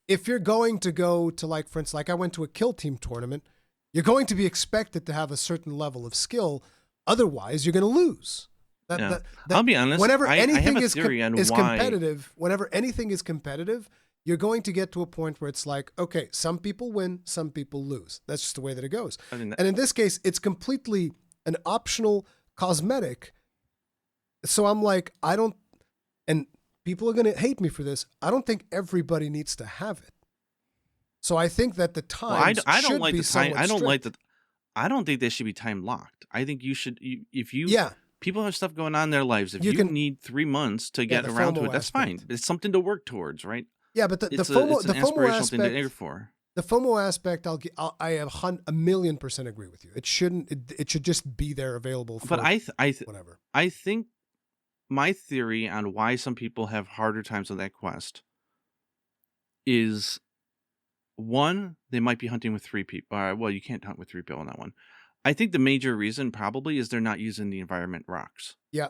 if you're going to go to like, for instance, like I went to a kill team tournament, you're going to be expected to have a certain level of skill. Otherwise, you're going to lose.
I'll be honest.
Whenever
I
anything
have a
is
theory on why.
competitive, whenever anything is competitive, you're going to get to a point where it's like, okay, some people win, some people lose. That's just the way that it goes. And in this case, it's completely an optional cosmetic. So I'm like, and people are going to hate me for this. I don't think everybody needs to have it. So I think that the time
I don't
should
like
be
the time.
somewhat
I don't like
strict.
I don't think they should be time locked. I think you should. If you people have stuff going on in their lives. If you need 3 months to get around to it, that's fine. It's something to work towards, right?
Yeah, but
it's
the
an
FOMO
aspirational thing to
aspect,
aim for.
the FOMO aspect, I have 1,000,000% agree with you. It shouldn't. It should just be there available for.
But
whatever.
I think my theory on why some people have harder times on that quest is, one, they might be hunting with 3 people. Well, you can't hunt with 3 people on that one. I think the major reason probably is they're not using the environment rocks.
Yeah.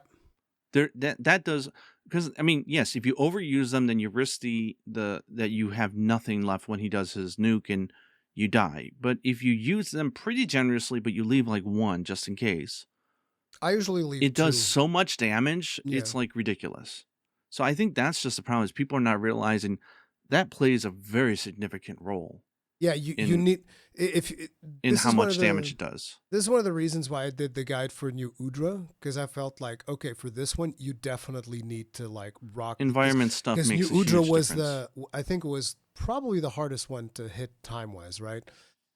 That does, because I mean, yes, if you overuse them, then you risk that you have nothing left when he does his nuke and you die. But if you use them pretty generously, but you leave like 1 just in case,
I usually leave
it
2.
does so much damage.
Yeah.
It's like ridiculous. So I think that's just the problem, is people are not realizing that plays a very significant role.
Yeah, you need
in how much damage it does.
This is one of the reasons why I did the guide for New Udra, because I felt like, okay, for this one you definitely need to like rock
environment stuff. Because
New Udra was
difference.
I think it was probably the hardest one to hit time wise, right?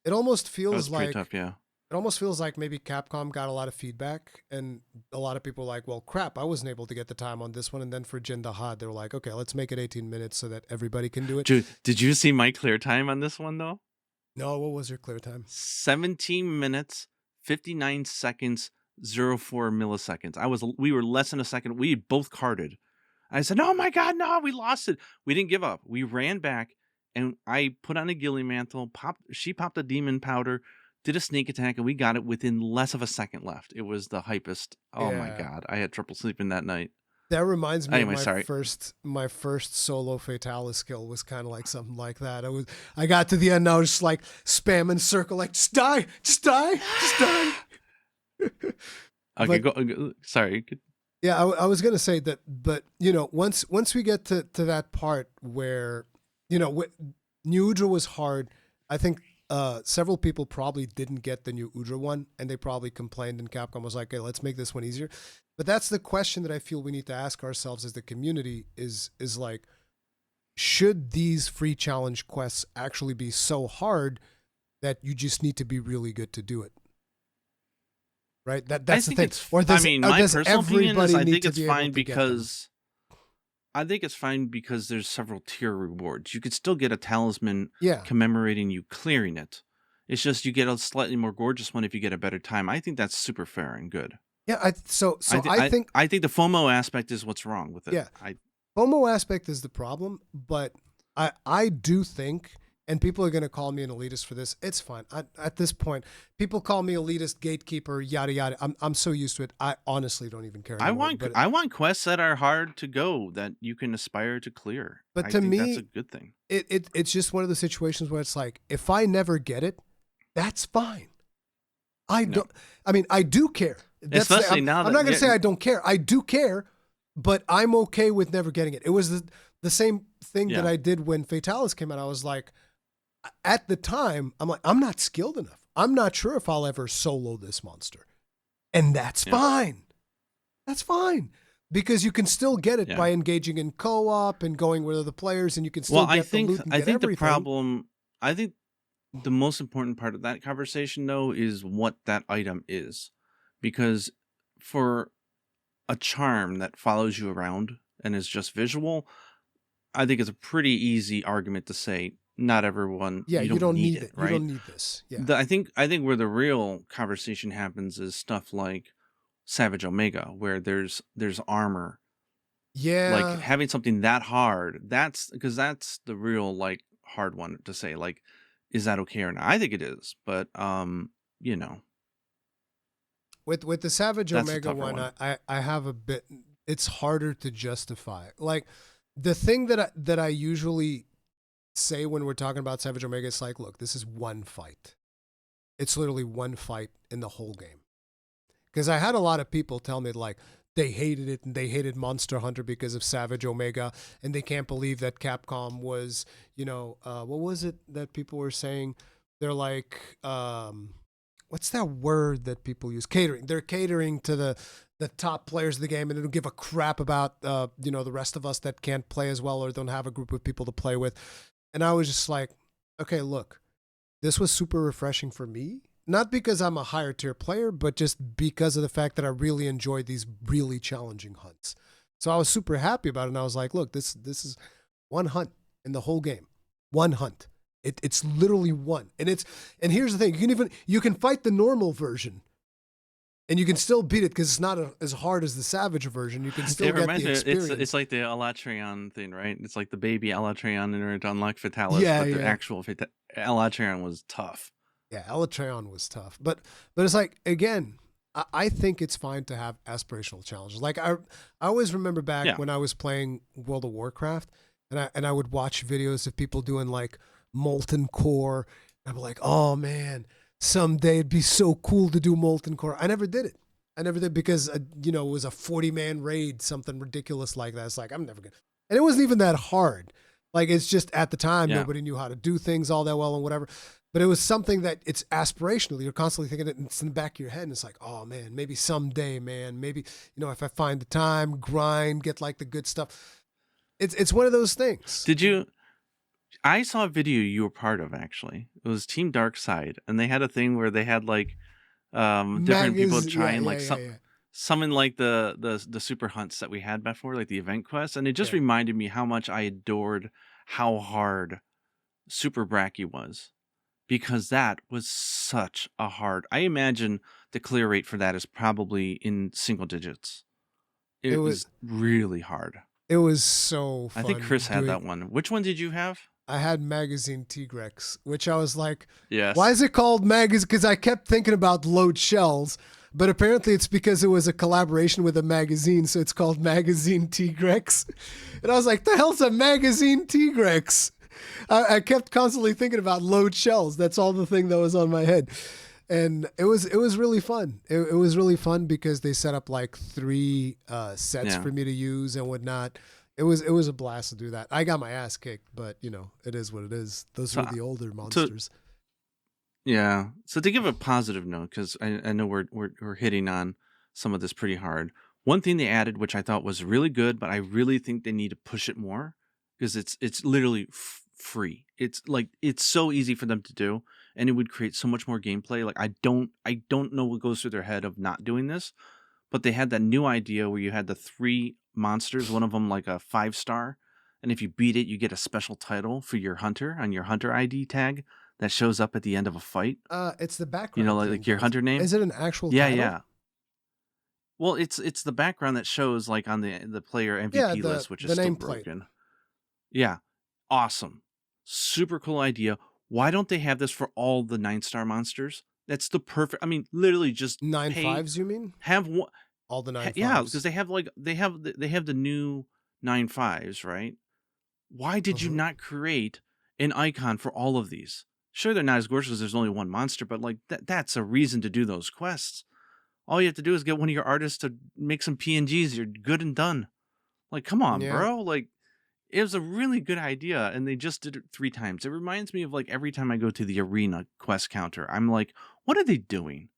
It almost feels like
tough, yeah.
It almost feels like maybe Capcom got a lot of feedback, and a lot of people were like, well, crap, I wasn't able to get the time on this one. And then for Jin Dahaad, they were like, okay, let's make it 18 minutes so that everybody can do it.
Dude, did you see my clear time on this one, though?
No, what was your clear time?
17 minutes, 59 seconds, 04 milliseconds. We were less than a second. We both carded. I said, oh my God, no, we lost it. We didn't give up. We ran back, and I put on a ghillie mantle, she popped a demon powder, did a sneak attack, and we got it within less of a second left. It was the hypest. Oh my God. I had triple sleeping that night.
That reminds me of my first solo Fatalis kill was kind of like something like that. I got to the end, and I was just like spamming circle, like just die.
Okay, go, sorry.
Yeah, I was gonna say that, but once we get to that part where New Udra was hard, I think several people probably didn't get the New Udra one, and they probably complained, and Capcom was like, hey, let's make this one easier. But that's the question that I feel we need to ask ourselves as the community is like, should these free challenge quests actually be so hard that you just need to be really good to do it? Right? That's the thing.
My personal opinion is I think it's fine because there's several tier rewards. You could still get a talisman commemorating you clearing it. It's just you get a slightly more gorgeous one if you get a better time. I think that's super fair and good.
Yeah, I think
the FOMO aspect is what's wrong with it.
Yeah, FOMO aspect is the problem, but I do think, and people are going to call me an elitist for this. It's fine. At this point, people call me elitist, gatekeeper, yada yada. I'm so used to it. I honestly don't even care anymore.
I want quests that are hard to go that you can aspire to clear.
But
I
to
think
me,
that's a good thing.
It's just one of the situations where it's like, if I never get it, that's fine. I do care.
Especially now that
I'm not going to say I don't care. I do care, but I'm okay with never getting it. It was the same thing that I did when Fatalis came out. I was like, at the time, I'm like, I'm not skilled enough. I'm not sure if I'll ever solo this monster. And that's fine. That's fine. Because you can still get it by engaging in co-op and going with other players, and you can still get the loot and get everything.
I think The most important part of that conversation, though, is what that item is. Because for a charm that follows you around and is just visual, I think it's a pretty easy argument to say not everyone,
Yeah,
you
you
don't
don't
need
need
it,
it. You
right?
don't need this. Yeah.
I think where the real conversation happens is stuff like Savage Omega, where there's armor. Like
Yeah.
having something that hard, that's the real like hard one to say. Like, is that okay or not? I think it is, but you know,
With the Savage
that's the
Omega
tougher
one,
one.
I have a bit. It's harder to justify. Like the thing that I usually say when we're talking about Savage Omega is like, look, this is one fight. It's literally one fight in the whole game. Because I had a lot of people tell me like they hated it and they hated Monster Hunter because of Savage Omega, and they can't believe that Capcom was, what was it that people were saying? They're like, what's that word that people use? Catering. They're catering to the top players of the game, and they don't give a crap about the rest of us that can't play as well or don't have a group of people to play with. And I was just like, okay, look, this was super refreshing for me. Not because I'm a higher tier player, but just because of the fact that I really enjoyed these really challenging hunts. So I was super happy about it. And I was like, look, this is one hunt in the whole game. One hunt. It's literally one. And here's the thing, you can fight the normal version and you can still beat it because it's not as hard as the Savage version. You can still
It
get
reminds
the
me, it's
experience.
like the Alatreon thing, right? It's like the baby Alatreon in order to unlock Fatalis,
Yeah,
but the
yeah.
actual Alatreon was tough.
Yeah, Elatreon was tough, but it's like again, I think it's fine to have aspirational challenges. Like I always remember back
Yeah.
when I was playing World of Warcraft, and I would watch videos of people doing like Molten Core. And I'm like, oh man, someday it'd be so cool to do Molten Core. I never did it. I never did because it was a 40-man raid, something ridiculous like that. It's like I'm never gonna, and it wasn't even that hard. Like it's just at the time
Yeah.
nobody knew how to do things all that well and whatever. But it was something that it's aspirational. You're constantly thinking it, and it's in the back of your head, and it's like, oh man, maybe someday, man, maybe if I find the time, grind, get like the good stuff. It's one of those things.
Did you I saw a video you were part of actually. It was Team Dark Side, and they had a thing where they had like different people try
Yeah,
and
yeah,
like
yeah, yeah.
summon like the super hunts that we had before, like the event quests, and it just
Yeah.
reminded me how much I adored how hard Super Bracky was, because that was such a hard. I imagine the clear rate for that is probably in single digits.
It
It
was
was really hard.
it was so
I think
fun
Chris had
doing.
that one. Which one did you have?
I had Magazine Tigrex, which I was like, why
Yes.
is it called Magazine? Because I kept thinking about Load Shells, but apparently it's because it was a collaboration with a magazine, so it's called Magazine Tigrex. And I was like, the hell's a Magazine Tigrex? I kept constantly thinking about Load Shells. That's all the thing that was on my head. And it was really fun. It was really fun because they set up like 3 sets
Yeah.
for me to use and whatnot. It was a blast to do that. I got my ass kicked, but it is what it is. Those
So
were the older
so
monsters.
yeah. So to give a positive note, because I know we're hitting on some of this pretty hard. One thing they added, which I thought was really good, but I really think they need to push it more, because it's literally free. It's like it's so easy for them to do, and it would create so much more gameplay. Like I don't know what goes through their head of not doing this, but they had that new idea where you had the 3 monsters, one of them like a 5-star, and if you beat it, you get a special title for your hunter on your hunter ID tag that shows up at the end of a fight.
It's the
You know,
background
like,
thing,
like your
though.
hunter name.
Is it an actual
Yeah,
title?
yeah. Well, it's the background that shows like on the player
Yeah,
MVP
the
list, which is
the
still
nameplate.
broken. Yeah, awesome, super cool idea. Why don't they have this for all the 9-star monsters? That's the perfect. I mean, literally just
Nine
pay,
fives, you mean?
have one.
All the nine
Yeah,
fives.
because they have like they have the new 9-5s, right? Why did you
Uh-huh.
not create an icon for all of these? Sure, they're not as gorgeous as there's only one monster, but like that's a reason to do those quests. All you have to do is get one of your artists to make some PNGs. You're good and done. Like, come on,
Yeah.
bro. Like, it was a really good idea, and they just did it 3 times. It reminds me of like every time I go to the arena quest counter, I'm like, what are they doing?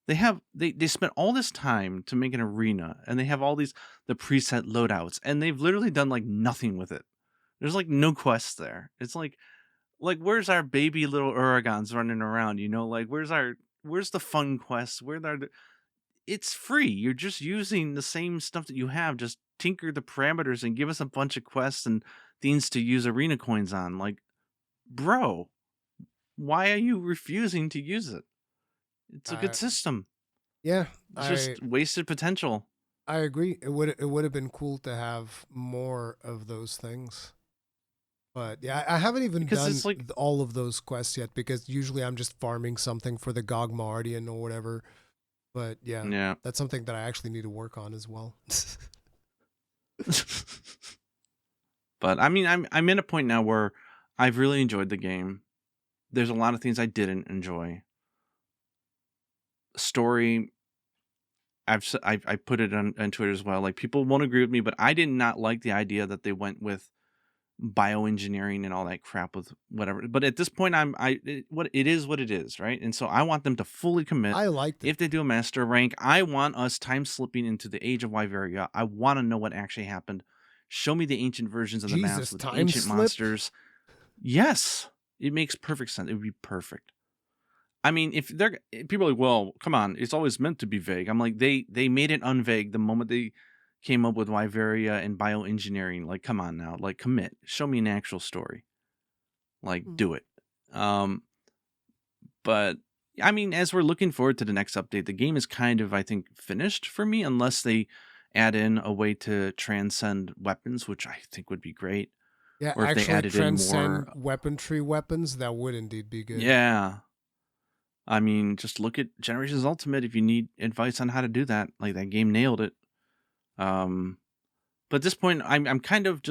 They spent all this time to make an arena, and they have all the preset loadouts, and they've literally done like nothing with it. There's like no quests there. It's like Like, where's our baby little Uragons running around? Like where's the fun quests? It's free. You're just using the same stuff that you have. Just tinker the parameters and give us a bunch of quests and things to use arena coins on. Like, bro, why are you refusing to use it? It's a good
I
system.
yeah,
It's just wasted potential.
I agree. It would have been cool to have more of those things. But yeah, I haven't even
Because
done
it's like,
all of those quests yet because usually I'm just farming something for the Gogma Artian or whatever. But yeah,
yeah.
that's something that I actually need to work on as well.
But I mean, I'm in a point now where I've really enjoyed the game. There's a lot of things I didn't enjoy. Story, I put it on Twitter as well. Like, people won't agree with me, but I did not like the idea that they went with bioengineering and all that crap with whatever. But at this point, what it is, what it is, right? And so I want them to fully commit.
I liked it.
If they do a master rank, I want us time slipping into the age of Wyveria. I want to know what actually happened. Show me the ancient versions of the maps with
time
ancient
slip?
monsters. Yes, it makes perfect sense. It would be perfect. I mean, people are like, well, come on, it's always meant to be vague. I'm like, they made it unvague the moment they came up with Wyveria and bioengineering. Like, come on now, like, commit. Show me an actual story. Like, do it. But I mean, as we're looking forward to the next update, the game is kind of, I think, finished for me, unless they add in a way to transcend weapons, which I think would be great.
Yeah,
or if
actually
they added
transcend
in more
weaponry weapons, that would indeed be good.
Yeah. I mean, just look at Generations Ultimate if you need advice on how to do that. Like, that game nailed it. But at this point, I'm kind of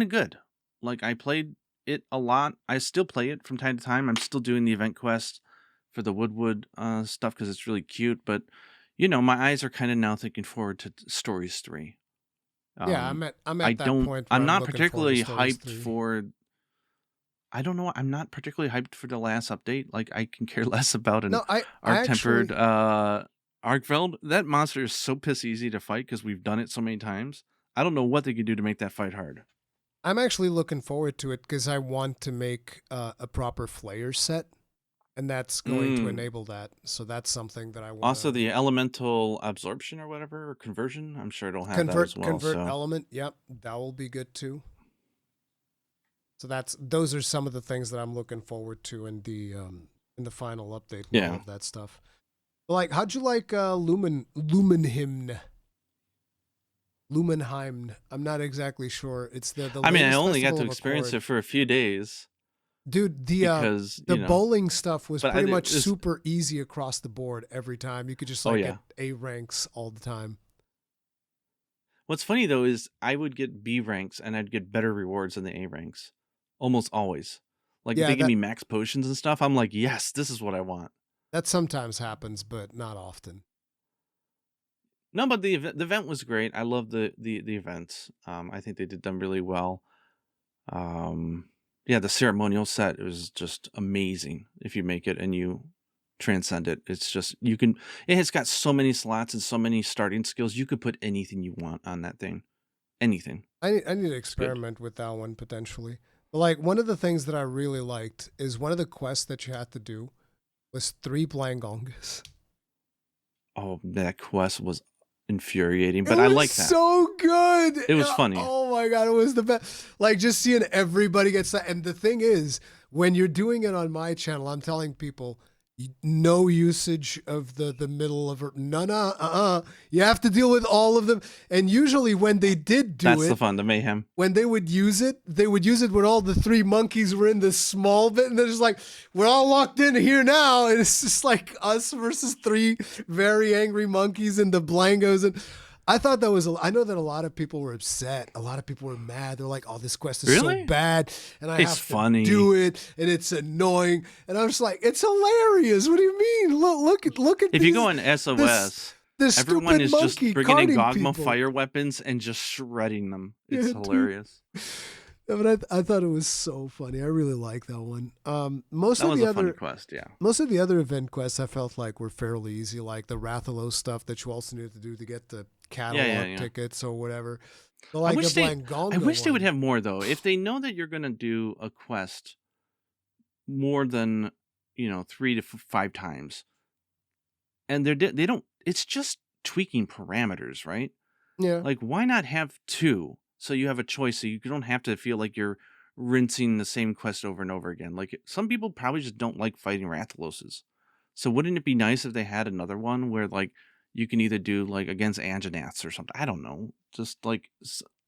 good. Like, I played it a lot. I still play it from time to time. I'm still doing the event quest for the Woodwood stuff because it's really cute. But my eyes are kind of now thinking forward to Stories 3.
Yeah, I'm at that point. Where
I'm not
looking
particularly
forward to
hyped
3.
for. I don't know. I'm not particularly hyped for the last update. Like, I can care less about an
No, I
arc-tempered
actually
Arkveld. That monster is so piss easy to fight because we've done it so many times. I don't know what they could do to make that fight hard.
I'm actually looking forward to it because I want to make a proper Flayer set, and that's going to enable that. So that's something that I want.
Also, the elemental absorption or whatever, or conversion. I'm sure it'll have that as well.
Convert element. Yep, that will be good too. So those are some of the things that I'm looking forward to in the final update.
Yeah,
all of that stuff. Like, how'd you like Lumenhymn? Lumenhymn. I'm not exactly sure. It's the
I mean, I
latest
only got to
Festival of
experience
Accord.
it for a few days.
Dude,
because
the bowling stuff was
but
pretty much super easy across the board every time. You could just get A ranks all the time.
What's funny though is I would get B ranks and I'd get better rewards than the A ranks. Almost always. Like, if they give me max potions and stuff, I'm like, yes, this is what I want.
That sometimes happens, but not often.
No, but the event was great. I love the events. I think they did them really well. Yeah, the ceremonial set was just amazing. If you make it and you transcend it, it's just it has got so many slots and so many starting skills. You could put anything you want on that thing. Anything.
I need to experiment with that one potentially. But like, one of the things that I really liked is one of the quests that you had to do was 3 Blangongas.
Oh, that quest was infuriating, but I like that.
So good.
It was funny.
Oh my god, it was the best. Like, just seeing everybody get that. And the thing is, when you're doing it on my channel, I'm telling people, no usage of the middle of it. No. You have to deal with all of them. And usually when they did do
that's the fun, the mayhem.
When they would use it when all the 3 monkeys were in this small bit, and they're just like, we're all locked in here now, and it's just like us versus 3 very angry monkeys and the Blangos. And I thought that was, I know that a lot of people were upset. A lot of people were mad. They're like, oh, this quest is so bad. And I have to do it. And it's annoying. And I'm just like, it's hilarious. What do you mean? Look at
if you go on SOS, everyone is just bringing in Gogma fire weapons and just shredding them. It's hilarious.
Yeah, but I thought it was so funny. I really like that one. Most of the other event quests I felt like were fairly easy, like the Rathalos stuff that you also needed to do to get the catalog tickets or whatever. The
I
like the
wish they I
Blangonga
wish they would
one.
have more though. If they know that you're gonna do a quest more than 3 to 5 times, and they don't. It's just tweaking parameters, right?
Yeah.
Like, why not have two so you have a choice so you don't have to feel like you're rinsing the same quest over and over again? Like, some people probably just don't like fighting Rathaloses. So wouldn't it be nice if they had another one where, like, you can either do, like, against Anjanaths or something? I don't know. Just, like,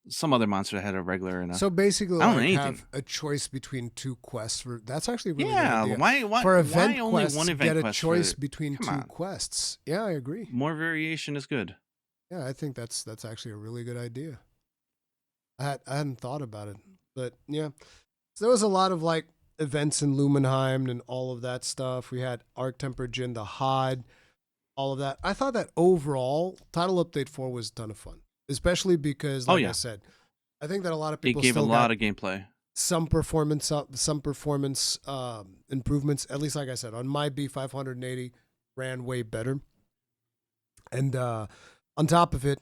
some other monster that had a regular and a
So basically,
I don't know,
like
anything.
have a choice between two quests. That's actually a really good
Yeah,
idea.
why
For
why
event
only one
quests,
event
get a
quest for
choice between
come
two
on.
quests. Yeah, I agree.
More variation is good.
Yeah, I think that's actually a really good idea. I hadn't thought about it, but yeah. So there was a lot of like events in Lumenhymn and all of that stuff. We had Arc Temper Jin, Dahaad, all of that. I thought that overall, Title Update 4 was a ton of fun, especially because,
Oh
like I
yeah,
said, I think that a lot of
it
people
gave a
still got
lot of gameplay.
some performance improvements. At least, like I said, on my B580 ran way better, and on top of it,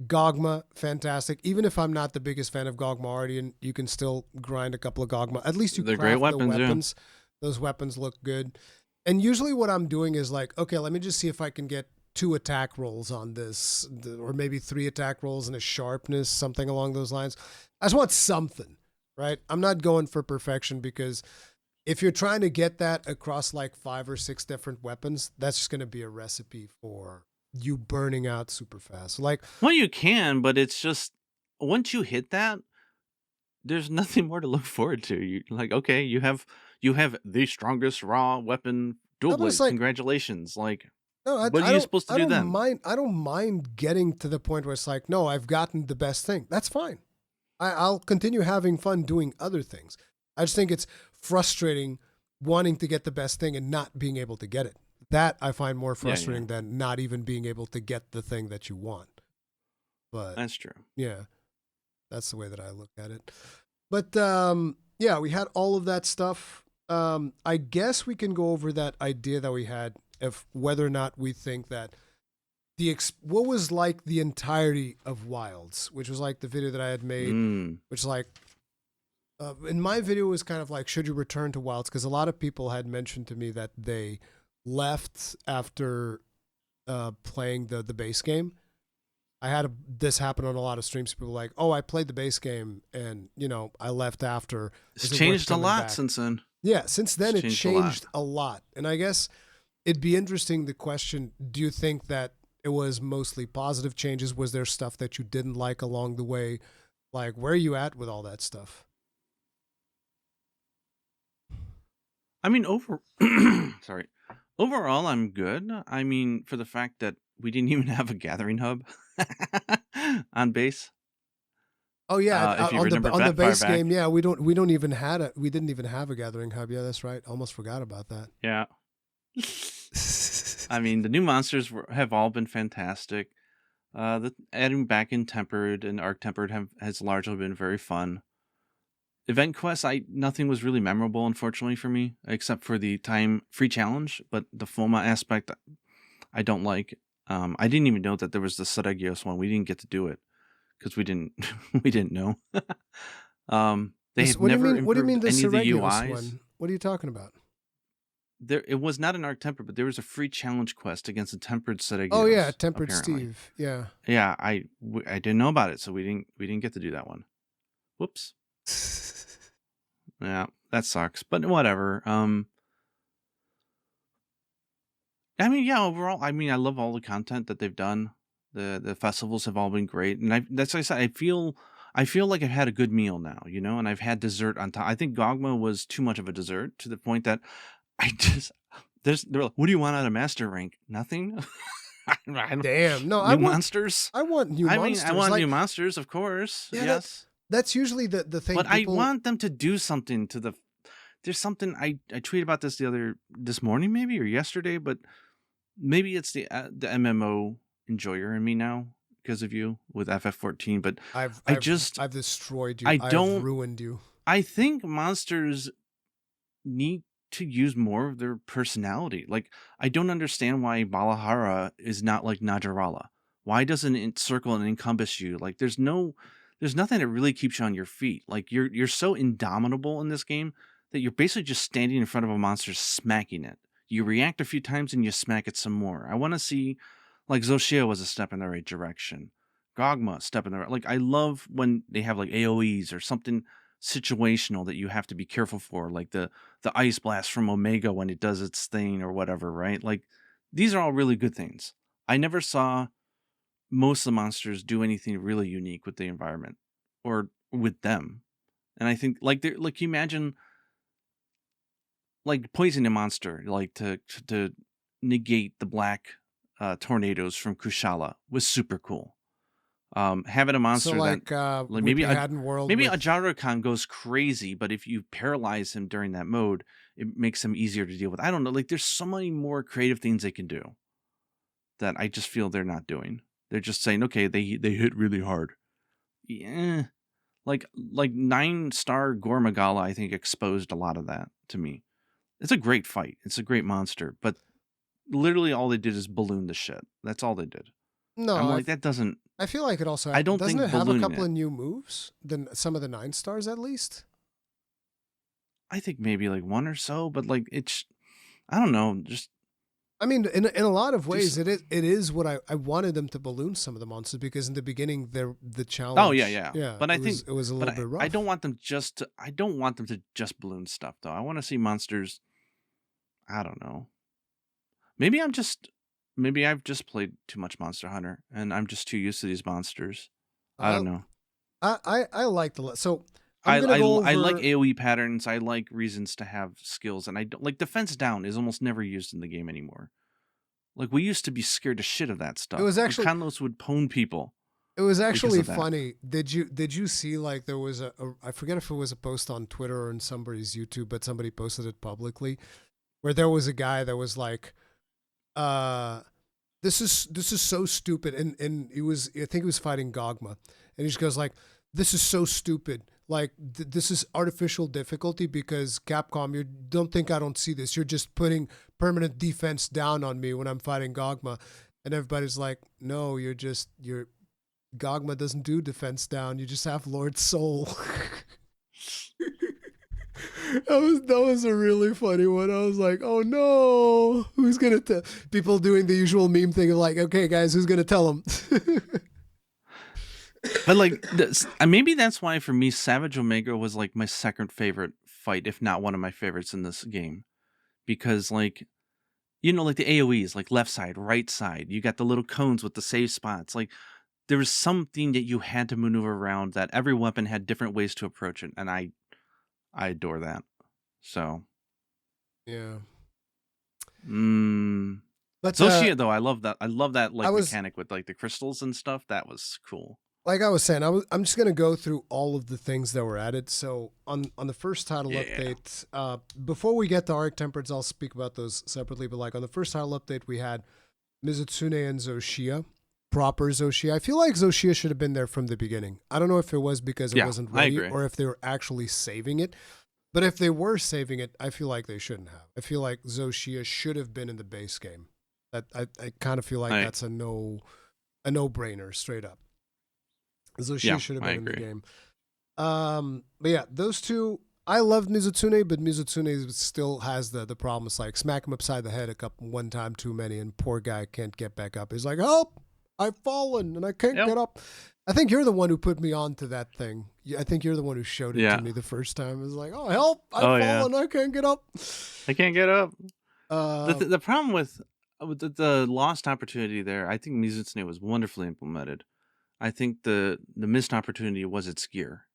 Gogma, fantastic. Even if I'm not the biggest fan of Gogma Artian, you can still grind a couple of Gogma. At least you
They're great
craft the
weapons, yeah.
weapons. Those weapons look good. And usually what I'm doing is like, okay, let me just see if I can get 2 attack rolls on this, or maybe 3 attack rolls and a sharpness, something along those lines. I just want something, right? I'm not going for perfection, because if you're trying to get that across like 5 or 6 different weapons, that's just going to be a recipe for you burning out super fast. Like,
Well, you can, but it's just once you hit that, there's nothing more to look forward to. You like, okay, you have the strongest raw weapon dual
no, but it's
blade.
like,
Congratulations. Like,
no,
what are
I
you
don't,
supposed to
I
do
don't
then?
mind. I don't mind getting to the point where it's like, no, I've gotten the best thing. That's fine. I'll continue having fun doing other things. I just think it's frustrating wanting to get the best thing and not being able to get it. That I find more
Yeah, yeah,
frustrating than not even being able to get the thing that you want. But
that's true.
yeah, that's the way that I look at it. But yeah, we had all of that stuff. I guess we can go over that idea that we had of whether or not we think that what was like the entirety of Wilds, which was like the video that I had made,
Mm.
which like in my video was kind of like, should you return to Wilds? Because a lot of people had mentioned to me that they left after playing the base game. I had this happen on a lot of streams. People were like, oh, I played the base game and I left after.
It's
Is it worth
changed a
coming
lot
back?
since then.
Yeah, since then
It's
it
changed a lot.
changed a lot. And I guess it'd be interesting, the question, do you think that it was mostly positive changes? Was there stuff that you didn't like along the way? Like, where are you at with all that stuff?
I mean, sorry. Overall, I'm good. I mean, for the fact that we didn't even have a gathering hub on base.
Oh yeah,
If you
on
remember
the
that far
base
back.
game, yeah, we didn't even have a gathering hub. Yeah, that's right. Almost forgot about that.
Yeah. I mean, the new monsters have all been fantastic. Adding back in Tempered and Arc Tempered has largely been very fun. Event quests, nothing was really memorable, unfortunately, for me, except for the time free challenge. But the FOMA aspect, I don't like. I didn't even know that there was the Saragios one. We didn't get to do it because we didn't we didn't know. They have
What do you
never
mean? What do you mean
improved
the
any of the
Seregios
UIs.
one? What are you talking about?
It was not an Arc Temper, but there was a free challenge quest against a tempered Saragios.
Oh yeah, Tempered
apparently.
Steve. Yeah.
Yeah, I didn't know about it, so we didn't get to do that one. Whoops. Yeah, that sucks. But whatever. I mean, yeah, overall, I mean, I love all the content that they've done. The festivals have all been great, and that's like I said. I feel like I've had a good meal now, and I've had dessert on top. I think Gogma was too much of a dessert to the point that I just they're like, what do you want out of master rank? Nothing. I don't,
Damn. No,
new monsters.
I want new monsters.
I want
like,
new monsters, of course.
yeah,
Yes.
that's usually the thing.
But I want them to do something to the. There's something I tweeted about this morning maybe or yesterday, but maybe it's the MMO enjoyer in me now because of you with FF14. But
I've destroyed you. I've ruined you.
I think monsters need to use more of their personality. Like, I don't understand why Balahara is not like Najarala. Why doesn't it circle and encompass you? Like there's nothing that really keeps you on your feet. Like you're so indomitable in this game that you're basically just standing in front of a monster smacking it. You react a few times and you smack it some more. I want to see like Zoshia was a step in the right direction. Gogma step in the right. Like I love when they have like AoEs or something situational that you have to be careful for, like the ice blast from Omega when it does its thing or whatever, right? Like these are all really good things. I never saw most of the monsters do anything really unique with the environment or with them. And I think like you imagine like poisoning a monster like to negate the black tornadoes from Kushala was super cool. Having a
So
monster that
like
like
what we had in World
maybe
with
a Jarrakan goes crazy, but if you paralyze him during that mode, it makes him easier to deal with. I don't know, like there's so many more creative things they can do that I just feel they're not doing. They're just saying, okay, they hit really hard. Yeah, like 9-star Gormagala, I think exposed a lot of that to me. It's a great fight. It's a great monster, but literally all they did is balloon the shit. That's all they did.
no,
I'm like, that doesn't.
I feel like it also
I don't
doesn't
think
it have a
ballooning
couple
it.
of new moves than some of the 9 stars at least?
I think maybe like one or so, but like it's. I don't know. Just
I mean, in a lot of
do.
ways, it is what I wanted them to balloon some of the monsters because in the beginning the
Oh
challenge,
yeah, yeah.
yeah,
But I think,
it was a
but
little bit
I
rough.
don't want them just. I don't want them to just balloon stuff though. I want to see monsters. I don't know. Maybe I'm just. Maybe I've just played too much Monster Hunter, and I'm just too used to these monsters. I
I
don't know.
I like so I'm gonna go
I like
over.
AoE patterns. I like reasons to have skills, and I don't like defense down is almost never used in the game anymore. Like we used to be scared to shit of that
It
stuff.
was actually
Conlos would pwn people
it was
because
actually
of that.
funny. Did you see like there was I forget if it was a post on Twitter or in somebody's YouTube, but somebody posted it publicly where there was a guy that was like, uh this is so stupid, and he was, I think he was fighting Gogma, and he just goes like, this is so stupid, like this is artificial difficulty because Capcom, you don't think I don't see this, you're just putting permanent defense down on me when I'm fighting Gogma. And everybody's like, no, you're Gogma doesn't do defense down, you just have Lord Soul. That was a really funny one. I was like, oh no, who's gonna tell? People doing the usual meme thing of like, okay, guys, who's gonna tell them?
But like, maybe that's why for me, Savage Omega was like my second favorite fight, if not one of my favorites in this game, because like, like the AOE's, like left side, right side, you got the little cones with the save spots. Like there was something that you had to maneuver around. That every weapon had different ways to approach it, and I adore that. So,
Yeah, but
Zoshia though, I love that. I love that
I
like
was
mechanic with like the crystals and stuff. That was cool.
like I was saying, I'm just gonna go through all of the things that were added. So on the first title
Yeah.
update, before we get to Arc Tempereds, I'll speak about those separately. But like on the first title update, we had Mizutsune and Zoshia, proper Zoshia. I feel like Zoshia should have been there from the beginning. I don't know if it was because it
Yeah,
wasn't
I
ready
agree.
or if they were actually saving it. But if they were saving it, I feel like they shouldn't have. I feel like Zoshia should have been in the base game. That I kind of feel like
I
that's a no brainer, straight up. Zoshia
Yeah,
should have
I
been in the
agree.
game. But yeah, those two. I love Mizutsune, but Mizutsune still has the problem. It's like smack him upside the head one time too many, and poor guy can't get back up. He's like, help! I've fallen and I can't
Yep.
get up. I think you're the one who put me onto that thing. I think you're the one who showed it to
Yeah.
me the first time. It was like, oh help! I've
Oh yeah.
fallen. I can't get up.
I can't get up.
Uh,
The problem with the lost opportunity there, I think Mizutsune was wonderfully implemented. I think the missed opportunity was its gear.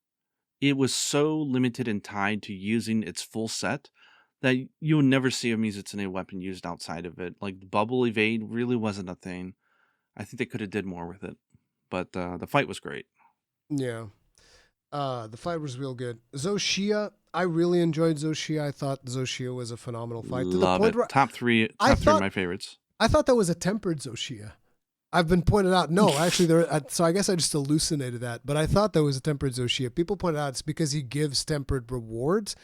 It was so limited and tied to using its full set that you'll never see a Mizutsune weapon used outside of it. Like the bubble evade really wasn't a thing. I think they could have did more with it, but the fight was great.
yeah. The fight was real good. Zoshia, I really enjoyed Zoshia. I thought Zoshia was a phenomenal fight to the
Love
point
it.
where
Top three
I
of
thought
my favorites.
I thought that was a tempered Zoshia. I've been pointed out. No, actually, so I guess I just hallucinated that. But I thought that was a tempered Zoshia. People pointed out it's because he gives tempered rewards.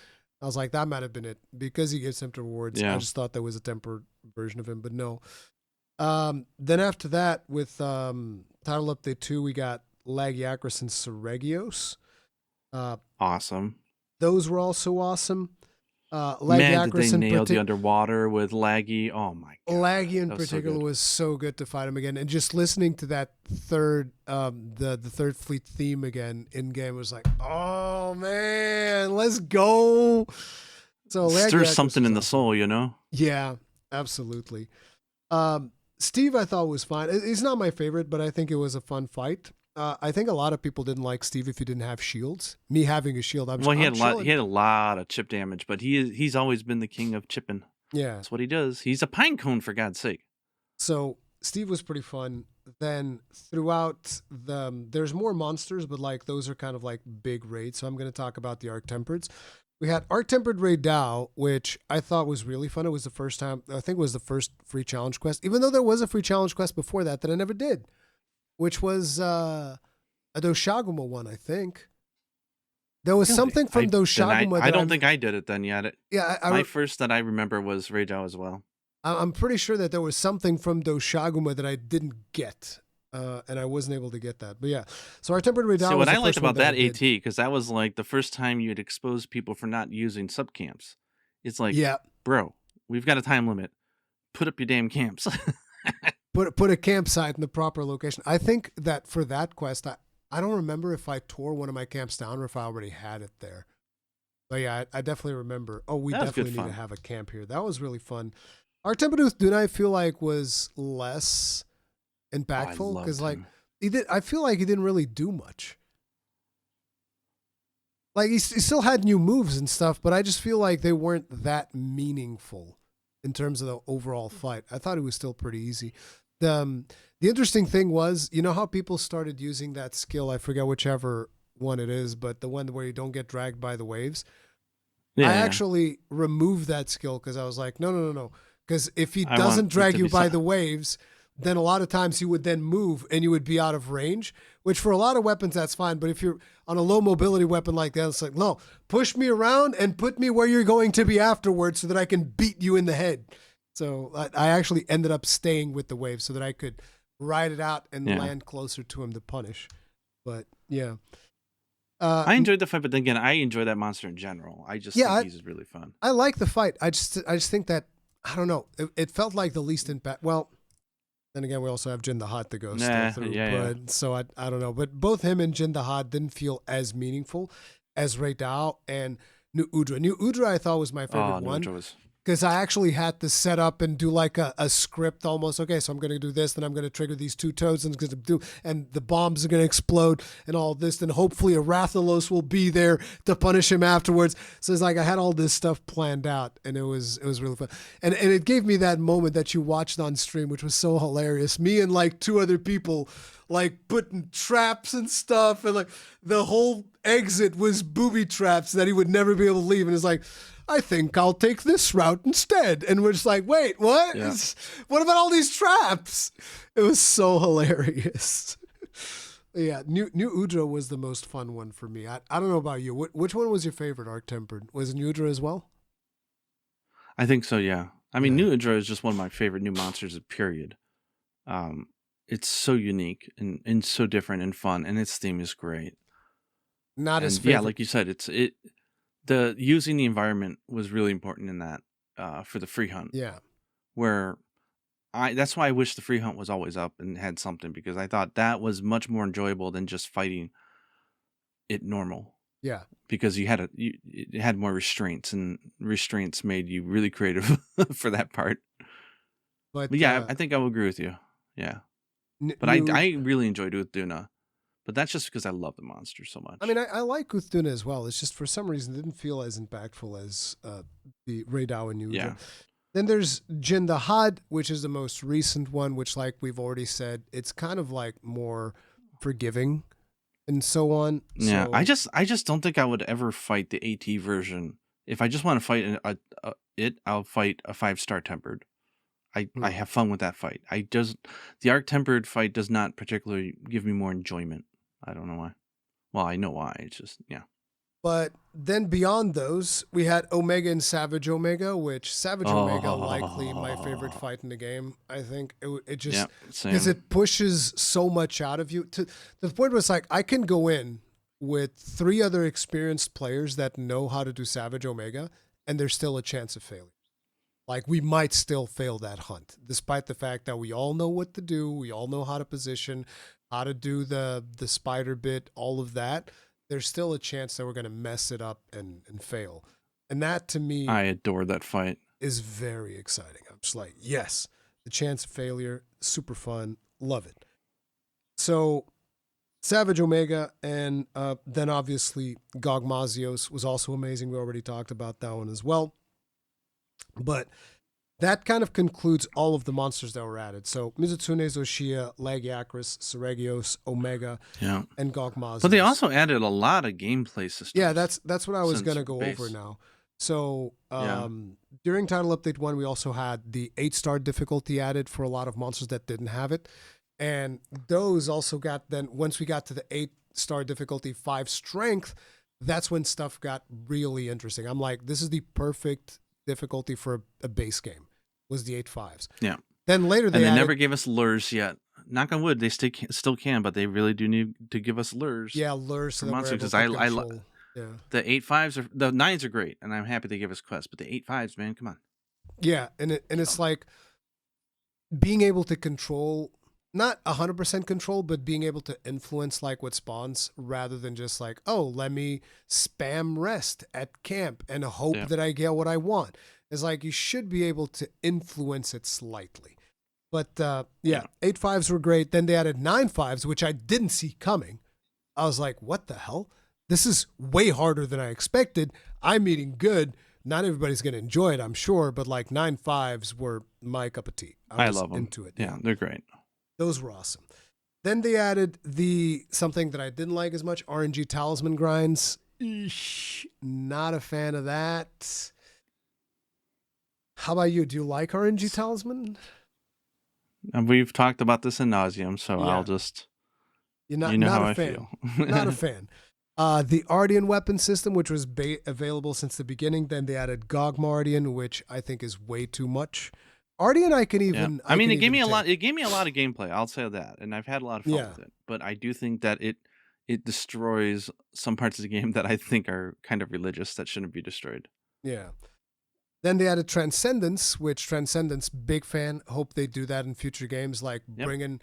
I was like, that might have been it because he gives tempered rewards. I
Yeah.
just thought that was a tempered version of him, but no. Then after that, with title update 2, we got Lagiacrus and Seregios.
Awesome.
Those were also awesome.
Man, did they
Lagiacrus in
nail the underwater with Laggy? Oh my god.
Laggy in
That was so
particular
good.
was so good to fight him again, and just listening to that third, the third fleet theme again in game was like, oh man, let's go. So
Stirs
Lagiacrus
something
was
in the
awesome.
soul, you know?
Yeah, absolutely. Steve, I thought was fine. He's not my favorite, but I think it was a fun fight. I think a lot of people didn't like Steve if he didn't have shields. Me having a shield,
Well,
I'm
he
chilling.
had a lot of chip damage, but he's always been the king of chipping.
Yeah.
That's what he does. He's a pine cone, for God's sake.
So Steve was pretty fun. Then throughout there's more monsters, but like those are kind of like big raids. So I'm going to talk about the Arc Tempereds. We had Arc Tempered Raid Dao, which I thought was really fun. It was the first time, I think it was the first free challenge quest, even though there was a free challenge quest before that I never did, which was a Doshaguma one, I think. There was
Really?
something from Doshaguma
I don't think I did it then yet.
Yeah,
My first that I remember was Reijao as well.
I'm pretty sure that there was something from Doshaguma that I didn't get, and I wasn't able to get that. But yeah, so our tempered Raid Dao
See,
was
what
the
I liked
first one
about
that I
that
did.
AT, because that was like the first time you had exposed people for not using subcamps. It's like,
Yeah,
bro, we've got a time limit. Put up your damn camps.
put a campsite in the proper location. I think that for that quest, I don't remember if I tore one of my camps down or if I already had it there. But yeah, I definitely remember. Oh, we
That was good
definitely need to
fun.
have a camp here. That was really fun. Our Tempered Dune, I feel like, was less
Oh, I
impactful because
loved
like
him.
he did. I feel like he didn't really do much. Like he still had new moves and stuff, but I just feel like they weren't that meaningful in terms of the overall fight. I thought it was still pretty easy. The interesting thing was, you know how people started using that skill? I forget whichever one it is, but the one where you don't get dragged by the waves.
Yeah,
I
yeah.
actually removed that skill because I was like, no. Because if he
I
doesn't
want it
drag
to
you
be
by the waves, then a lot of times you would then move and you would be out of range, which for a lot of weapons, that's fine. But if you're on a low mobility weapon like that, it's like, no, push me around and put me where you're going to be afterwards so that I can beat you in the head. So I actually ended up staying with the wave so that I could ride it out and
Yeah.
land closer to him to punish. But yeah.
I enjoyed the fight, but then again, I enjoy that monster in general. I just think he's really fun.
I like the fight. I just think that I don't know. It felt like the least impact. Well, then again, we also have Jin Dahaad to go still through. But so I don't know. But both him and Jin Dahaad didn't feel as meaningful as Rei Dao and New Udra. New Udra I thought was my favorite one. Because I actually had to set up and do like a script almost. Okay, so I'm going to do this, then I'm going to trigger these two toads, and the bombs are going to explode and all this. Then hopefully a Rathalos will be there to punish him afterwards. So it's like I had all this stuff planned out, and it was really fun. And it gave me that moment that you watched on stream, which was so hilarious. Me and like two other people like putting traps and stuff, and like the whole exit was booby traps that he would never be able to leave. And it's like, I think I'll take this route instead. And we're just like, wait, what?
Yeah.
What about all these traps? It was so hilarious. Yeah, New Udra was the most fun one for me. I don't know about you. Which one was your favorite Arc Tempered? Was New Udra as well?
I think so, yeah. I mean, New Udra is just one of my favorite new monsters, period. It's so unique and so different and fun, and its theme is great.
Not as favorite.
Yeah, like you said, the using the environment was really important in that for the free hunt.
Yeah.
Where that's why I wish the free hunt was always up and had something, because I thought that was much more enjoyable than just fighting it normal.
Yeah.
Because it had more restraints, and restraints made you really creative for that part. But yeah, I think I will agree with you. Yeah. But I really enjoyed Uthduna. But that's just because I love the monster so much.
I mean, I like Uthduna as well. It's just for some reason it didn't feel as impactful as the Rei Dao and Udra. Yeah. Then there's Jin Dahaad, which is the most recent one, which, like we've already said, it's kind of like more forgiving and so on.
Yeah,
so,
I just don't think I would ever fight the AT version. If I just want to fight I'll fight a 5-star tempered. I have fun with that fight. The Arc Tempered fight does not particularly give me more enjoyment. I don't know why. Well, I know why. It's just, yeah.
But then beyond those, we had Omega and Savage Omega, which Savage Omega likely my favorite
Oh,
fight in the game. I think it
yeah,
just because
same.
it pushes so much out of you to the point where it's like I can go in with 3 other experienced players that know how to do Savage Omega, and there's still a chance of failure. Like we might still fail that hunt, despite the fact that we all know what to do, we all know how to position, how to do the spider bit, all of that. There's still a chance that we're gonna mess it up and fail. And that to me
I adore that fight.
is very exciting. I'm just like, yes, the chance of failure, super fun, love it. So Savage Omega and then obviously Gogmazios was also amazing. We already talked about that one as well. But that kind of concludes all of the monsters that were added. So Mizutsune, Zoshia, Lagiacrus, Seregios, Omega,
Yeah.
and
But they
Gogmazios.
also added a lot of gameplay systems.
Yeah, that's what I was
since
gonna go
base.
over now. So
Yeah.
during Title Update 1, we also had the 8-star difficulty added for a lot of monsters that didn't have it. And those also got then once we got to the 8-star difficulty 5 strength, that's when stuff got really interesting. I'm like, this is the perfect difficulty for a base game, was the 8/5s.
Yeah.
Then later
And they
added,
never gave us lures yet. Knock on wood, they still can, but they really do need to give us lures.
yeah, lures
for
so that we're
monsters,
able
'cause
to control. Yeah.
the 8/5s are the 9s are great, and I'm happy they give us quests, but the 8/5s, man, come on.
Yeah, and it's like being able to control, not 100% control, but being able to influence like what spawns rather than just like, oh, let me spam rest at camp and hope
Yeah.
that I get what I want. It's like you should be able to influence it slightly. But yeah, 8/5s were great. Then they added 9/5s, which I didn't see coming. I was like, what the hell? This is way harder than I expected. I'm eating good. Not everybody's going to enjoy it, I'm sure, but like 9/5s were my cup of tea.
I
was
love them.
into it.
Yeah, they're great.
Those were awesome. Then they added the something that I didn't like as much, RNG talisman grinds. Eesh, not a fan of that. How about you? Do you like RNG talisman?
And we've talked about this in nauseum, so
Yeah.
I'll just
You're not,
you know
not
how
a
I
fan.
feel.
Not a fan. The Artian weapon system, which was available since the beginning, then they added Gogma Artian, which I think is way too much. Artian, I can even.
Yeah. I mean,
can
it gave me
even
a lot.
take.
It gave me a lot of gameplay. I'll say that, and I've had a lot of fun
Yeah.
with it. But I do think that it destroys some parts of the game that I think are kind of religious that shouldn't be destroyed.
Yeah. Then they added Transcendance, which Transcendance, big fan. Hope they do that in future games, like
Yep.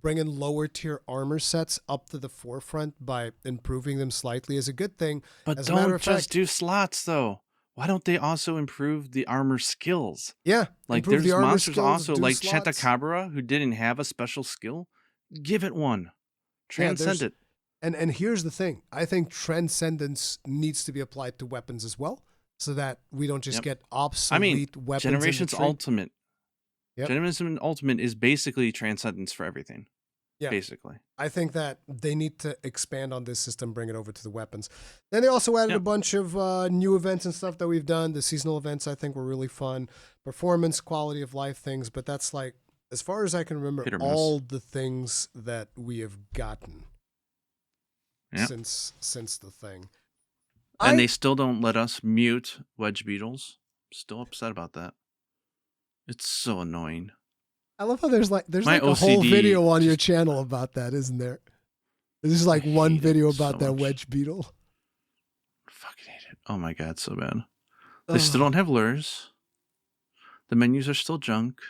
bringing lower tier armor sets up to the forefront by improving them slightly is a good thing.
But
As a matter
don't
of
just
fact,
do slots though. Why don't they also improve the armor skills?
yeah,
Like
improve
there's
the armor
monsters
skills,
also
do
like
slots.
Chantakabra who didn't have a special skill. Give it one. Transcend it.
And here's the thing. I think Transcendence needs to be applied to weapons as well, so that we don't just get obsolete weapons.
Generations Ultimate.
Yep.
Generations Ultimate is basically Transcendence for everything.
Yeah.
Basically.
I think that they need to expand on this system, bring it over to the weapons. Then they also added a bunch of new events and stuff that we've done. The seasonal events, I think, were really fun. Performance, quality of life things, but that's like, as far as I can remember, all the things that we have gotten since the thing.
And they still don't let us mute wedge beetles. Still upset about that. It's so annoying.
I love how there's like a whole video on your channel about that, isn't there? There's just like one video about that wedge beetle.
Fucking hate it. Oh my god, so bad. They still don't have lures. The menus are still junk.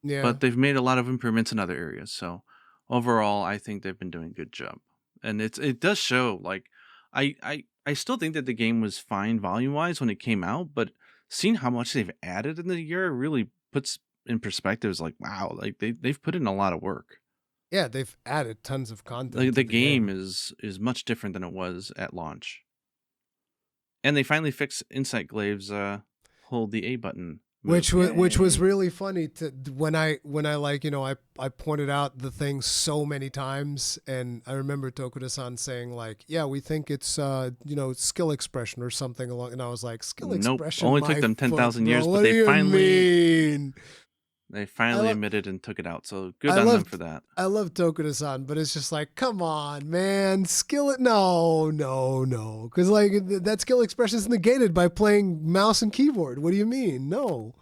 Yeah.
But they've made a lot of improvements in other areas. So overall, I think they've been doing a good job. And it does show, like, I still think that the game was fine volume-wise when it came out, but seeing how much they've added in the year really puts in perspective, is like, wow, like they've put in a lot of work.
Yeah, they've added tons of content.
Like, the game is much different than it was at launch. And they finally fixed Insight Glaive's hold the A button move.
Which was really funny to when I like, you know, I pointed out the thing so many times, and I remember Tokuda-san saying like, yeah, we think it's you know, skill expression or something along, and I was like, skill expression.
Only took them 10,000 years,
what
but they finally
mean?
They
I
finally
love
admitted and took it out. So good
I
on them
love
for that.
I love Tokuda-san, but it's just like, come on, man, skill it. No, no, no, because like that skill expression is negated by playing mouse and keyboard. What do you mean? No.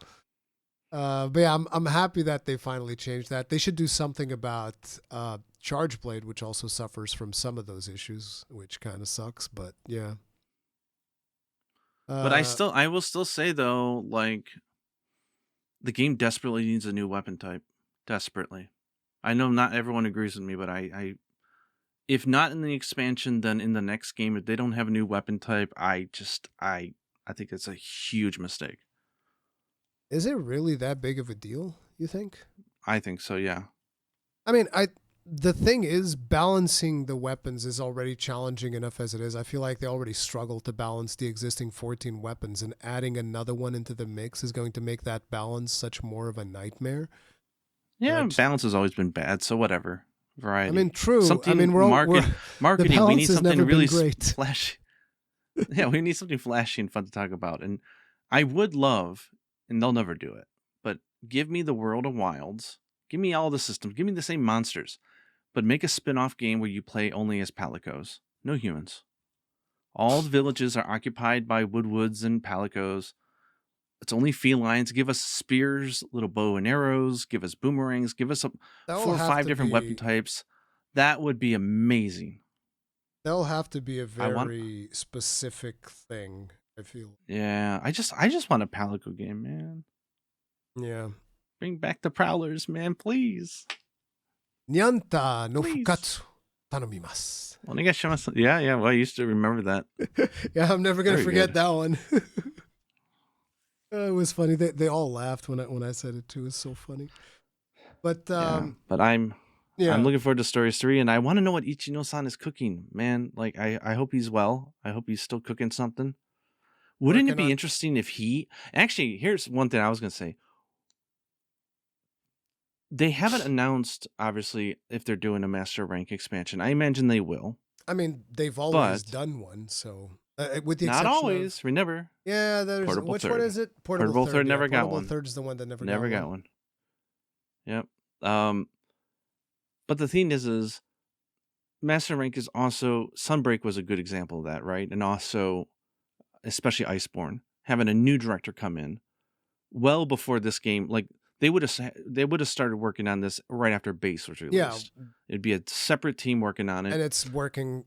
But yeah, I'm happy that they finally changed that. They should do something about Charge Blade, which also suffers from some of those issues, which kind of sucks. But yeah.
But
Uh,
I will still say though, like the game desperately needs a new weapon type. Desperately. I know not everyone agrees with me, but I if not in the expansion, then in the next game, if they don't have a new weapon type, I think it's a huge mistake.
is it really that big of a deal? You think?
I think so, yeah.
I mean, the thing is, balancing the weapons is already challenging enough as it is. I feel like they already struggle to balance the existing 14 weapons, and adding another one into the mix is going to make that balance such more of a nightmare.
Yeah,
Just,
balance has always been bad, so whatever.
I mean,
Variety.
true. I
Something
mean, we're the
marketing. We
balance
need
has
something
never been
really
great.
flashy. Yeah, we need something flashy and fun to talk about. And I would love, and they'll never do it, but give me the World of Wilds. Give me all the systems. Give me the same monsters, but make a spin-off game where you play only as palicos, no humans. All the villages are occupied by woodwoods and palicos. It's only felines. Give us spears, little bow and arrows. Give us boomerangs. Give us
That'll
4 or
have
5
to
different weapon
be
types. That would be amazing.
that'll have to be a
I want.
very specific thing. I feel.
Yeah, I just want a palico game, man.
Yeah.
Bring back the prowlers, man, please.
Nyanta no
Please.
fukatsu tanomimasu.
Yeah, yeah. Well, I used to remember that.
Yeah, I'm never gonna
Very
forget
good.
that one. It was funny. They all laughed when I said it too. It's so funny. But
Yeah, but I'm
yeah.
looking forward to Stories 3, and I want to know what Ichino-san is cooking, man. Like, I hope he's well. I hope he's still cooking something. Wouldn't it
Working
be
on.
interesting if he actually? Here's one thing I was gonna say. They haven't announced, obviously, if they're doing a Master Rank expansion. I imagine they will,
I mean, they've always
but
done one. So with the
not
exception of
always. Remember,
yeah, there's
Portable
which one
Third.
is it? Portable
Portable
third.
Third
Yeah,
never got
portable
one.
third is the one that never
Never
got
got
one.
one. Yep. But the thing is Master Rank is also Sunbreak was a good example of that, right? And also, especially Iceborne, having a new director come in well before this game, like they would have started working on this right after Base was
Yeah,
released. It'd be a separate team working on it.
and it's working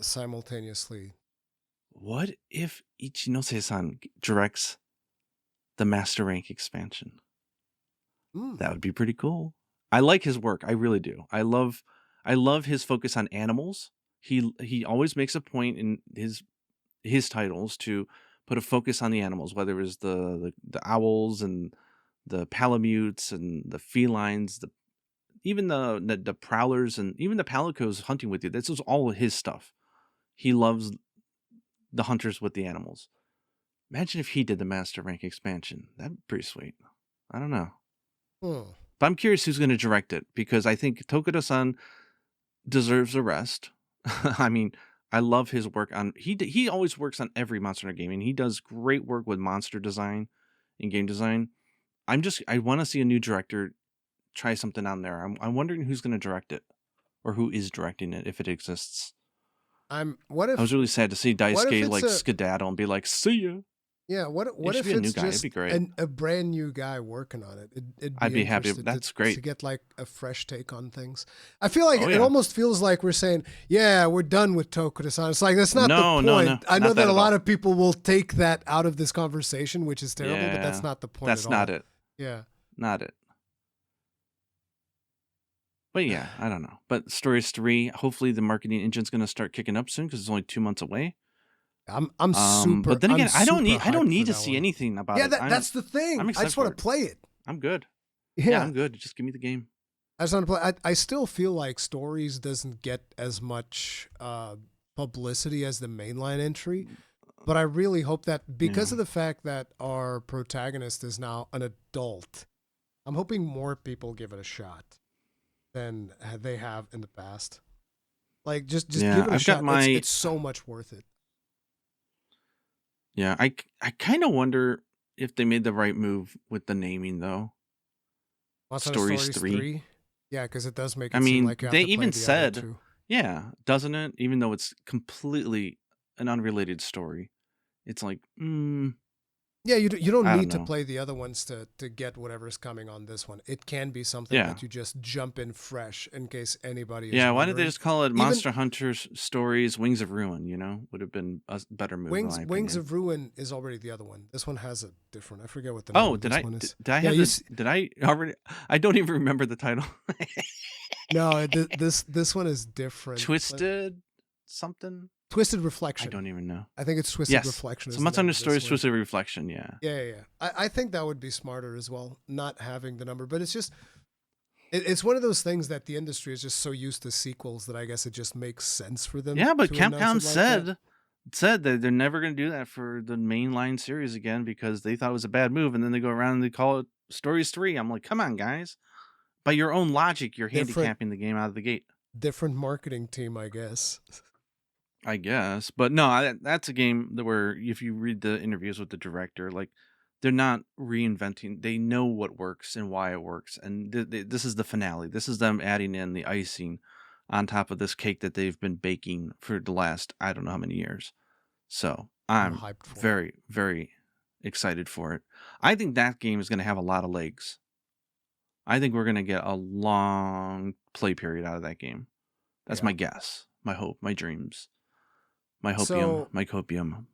simultaneously.
What if Ichinose-san directs the Master Rank expansion? That would be pretty cool. I like his work. I really do. I love his focus on animals. He always makes a point in his titles to put a focus on the animals, whether it's the owls and the palamutes and the felines, even the prowlers and even the palicos hunting with you. This is all his stuff. He loves the hunters with the animals. Imagine if he did the Master Rank expansion. That'd be pretty sweet. I don't know. But I'm curious who's going to direct it, because I think Tokuda-san deserves a rest. I mean, I love his work on he always works on every Monster Hunter game, and he does great work with monster design and game design. I want to see a new director try something on there. I'm wondering who's going to direct it, or who is directing it, if it exists. I was really sad to see Daisuke like skedaddle and be like, "See ya."
Yeah, what if
be a new
it's
guy. It'd
just
be great.
a brand new guy working on it?
I'd be happy. That's great
to get like a fresh take on things. I feel like it
yeah.
almost feels like we're saying, "Yeah, we're done with Tokuda-san." It's like that's not the point.
No,
I know that a lot
all.
of people will take that out of this conversation, which is terrible, but that's not the point.
That's not it.
Yeah,
not it. But yeah, I don't know. But Stories 3, hopefully the marketing engine's going to start kicking up soon, because it's only 2 months away.
I'm super.
But then again, I don't need to see
one.
anything about it.
That's the thing. I just want to play it.
I'm good.
Yeah,
I'm good. Just give me the game.
I just want to play. I still feel like Stories doesn't get as much publicity as the mainline entry, but I really hope that because of the fact that our protagonist is now an adult, I'm hoping more people give it a shot than they have in the past. Like just give it a shot. It's so much worth it.
Yeah, I kind of wonder if they made the right move with the naming, though.
Monster Hunter
Stories
Stories
3.
3? Yeah, because it does make
I
it seem
mean,
like you have
they
to play
even
the other
said,
two.
yeah, doesn't it? Even though it's completely an unrelated story. It's like,
Yeah, you don't
I don't
need to
know.
play the other ones to get whatever's coming on this one. It can be something
Yeah.
that you just jump in fresh in case anybody is
Yeah, why did they
wondering.
just call it
Even
Monster Hunter Stories Wings of Ruin, Would have been a better move in my
Wings
opinion.
of Ruin is already the other one. This one has a different. I forget what the name
Oh,
of
did
this
I
one is.
did I
Yeah,
have did I already I don't even remember the title.
no, this one is different.
Twisted something?
Twisted
I
Reflection.
don't even know.
I think it's Twisted
Yes.
Reflection
So
is the
Monster
name
Hunter
of this
Stories
one.
Twisted Reflection, yeah.
Yeah. I think that would be smarter as well, not having the number. But it's just it's one of those things that the industry is just so used to sequels that I guess it just makes sense for them.
Yeah, but
to announce
Capcom
it like that.
said that they're never going to do that for the mainline series again because they thought it was a bad move, and then they go around and they call it Stories 3. I'm like, come on, guys. By your own logic, you're
Different
handicapping the game out of the gate.
different marketing team, I guess.
I guess, but no, that's a game that where if you read the interviews with the director, like they're not reinventing. They know what works and why it works, and this is the finale. This is them adding in the icing on top of this cake that they've been baking for the last I don't know how many years. So
I'm
I'm
hyped for it.
very, very excited for it. I think that game is going to have a lot of legs. I think we're going to get a long play period out of that game. That's
Yeah.
my guess, my hope, my dreams. My hopium,
So-
my copium.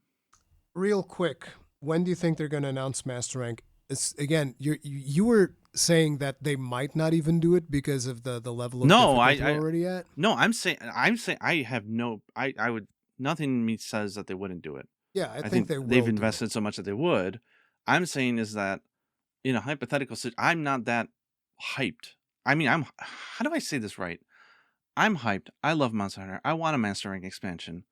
Real quick, when do you think they're going to announce Master Rank? It's, again, you were saying that they might not even do it because of the level of difficulty
I
already at.
no, I'm saying I have no I would nothing in me says that they wouldn't do it.
Yeah, I
I
think
think
they will.
they've
do it.
invested so much that they would. I'm saying is that in a hypothetical I'm not that hyped. I mean, how do I say this right? I'm hyped. I love Monster Hunter. I want a Master Rank expansion.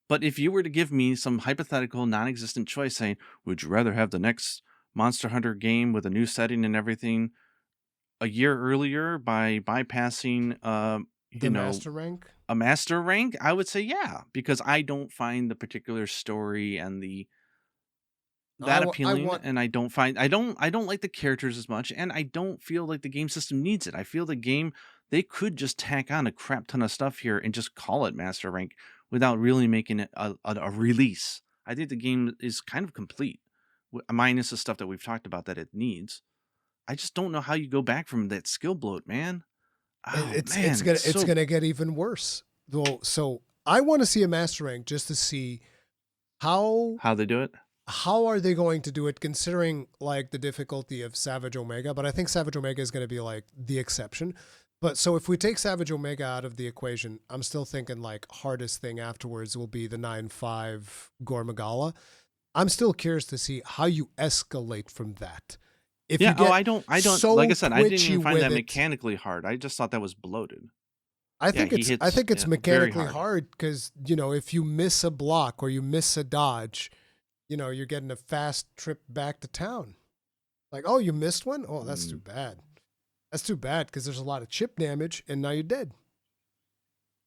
But if you were to give me some hypothetical, non-existent choice saying, would you rather have the next Monster Hunter game with a new setting and everything a year earlier by bypassing,
The Master Rank?
a Master Rank? I would say yeah, because I don't find the particular story and that appealing, and I don't like the characters as much, and I don't feel like the game system needs it. I feel they could just tack on a crap ton of stuff here and just call it Master Rank without really making it a release. I think the game is kind of complete, minus the stuff that we've talked about that it needs. I just don't know how you go back from that skill bloat, man. Oh,
It's gonna get even worse. Well, so I want to see a Master Rank just to see how
they do it.
How are they going to do it, considering like the difficulty of Savage Omega? But I think Savage Omega is going to be like the exception. But so if we take Savage Omega out of the equation, I'm still thinking like hardest thing afterwards will be the 9-5 Gormagala. I'm still curious to see how you escalate from that. If
Yeah.
you get
I don't.
so
Like I said, I didn't
twitchy
even find
with
that
it-
mechanically hard. I just thought that was bloated.
I think
he
it's
hits, very
mechanically
hard.
hard because if you miss a block or you miss a dodge, you're getting a fast trip back to town. Like, oh, you missed one? Oh, that's too bad. That's too bad because there's a lot of chip damage and now you're dead.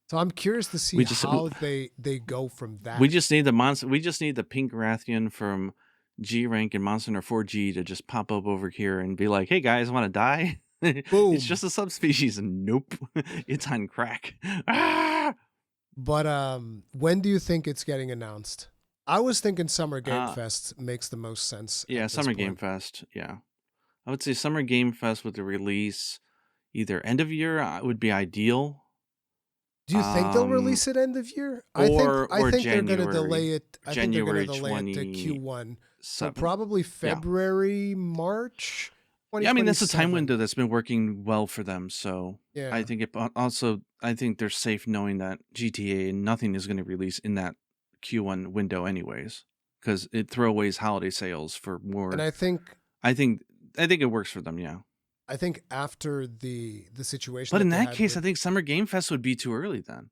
So I'm curious to see how they go from that.
We just need the pink Rathian from G rank and Monster Hunter 4G to just pop up over here and be like, "Hey guys, want to die?"
Boom.
It's just a subspecies, and nope, it's on crack. Ah!
But when do you think it's getting announced? I was thinking Summer Game Fest makes the most sense.
Yeah, Summer Game Fest. Yeah, I would say Summer Game Fest with the release either end of year would be ideal.
Do you think they'll release it end of year? I think they're going to delay it. I think they're going to delay it to Q1. So probably February, March.
Yeah, I mean that's a time window that's been working well for them. So
yeah.
I think I think they're safe knowing that GTA and nothing is going to release in that Q1 window anyways, because it throwaways holiday sales for more.
And I think
it works for them. Yeah.
I think after the situation,
but in that case, I think Summer Game Fest would be too early then.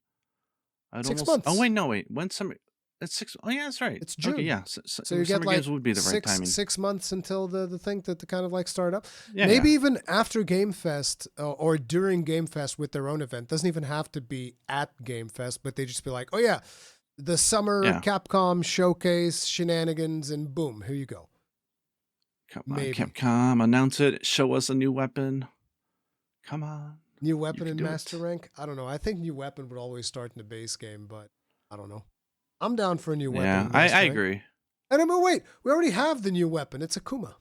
6 months.
Oh wait, when summer? It's 6. Oh yeah, that's right.
It's June.
Okay, yeah.
So you
Summer
get like
Games would be the right timing.
6 months until the thing to kind of like start up.
Yeah,
maybe even after Game Fest or during Game Fest with their own event. Doesn't even have to be at Game Fest, but they just be like, oh yeah, the summer Capcom showcase shenanigans, and boom, here you go.
Come on,
Maybe.
Capcom, announce it. Show us a new weapon. Come on.
New weapon
can
in
do
Master
it.
Rank? I don't know. I think new weapon would always start in the base game, but I don't know. I'm down for a new weapon
Yeah,
in
I
Master Rank.
agree.
And I mean, wait, we already have the new weapon. It's Akuma,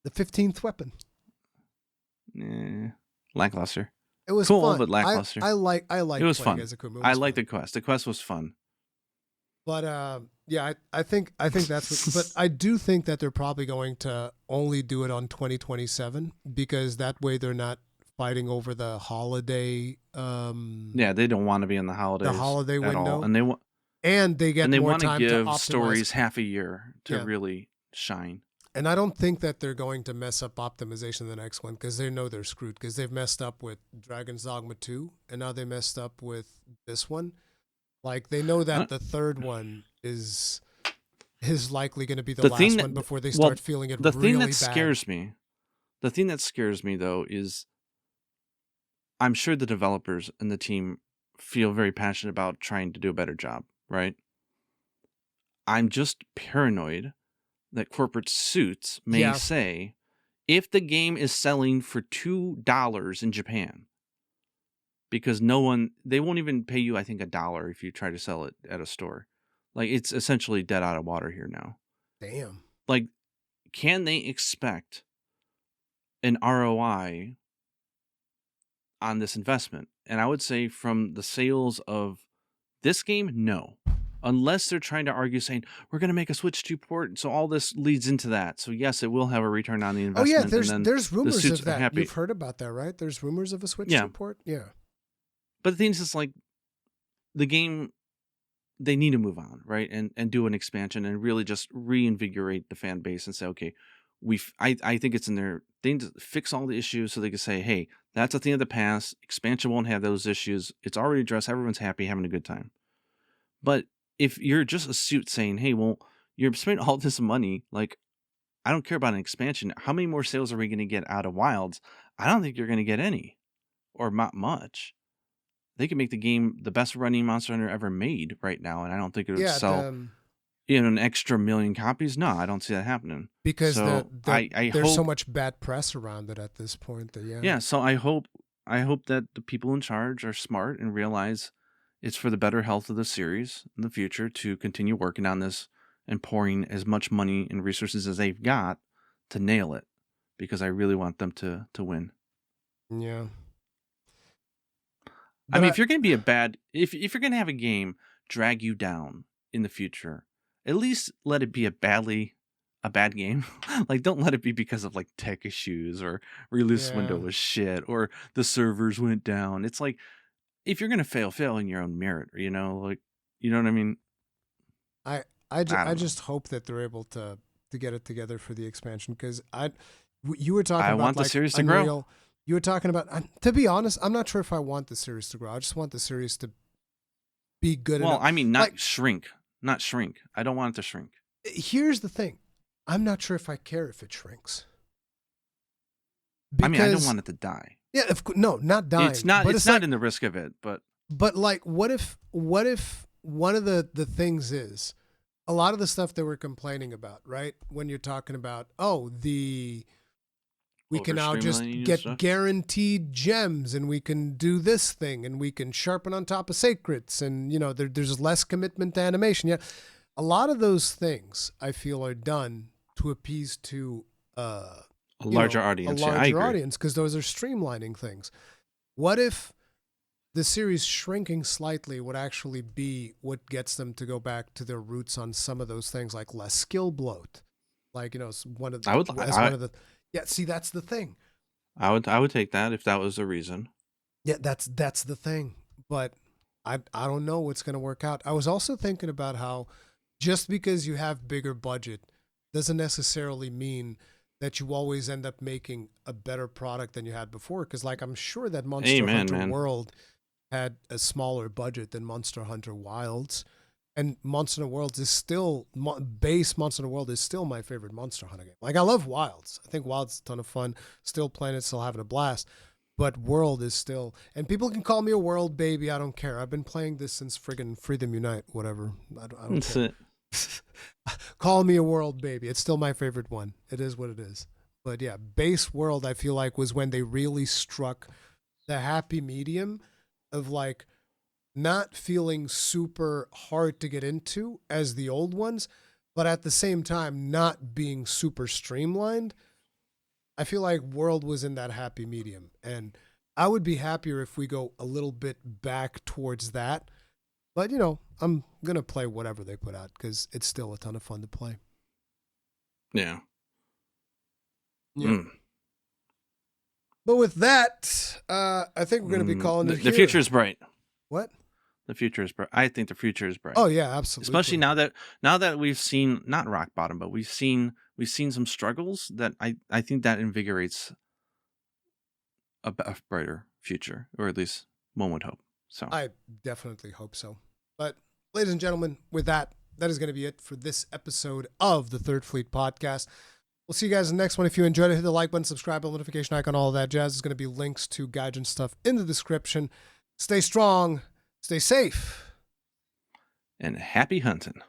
the 15th weapon.
Lackluster.
It was
Cool,
fun.
but lackluster.
I like
It was
playing
fun.
as Akuma.
I liked the quest. The quest was fun.
But yeah, I think that's what, but I do think that they're probably going to only do it on 2027 because that way they're not fighting over the holiday
Yeah, they don't want to be in the holidays at
window.
all. And they want
and they get more
want to
time to
give
optimize
stories half a year to really shine.
And I don't think that they're going to mess up optimization the next one because they know they're screwed because they've messed up with Dragon's Dogma 2 and now they messed up with this one. Like they know that the third one is likely going to be the last one before they start feeling it really bad.
The thing that scares me though is I'm sure the developers and the team feel very passionate about trying to do a better job, right? I'm just paranoid that corporate suits may say, if the game is selling for $2 in Japan, because they won't even pay you, I think, $1 if you try to sell it at a store. Like, it's essentially dead out of water here now.
Damn.
Like, can they expect an ROI on this investment? And I would say from the sales of this game, no. Unless they're trying to argue saying, we're going to make a Switch 2 port. So all this leads into that. So yes, it will have a return on the investment.
Oh yeah, there's rumors of that.
Happy.
You've heard about that, right? There's rumors of a Switch 2 port? Yeah.
But the thing is, just like the game, they need to move on, right? And do an expansion and really just reinvigorate the fan base and say, okay, I think it's in their thing to fix all the issues so they can say, hey, that's a thing of the past. Expansion won't have those issues. It's already addressed. Everyone's happy, having a good time. But if you're just a suit saying, hey, well, you're spending all this money, like, I don't care about an expansion. How many more sales are we going to get out of Wilds? I don't think you're going to get any, or not much. They could make the game the best running Monster Hunter ever made right now, and I don't think it would sell an extra 1 million copies. No, I don't see that happening.
Because
I
there's
hope,
so much bad press around it at this point.
So I hope that the people in charge are smart and realize it's for the better health of the series in the future to continue working on this and pouring as much money and resources as they've got to nail it, because I really want them to win.
Yeah.
But I mean, if you're going to be if you're going to have a game drag you down in the future, at least let it be a bad game. Like, don't let it be because of like tech issues or release window was shit or the servers went down. It's like, if you're gonna fail in your own merit, like, you know what I mean?
I just hope that they're able to get it together for the expansion, because you were talking about
want the series to grow.
You were talking about, to be honest, I'm not sure if I want the series to grow. I just want the series to be good enough.
Well, I mean, not shrink. I don't want it to shrink.
Here's the thing. I'm not sure if I care if it shrinks.
I mean, I don't want it to die.
Yeah, not dying.
It's not in the risk of it, but
like, what if one of the things is a lot of the stuff that we're complaining about, right? When you're talking about, we can now just get guaranteed gems, and we can do this thing, and we can sharpen on top of sacrets, and there's less commitment to animation. Yeah, a lot of those things I feel are done to appease to a
larger audience.
A larger audience, because those are streamlining things. What if the series shrinking slightly would actually be what gets them to go back to their roots on some of those things, like less skill bloat, like one of the. Yeah, see, that's the thing.
I would take that if that was the reason.
Yeah, that's the thing. But I don't know what's going to work out. I was also thinking about how just because you have bigger budget doesn't necessarily mean that you always end up making a better product than you had before. Because, like, I'm sure that Monster Hunter World had a smaller budget than Monster Hunter Wilds. And Monster Hunter World is still, base Monster Hunter World is still my favorite Monster Hunter game. Like, I love Wilds. I think Wilds is a ton of fun. Still playing it, still having a blast. But World is still, and people can call me a World baby. I don't care. I've been playing this since friggin' Freedom Unite, whatever. I don't care. Call me a world baby. It's still my favorite one. It is what it is. But yeah, base world, I feel like, was when they really struck the happy medium of like not feeling super hard to get into as the old ones, but at the same time not being super streamlined. I feel like world was in that happy medium. And I would be happier if we go a little bit back towards that. But, I'm going to play whatever they put out because it's still a ton of fun to play.
Yeah.
Yeah. But with that, I think we're going to be calling it
The future is bright.
What?
The future is bright. I think the future is bright.
Oh yeah, absolutely.
Especially now that we've seen not rock bottom, but we've seen some struggles that I think that invigorates a brighter future, or at least one would hope. So
I definitely hope so. But ladies and gentlemen, with that is going to be it for this episode of the Third Fleet Podcast. We'll see you guys in the next one. If you enjoyed it, hit the like button, subscribe, bell, notification icon, all of that jazz. There's going to be links to Gaijin stuff in the description. Stay strong, stay safe,
and happy hunting.